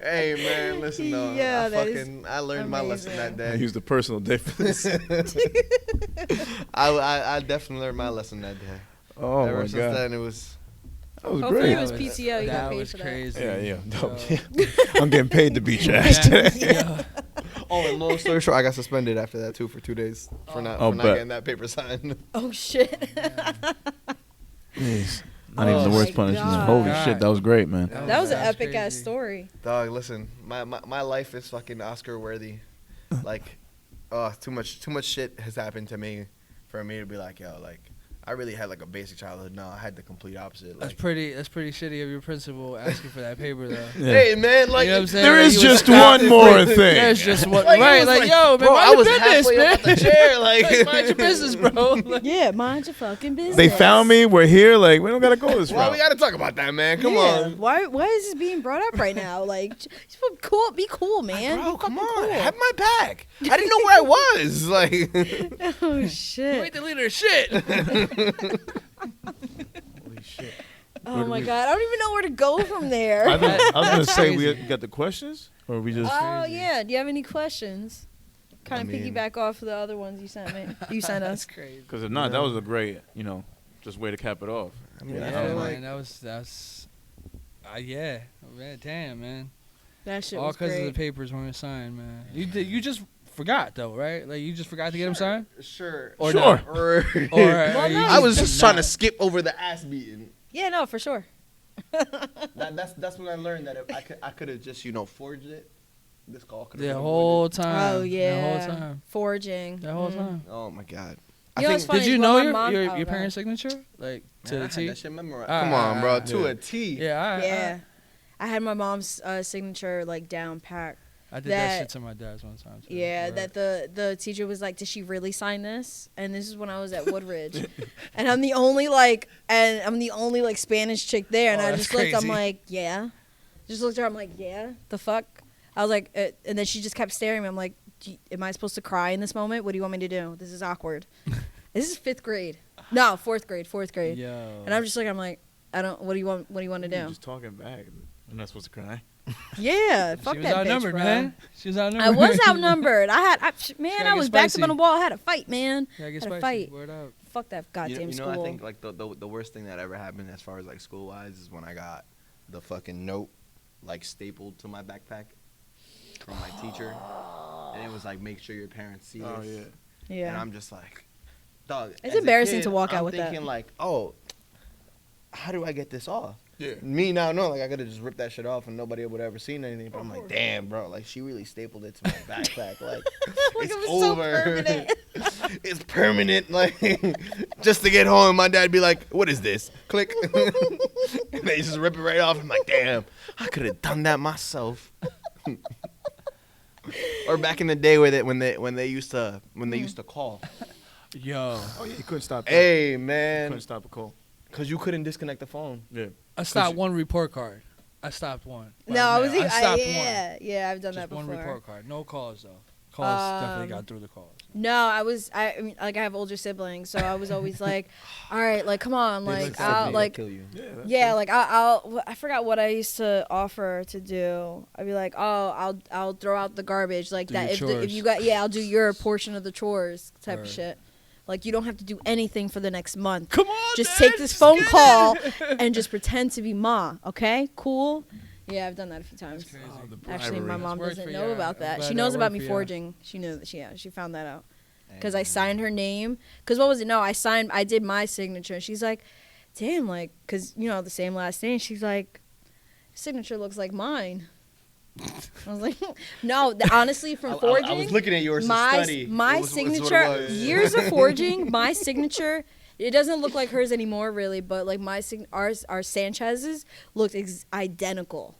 Hey man, listen though. Yeah, that is I learned my lesson that amazing. I day. used a personal day for this. I definitely learned my lesson that day. Oh Ever my since god, then, it was. that was Hopefully it great. was PTO. You got that paid was for that. crazy. Yeah. Yo. I'm getting paid to beat your ass today. Yeah. Oh, and long story short, I got suspended after that too for 2 days for not Oh, for not bet. getting that paper signed. Oh shit. Jeez. Not even the Oh worst my punishment. God. Holy shit, that was great, man. That was an That's epic ass crazy. story. Dog, listen, my life is fucking Oscar worthy. Like, too much shit has happened to me for me to be like, yo, like, I really had like a basic childhood. No, I had the complete opposite. That's Like, pretty shitty of your principal asking for that paper though. Yeah. hey man, like, You know what I'm saying? There Like, is he was just one more thing. There's just one. Like, it Right, was like, like, yo, man, bro, mind I was your business, halfway man. up at the chair, like, Mind your business, bro. Like, Yeah, mind your fucking business. They found me. We're here. Like we don't gotta go this Why route. we gotta talk about that, man? Come Yeah. on. Why is this being brought up right now? Like, just cool. Be cool, man. Bro, Be come fucking on, cool. have my back. I didn't know where I was. Like, Oh you shit. ain't the leader of shit. Holy shit. Oh my god. I don't even know where to go from there. I was gonna That's say crazy. we got the questions, or we just. Oh yeah. Do you have any questions? Kind of I mean- piggyback off of the other ones you sent me. You sent That's us. crazy. Because if not, that was a great, just way to cap it off. I mean, Yeah, I don't man, like. that's. Yeah, man, damn, man. That shit All was because of the great. papers weren't signed, man. You just forgot though, right? Like you just forgot to get them signed. Sure. Or Sure. not? Or, Well, no, I was just not. trying to skip over the ass beating. Yeah, no, for sure. That's when I learned that if I could have just forged it. This call could have The whole time. Oh yeah. The whole time. Forging. The whole Mhm. time. Oh my god. You know what's funny Did is you when know my your mom- your, oh, your go ahead. parents' signature like to Man, I the had T? that shit memorized. Ah, Come on, bro. ah, To yeah. a T. Yeah, Yeah. I had my mom's signature like down pat. I did that That- shit to my dad's one time. Too. Yeah, Right. that the teacher was like, "Did she really sign this?" And this is when I was at Woodridge, and I'm the only Spanish chick there, and Oh, I that's just looked. I'm crazy. like, "Yeah," just looked at her. I'm like, "Yeah, the fuck." I was like, and then she just kept staring at me. I'm like, "Am I supposed to cry in this moment? What do you want me to do? This is awkward." This is 5th grade. No, 4th grade. 4th grade. Yo. And I'm just like, I'm like, I don't. What do you want? What do you want to You're do? just talking back. I'm not supposed to cry. Yeah, fuck she was that bitch, outnumbered, bro. man. She was outnumbered. I was outnumbered. I gotta was get backed up spicy. on the wall. I had to fight, man. Yeah, get Had a spicy. fight. Word up. Fuck that goddamn You know, school. I think like the worst thing that ever happened as far as like school wise is when I got the fucking note like stapled to my backpack from my teacher, and it was like, make sure your parents see Oh this. yeah. Yeah. And I'm just like, dog. It's as a embarrassing kid, to walk out I'm with that. thinking like, oh, how do I get this off? Yeah. Me now, no, like I could have just ripped that shit off and nobody would have ever seen anything. But I'm like, damn, bro, like she really stapled it to my backpack. Like, Like, it's it was so over. permanent. It's permanent. Like, just to get home, my dad be like, what is this? Click. And they just rip it right off. I'm like, damn, I could have done that myself. Or back in the day when they used to call. Yo. Oh yeah. You couldn't stop. Hey You man, couldn't stop a call. because you couldn't disconnect the phone. Yeah. I stopped one report card. I stopped one. No, I was. I stopped Yeah, I've done one. Just that one before. report card. No calls though. Calls definitely got through the calls. No, I mean, like I have older siblings, so I was always like, all right, like come on, like I'll like. kill you. Yeah, like I forgot what I used to offer to do. I'd be like, oh, I'll throw out the garbage like Do that. your If you chores. got I'll do your portion of the chores type of Word. shit. Like you don't have to do anything for the next month. Come on, Just Dad, take this just phone get call it. and just pretend to be Ma. Okay, cool. Yeah, I've done that a few times. Crazy. Actually, my bribery. mom That's worked doesn't for know ya. about I'm that. glad She that knows about worked me for ya. forging. She knew that. She found that out. Because I signed her name. Because what was it? No, I did my signature. She's like, damn, like, because, the same last name. She's like, signature looks like mine. I was like, no, honestly, from forging. I was looking at yours to my study. my It was what it signature, was. years of forging, my signature It doesn't look like hers anymore, really, but like our Sanchez's looked identical.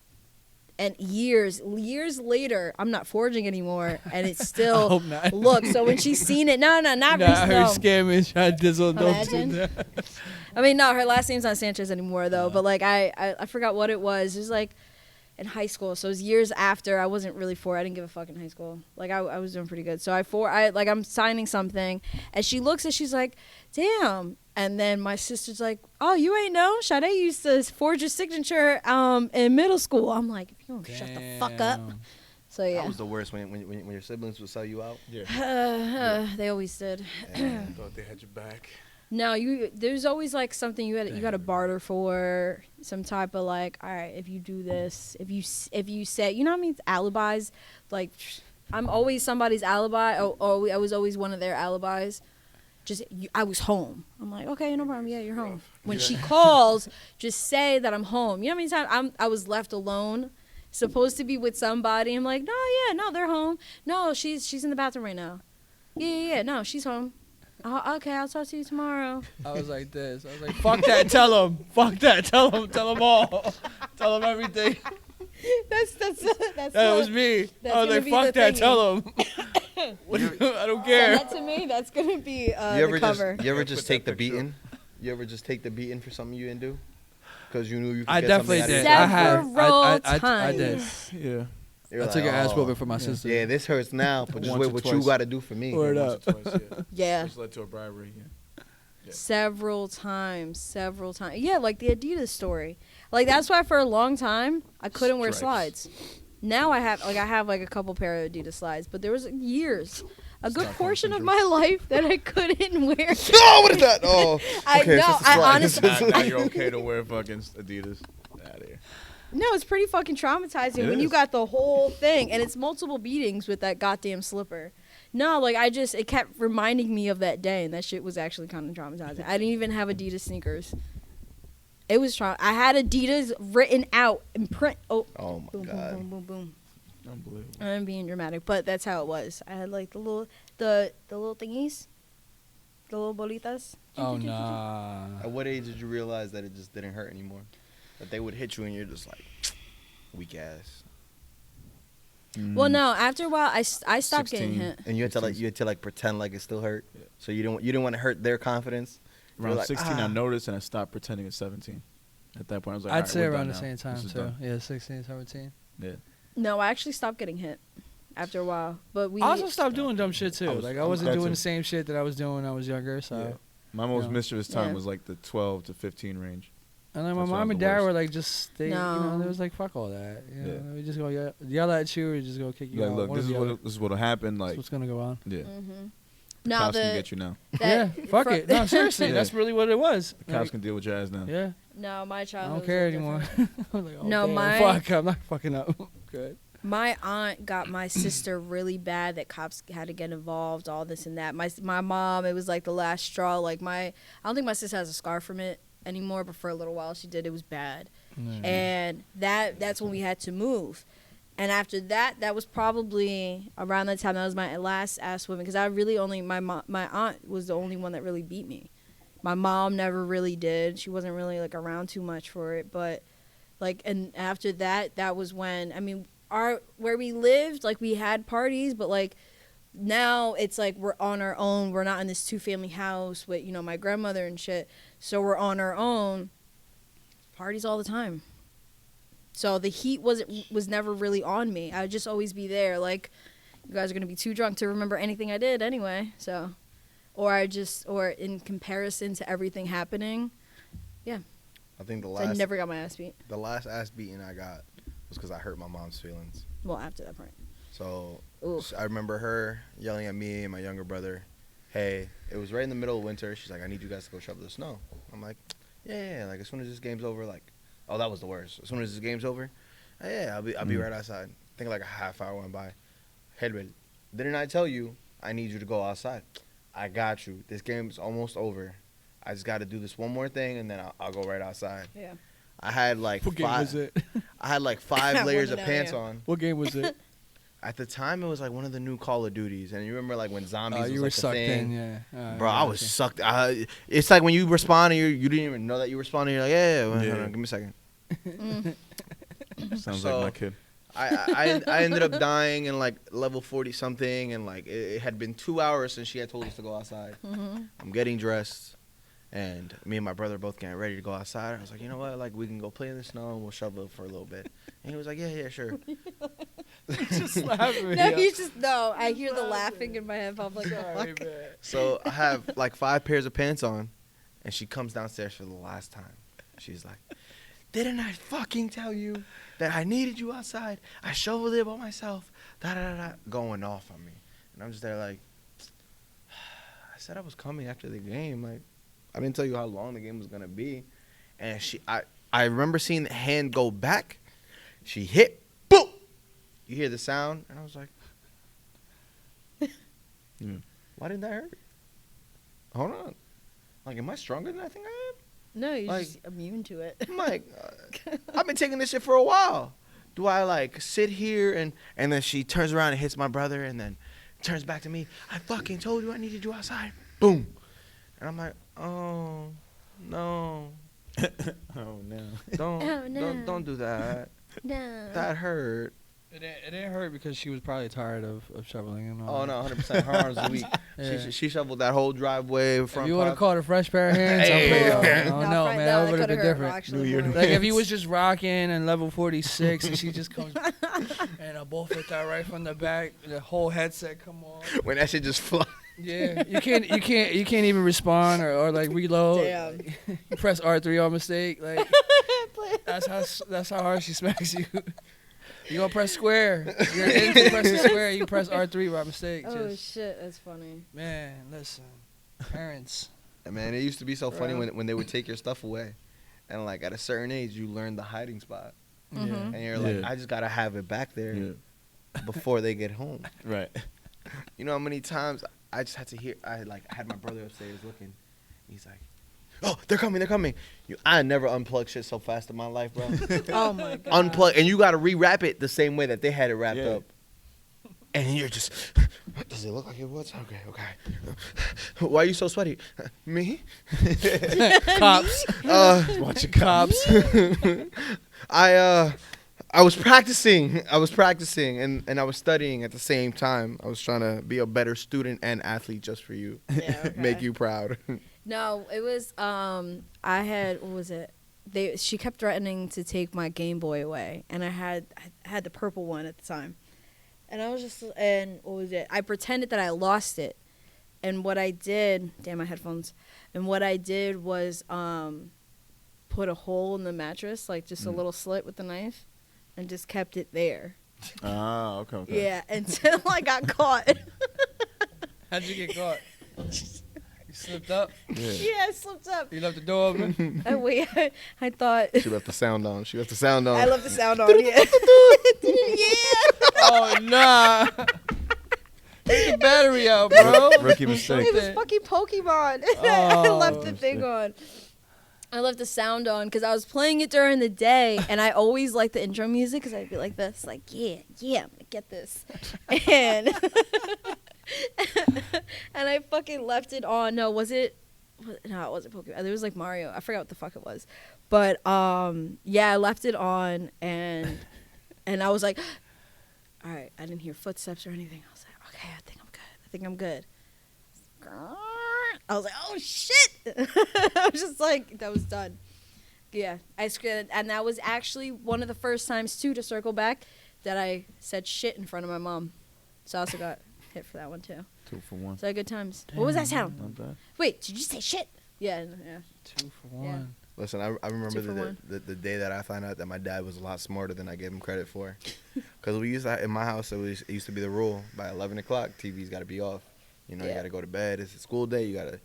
And years later, I'm not forging anymore, and it still looks. So when she's seen it, not Nah, recent. her scamming, trying to dizzle Imagine. I mean, no, her last name's not Sanchez anymore, though. But like, I forgot what it was. It was like in high school, so it was years after. I wasn't really I didn't give a fuck in high school. Like I was doing pretty good. So I'm signing something, and she looks and she's like, "Damn." And then my sister's like, "Oh, you ain't know? Sade used to forge your signature in middle school." I'm like, "If you don't shut the fuck up." So yeah. That was the worst when your siblings would sell you out. Yeah. They always did. I thought they had your back. No, there's always like something you got to barter for, some type of like, all right, if you do this, if you say, you know what I mean, alibis, like I'm always somebody's alibi. I was always one of their alibis. I was home. I'm like, okay, no problem. Yeah, you're home. When she calls, just say that I'm home. You know how many times I was left alone, supposed to be with somebody. I'm like, no, they're home. No, she's in the bathroom right now. Yeah, no, she's home. Oh, okay, I'll talk to you tomorrow. I was like this. I was like, fuck that, tell him. Fuck that, tell him all. Tell him everything. That was me. I was like, fuck that, tell him. I don't care. That to me, that's gonna be the cover. You ever just take the beating? You ever just take the beating for something you didn't do? Because you knew you could I get definitely something did. I did. Yeah. You're I took an ass whooping for my sister. Yeah, this hurts now, but just Once wait or what twice. you got to do for me. Word Once up. or twice, Yeah. Which led to a bribery. Yeah. Several times. Yeah, like the Adidas story. Like that's why for a long time I couldn't wear Stripes. slides. Now I have a couple pair of Adidas slides, but there was years, a good portion of my life that I couldn't wear. Oh, what is that? Oh, I okay, know. it's just a I slide. honestly. Now you're okay to wear fucking Adidas. Out of here. No, it's pretty fucking traumatizing It when you is. got the whole thing, and it's multiple beatings with that goddamn slipper. No, like it kept reminding me of that day, and that shit was actually kind of traumatizing. I didn't even have Adidas sneakers. It was I had Adidas written out in print. Oh Oh my boom, god. boom, boom, boom, boom. Unbelievable. I'm being dramatic, but that's how it was. I had like the little thingies, the little bolitas. Oh, nah. At what age did you realize that it just didn't hurt anymore? That they would hit you and you're just like, weak ass. Well, no. After a while, I stopped 16. getting hit. And you had to pretend like it still hurt. Yeah. So you didn't want to hurt their confidence. You're Around like, 16, I ah. noticed, and I stopped pretending at 17. At that point, I was like, I'd all right, say we're around done the now. same time, This is too. done. Yeah, 16, 17. Yeah. No, I actually stopped getting hit after a while. But we I also stopped doing dumb shit, too. I I wasn't that doing too. the same shit that I was doing when I was younger, so. Yeah. My most Yeah. mischievous time Yeah. was like the 12 to 15 range. And then my That's mom one and of the dad worst. were like, just, they, you know, No. they was like, fuck all that. You know, Yeah. we just go yell at you or just go kick you Like, out. look, One this or is the other. this is what'll happen. That's Like, what's going to go on. yeah, Mm-hmm. the No, cops can get you now. Yeah, fuck it. No, seriously, Yeah. that's really what it was. The cops Like, can deal with your ass now. yeah, No, my I childhood. don't care was anymore. different. I was like, oh, No, damn, fuck, I'm not fucking up. Good. My aunt got my sister really bad that cops had to get involved, all this and that. My mom, it was like the last straw. Like I don't think my sister has a scar from it anymore, but for a little while she did. It was bad. And that's when we had to move. And after that, that was probably around that time. That was my last ass whipping, because I really only my aunt was the only one that really beat me. My mom never really did. She wasn't really like around too much for it. But like, and after that, that was when, I mean, where we lived, like we had parties, but like now it's like we're on our own. We're not in this 2-family house with, you know, my grandmother and shit. So we're on our own. Parties all the time. So the heat was never really on me. I would just always be there. Like, you guys are gonna be too drunk to remember anything I did anyway. So, or in comparison to everything happening, yeah. I think So I never got my ass beat. the last ass beating I got was because I hurt my mom's feelings. Well, after that point. So Oof. I remember her yelling at me and my younger brother, hey, it was right in the middle of winter. She's like, I need you guys to go shovel the snow. I'm like, yeah. Like, as soon as this game's over, like, oh, that was the worst. As soon as this game's over, yeah, I'll be right outside. I think like a half hour went by. Herbert, didn't I tell you I need you to go outside? I got you. This game's almost over. I just got to do this one more thing, and then I'll go right outside. Yeah. What game was it? I had like 5 layers of Wanna know, pants yeah. on. What game was it? At the time, it was like one of the new Call of Duties, and you remember like when zombies was You were like the sucked thing. in, yeah. Bro, I was sucked. It's like when you respond and you didn't even know that you responded. You're like, yeah. Hold on, give me a second. Sounds So, like my kid. I ended up dying in like level 40 something, and like it had been 2 hours since she had told us to go outside. I'm getting dressed, and me and my brother both getting ready to go outside. I was like, you know what? Like we can go play in the snow and we'll shovel for a little bit. And he was like, yeah, sure. Just laughing. No, he's just I hear the laughing in my head. I'm like, Sorry, fuck. man. So I have like 5 pairs of pants on, and she comes downstairs for the last time. She's like, didn't I fucking tell you that I needed you outside? I shoveled it by myself. Going off on me. And I'm just there like, I said I was coming after the game. Like, I didn't tell you how long the game was going to be. And I remember seeing the hand go back. She hit, boom. You hear the sound, and I was like, why didn't that hurt? Hold on. Like, am I stronger than I think I am? No, you're Like- just immune to it. I'm like, I've been taking this shit for a while. Do I like sit here and then she turns around and hits my brother and then turns back to me. I fucking told you I needed you outside. Boom. And I'm like, oh no, Oh no. don't do that. No. That hurt. It didn't hurt because she was probably tired of shoveling and all. Oh no, 100%. Her arms are weak. Yeah. She shoveled that whole driveway If front. you would have park. caught a fresh pair of hands, Hey. I don't know, man. That would have been different. Like if he was just rocking and level 46 and she just comes and a both hit that right from the back, the whole headset come on. When that shit just fly. Yeah, you can't even respond or like reload. Damn. You press R3 on mistake. Like that's how hard she smacks you. You gonna press square. You're in to press the square. You press R3 by mistake. Oh Just, shit, that's funny. man, listen, parents. Man, it used to be so funny Bro. when they would take your stuff away. And like at a certain age you learn the hiding spot. Mhm. And you're like, Yeah. I just gotta have it back there Yeah. before they get home. Right. You know how many times I just had to hear? I had my brother upstairs looking. He's like, "Oh, they're coming!" I never unplugged shit so fast in my life, bro. Oh my god. Unplug, and you gotta rewrap it the same way that they had it wrapped Yeah. up. And you're just, does it look like it was? Okay. Why are you so sweaty? Me? Cops. Watching Cops. I was practicing and I was studying at the same time. I was trying to be a better student and athlete just for you. Yeah, okay. Make you proud. No, it was I had what was it? She kept threatening to take my Game Boy away, and I had the purple one at the time. And I was just what was it? I pretended that I lost it. And what I did, damn my headphones. And what I did was put a hole in the mattress, like just a little slit with the knife, and just kept it there. Ah, okay. Yeah, until I got caught. How'd you get caught? You slipped up. Yeah. Yeah, I slipped up. You left the door open. I thought She left the sound on. I left the sound on. Yeah. Yeah. Oh nah. Take the battery out, bro. Rookie mistake. It was fucking Pokemon. I left the thing on. I left the sound on because I was playing it during the day, and I always liked the intro music because I'd be like this, like, yeah, I'm gonna get this. And and I fucking left it on. No, it wasn't Pokemon. It was like Mario. I forgot what the fuck it was. But yeah, I left it on, and I was like, all right, I didn't hear footsteps or anything. I was like, okay, I think I'm good. I was like, oh shit! I was just like, that was done. Yeah, I screamed, and that was actually one of the first times too, to circle back, that I said shit in front of my mom. So I also got hit for that one too. 2 for 1. So good times. What was that sound? Not bad. Wait, did you say shit? Yeah. 2 for 1. Listen, I remember 2 for 1. the day that I found out that my dad was a lot smarter than I gave him credit for. Because we used to, in my house, it used to be the rule, by 11 o'clock, TV's got to be off. You know, you Yeah. got to go to bed. It's a school day. You got to.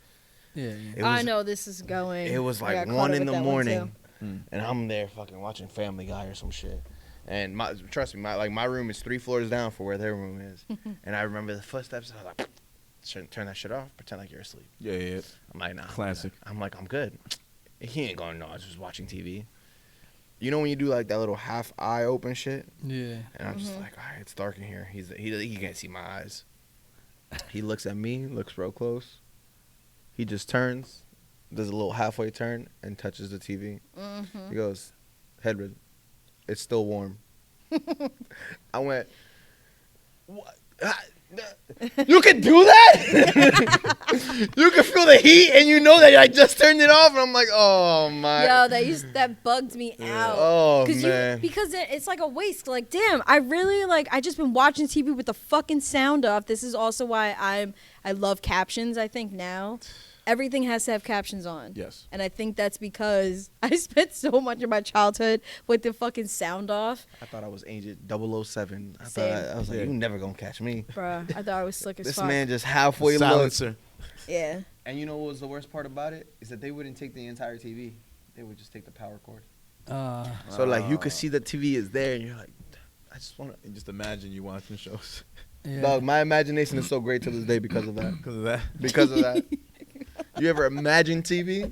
Yeah. I know this is going. It was I like got 1 caught in up the with that one, morning, too. and I'm there fucking watching Family Guy or some shit. And trust me, my room is 3 floors down for where their room is. And I remember the footsteps. I was like, turn that shit off. Pretend like you're asleep. Yeah. I'm like, nah. Classic. I'm like, I'm good. He ain't gonna know I was just watching TV. you know when you do like that little half eye open shit, Yeah. and I'm just like, all right, it's dark in here. He can't see my eyes. He looks at me, looks real close. He just turns, does a little halfway turn, and touches the TV. He goes, Herbert, it's still warm. I went, what? You can do that? You can feel the heat, and you know that I just turned it off, and I'm like, oh my. Yo, that bugged me out. Oh man. Because it's like a waste. Like, damn, I really I just been watching TV with the fucking sound off. This is also why I love captions. I think now. Everything has to have captions on. Yes. And I think that's because I spent so much of my childhood with the fucking sound off. I thought I was Agent 007. Same. I was like, you never gonna catch me. Bruh, I thought I was slick as This fuck. man just halfway looked. Silencer. Yeah. And you know what was the worst part about it? Is that they wouldn't take the entire TV. They would just take the power cord. So like you could see the TV is there, and you're like, I just want to. And just imagine you watching shows. Yeah. Dog, my imagination is so great to this day because of that. Because of that. Because of that. You ever imagine TV?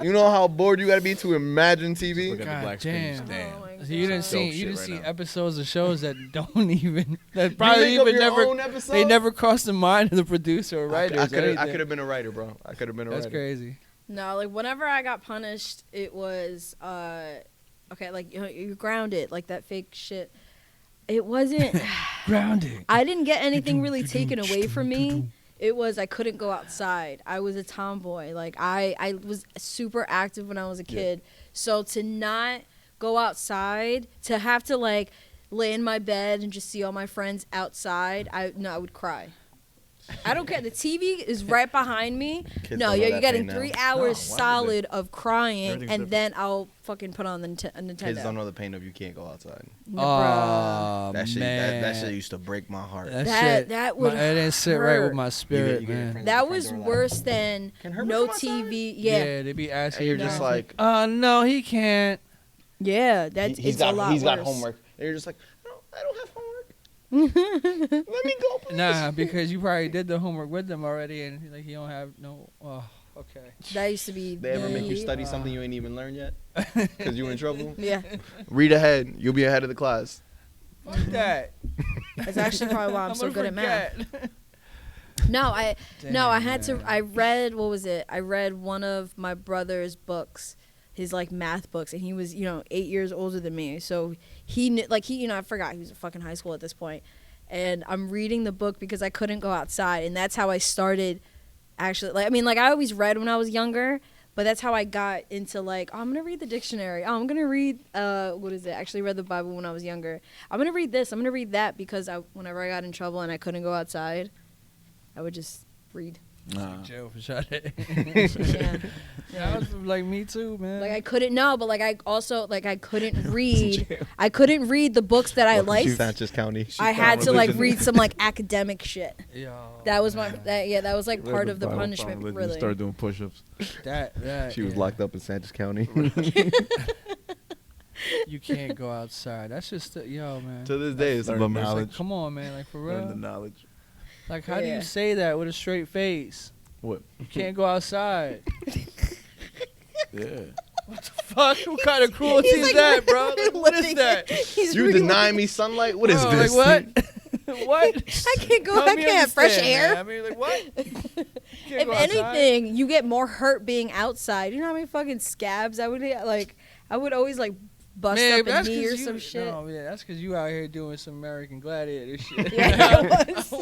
You know how bored you gotta be to imagine TV? Look at the God black damn. screen. Damn. Oh my So you didn't God. see shit right see now. episodes of shows that don't even that probably make up even your never own episode? they never crossed the mind of the producer or writers. I or could anything. have been a writer, bro. I could have been a That's writer. crazy. No, like whenever I got punished, it was okay, like you're grounded, like that fake shit. It wasn't Grounded. I didn't get anything really taken away from me. It was I couldn't go outside. I was a tomboy. Like I was super active when I was a kid. So to not go outside, to have to like lay in my bed and just see all my friends outside, I would cry. I don't care. The TV is right behind me. Kids No, don't know you're that getting pain 3 now. hours No, why would solid of crying, Everything's and different. then I'll fucking put on the Nintendo. Kids don't know the pain of you can't go outside. No, bruh. Oh That shit, man, that shit used to break my heart. That would it didn't sit right with hurt. my spirit, You get your man. friends- That friends was are like, worse than "Can Herbert no come outside?" TV. Yeah, They be asking And you're you just down. like, No, he can't. yeah. That's he's it's got a lot he's got worse. homework. And you're just like, no, I don't have homework. Let me go, please. Nah, because you probably did the homework with them already, and like he don't have no. Oh, okay. That used to be. They ever make you the- study something you ain't even learned yet? Because you in trouble? Yeah, Read ahead. You'll be ahead of the class. Fuck that. that's actually probably why I'm so gonna good at math. forget. No, I had to. Damn, I read what was it? I read one of my brother's books, his like math books, and he was 8 years older than me, so he knew, I forgot he was in fucking high school at this point, and I'm reading the book because I couldn't go outside, and that's how I started. Actually, I always read when I was younger, but that's how I got into I'm gonna read the dictionary. Oh, I'm gonna read what is it? I actually read the Bible when I was younger. I'm gonna read this. I'm gonna read that because whenever I got in trouble and I couldn't go outside, I would just read. Nah. Jail for sure. Yeah. That was like me too, man. I couldn't I also I couldn't read. I couldn't read the books that I liked. Sanchez County. I had to read some academic shit. Yo, That was man. that was Read part the of the Bible, punishment. found religion, Really. Started doing push-ups. that She was yeah. locked up in Sanchez County. You can't go outside. That's just yo, man. To this day, it's a Learn bummer. knowledge. Like, come on, man. Like for Learn the real. knowledge. Like how do Yeah. you say that with a straight face? What? You can't go outside. Yeah. Fuck! What kind of cruelty is that, bro? Like, what is that? He's You really deny me sunlight? What is Bro, this? Like what? What? I can't go. Help I me can't. Fresh understand, air. man. I mean, like what? Can't If go outside. anything, you get more hurt being outside. You know how many fucking scabs I would get? I would always bust Man, up that's a knee or 'cause some you, shit. No, yeah, that's because you out here doing some American Gladiator shit. Yeah, I was.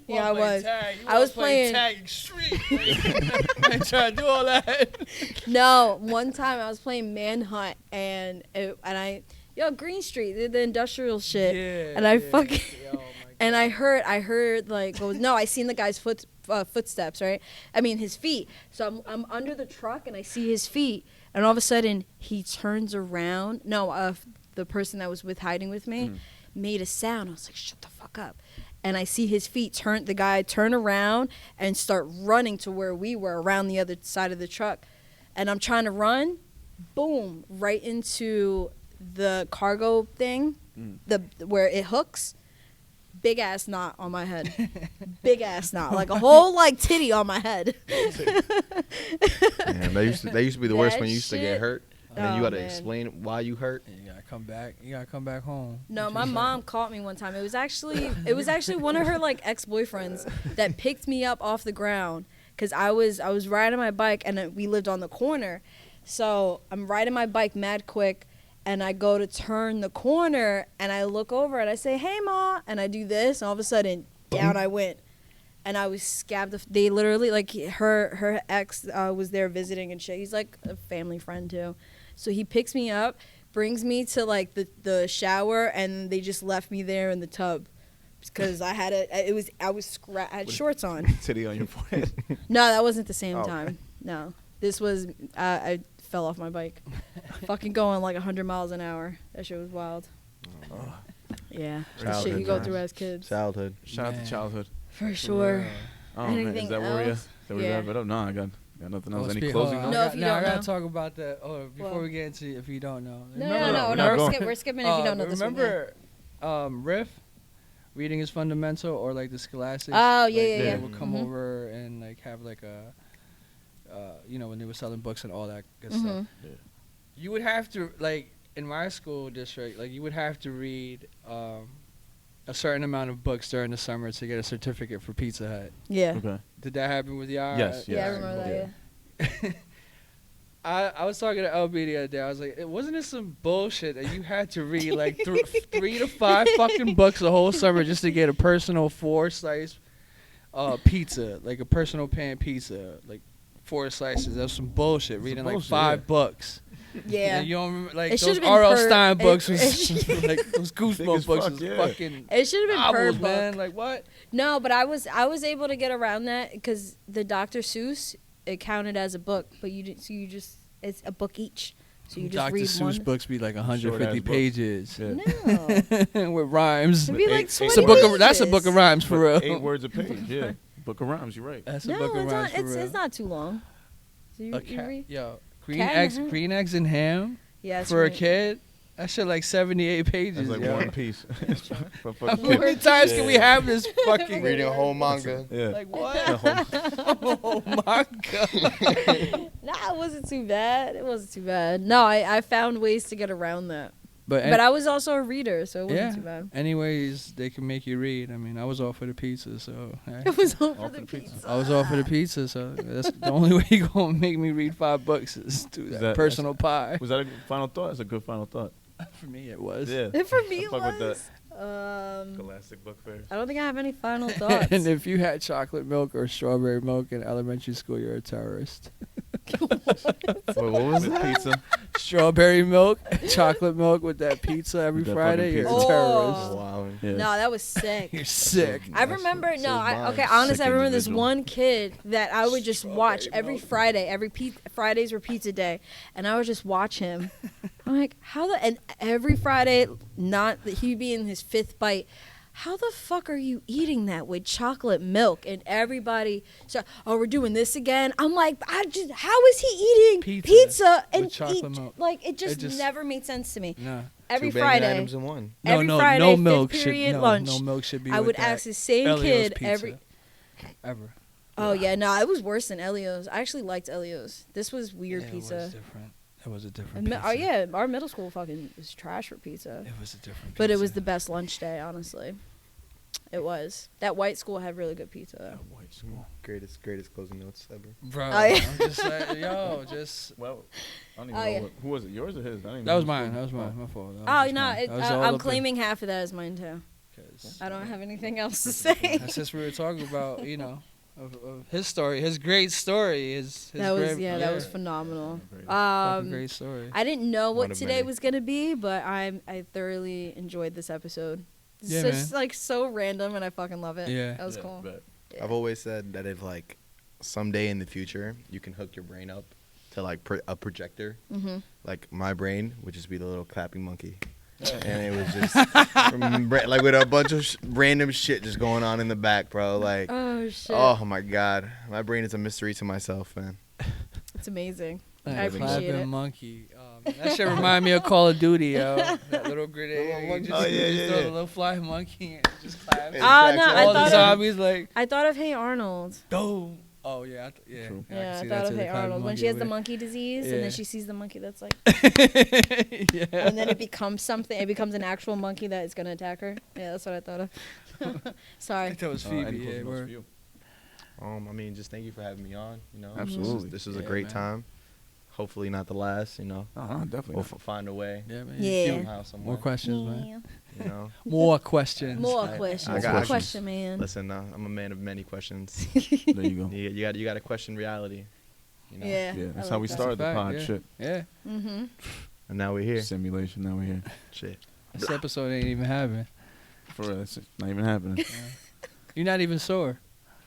Yeah, I wanna play was. Tag. You I was wanna play playing- tag extreme. I ain't trying to do all that. No, one time I was playing Manhunt Green Street, the industrial shit, Yeah, and I yeah. fucking Oh my and I heard I seen the guy's footsteps, right? I mean his feet. So I'm under the truck and I see his feet, and all of a sudden he turns around. No, the person that was hiding with me made a sound. I was like, shut the fuck up. And I see his feet turn around and start running to where we were, around the other side of the truck. And I'm trying to run, boom, right into the cargo thing, where it hooks. Big ass knot on my head. Big ass knot, like a whole titty on my head. Man, that used to be the worst That when you used to get shit- hurt. And then you Oh, gotta man. explain why you hurt. And you gotta come back. You gotta come back home. No, my mom caught me one time. It was actually one of her like ex-boyfriends that picked me up off the ground because I was riding my bike and we lived on the corner. So I'm riding my bike mad quick and I go to turn the corner and I look over and I say, "Hey, Ma," and I do this and all of a sudden down I went. And I was scabbed. They literally, like, her ex was there visiting and shit. He's, like, a family friend, too. So he picks me up, brings me to, like, the shower, and they just left me there in the tub. Because I had I had shorts on. Titty on your forehead. No, that wasn't the same Oh. time. No. This was, I fell off my bike. Fucking going, like, 100 miles an hour. That shit was wild. Oh. Yeah. The shit Childhood you go times. through as kids. Childhood. Shout out Man. to childhood. For sure. Oh man, Anything is that where we else? Yeah. Yeah. wrap it up? No, I got nothing else. Any Hold closing on, notes? No, if you don't I gotta know. talk about that. Oh, before Well. we get into if you don't know. No, we're not we're skipping if you don't know this one. yeah. Remember, Riff, reading is fundamental, or like the Scholastics. Oh, like, yeah, yeah, They yeah. would come Mhm. over and like have like a, when they were selling books and all that good Mhm. stuff. You would have to like in my school district, like you would have to read a certain amount of books during the summer to get a certificate for Pizza Hut. Yeah. Okay. Did that happen with y'all? Yes, Yeah, I yes. remember that, yeah. I was talking to LB the other day. I was like, wasn't it some bullshit that you had to read like 3 to 5 fucking books the whole summer just to get a personal 4-slice pizza, like a personal pan pizza, like 4 slices? That's some bullshit. Reading like bullshit, 5 yeah. books. Yeah. And you don't remember like It those should've been R.L. per- Stein books it- was like those Big Goosebumps as books fuck, was yeah. fucking It should have been per novels, book. man. Like what? No, but I was able to get around that because the Dr. Seuss, it counted as a book, but it's a book each. So you just Dr. read Seuss one. books be like 150 Short-ass books. pages Yeah. No. with rhymes. It'd be like It's 20 It's a book of, pages. that's a book of rhymes for real. 8 words a page. Yeah. Book of rhymes. You're right. That's a No, book of it's rhymes not. for real. It's not too long. So you, A you cat, read? yo, green Cat eggs, and ham? green eggs and ham Yeah. it's for a right. kid. That shit like 78 pages. That's like yo. one piece. For How fucking many kids. times can we have this fucking? Reading a whole manga. Yeah. Like what? Oh my god. Nah, it wasn't too bad. It wasn't too bad. No, I found ways to get around that. But, But I was also a reader, so it wasn't yeah. too bad. Anyways, they can make you read. I mean, I was all for the pizza, so hey. It was all for All the for the pizza. pizza. I was all for the pizza. So that's the only way you gonna make me read 5 books is through that, that- personal pie. Was that a final thought? That's a good final thought. For me, it was. Yeah. And for me, I it fuck with that. was. Scholastic book fair. I don't think I have any final thoughts. And if you had chocolate milk or strawberry milk in elementary school, you're a terrorist. Wait, what was it? Pizza. Strawberry milk, chocolate milk with that pizza every With that Friday, fucking you're a pizza. terrorist. Wow. Yeah. No, that was sick. You're sick. I remember so okay, violent. honestly, Sick I remember this individual. one kid that I would just watch every Friday. Fridays were pizza day, and I would just watch him. I'm like, and every Friday, he'd be in his 5th bite. How the fuck are you eating that with chocolate milk? And everybody, we're doing this again. I'm like, how is he eating pizza and with chocolate eat milk. like it just just- never made sense to me. No. Every 2 banging Friday, items in one. every no, Friday, no 5th milk period should lunch. No milk should be. I with would that ask the same Elio's kid pizza. Ever. Oh yeah, no, it was worse than Elio's. I actually liked Elio's. This was weird It pizza. was different. It was a different And pizza. oh yeah, our middle school fucking was trash for pizza. It was a different pizza. But it was the best lunch day, honestly. It was. That white school had really good pizza. That white school. Greatest closing notes ever. Bro, Oh, yeah. I'm just like, yo, just... Well, I don't even Oh, know yeah. who was it? Yours or his? I don't even That know was whose mine. food. That was mine. My fault. That was Oh just no, mine. That was all I'm up claiming half of that as mine too. in- 'cause I don't have anything else to say. That's just we were talking about, of his story, his great story. His That was great, that was phenomenal. fucking great story. I didn't know One what of today many. was gonna be, but I thoroughly enjoyed this episode. It's Yeah, just like so random, and I fucking love it. Yeah. That was Yeah, cool. bet. Yeah. I've always said that if like someday in the future you can hook your brain up to like a projector, Mhm. like my brain would just be the little clapping monkey, and it was just like with a bunch of random shit just going on in the back, bro. Like, Oh shit, oh my god, my brain is a mystery to myself, man. it's amazing. Like I a appreciate clapping it. monkey. That shit remind me of Call of Duty, yo. That little grenade. You just, Oh, yeah, you just yeah, throw yeah. the little flying monkey and it just claps. It Oh, no, cracks I All the thought of- zombies like, I thought of Hey Arnold. boom. Oh yeah, yeah. True. I Yeah, can I see thought that of too, Hey the cotton Arnold when monkey she has over the there. monkey disease, and Yeah. then she sees the monkey that's like, Yeah. and then it becomes something. It becomes an actual monkey that is gonna attack her. Yeah, that's what I thought of. I Sorry. think that was Any Phoebe. closing Yeah, notes for word. you? I mean, just thank you for having me on. You know, Absolutely. This was a Yeah, great man. time. Hopefully not the last. You know, Definitely. we'll not. find a way. Yeah, man. Yeah. Somehow, some More way, questions, man. Yeah. You know, More questions. More I questions. got- More I- question, man. listen, I'm a man of many questions. There you go. You got to question reality. You know? Yeah. Yeah, I that's like how we that. started the Fact, pod. yeah. Shit. Yeah. Mm-hmm. And now we're here. Simulation. Now we're here. Shit. This episode ain't even happening. For real, it's not even happening. You're not even sore.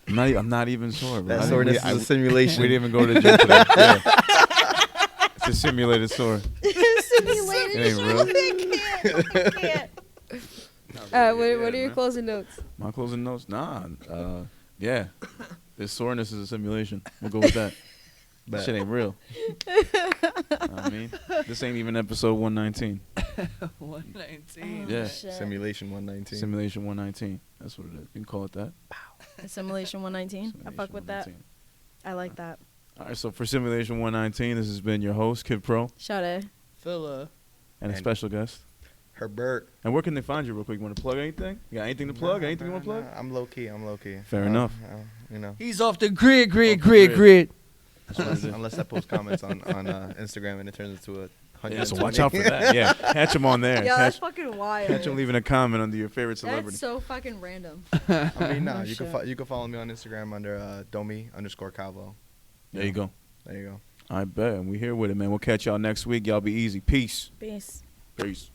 I'm not even sure, bro. That soreness is a simulation. We didn't even go to the gym today. Yeah. It's a simulated sore. Simulated. It ain't real. I can't. What are your closing notes? My closing notes? Nah. Yeah. This soreness is a simulation. We'll go with that. That shit ain't real. I mean, this ain't even episode 119. 119. Yeah. Shit. Simulation 119. Simulation 119. That's what it is. You can call it that. Simulation 119. I fuck with that. 119. I like that. All right, so for Simulation 119, this has been your host, Kid Pro, Shade. Phila. and a And- special guest. Herbert. And where can they find you real quick? You want to plug anything? You got anything to plug? Anything you want to plug? I'm low key. Fair enough. You know, He's off the grid. Off the grid. unless I post comments on Instagram and it turns into a 100. Yeah, so watch out for that. Yeah, catch him on there. Yeah, that's Catch fucking wild. him leaving a comment under your favorite celebrity. That's so fucking random. I mean, Oh, you shit. you can follow me on Instagram under Domi_Calvo. There you go. There you go. I bet. And we here with it, man. We'll catch y'all next week. Y'all be easy. Peace. Peace. Peace.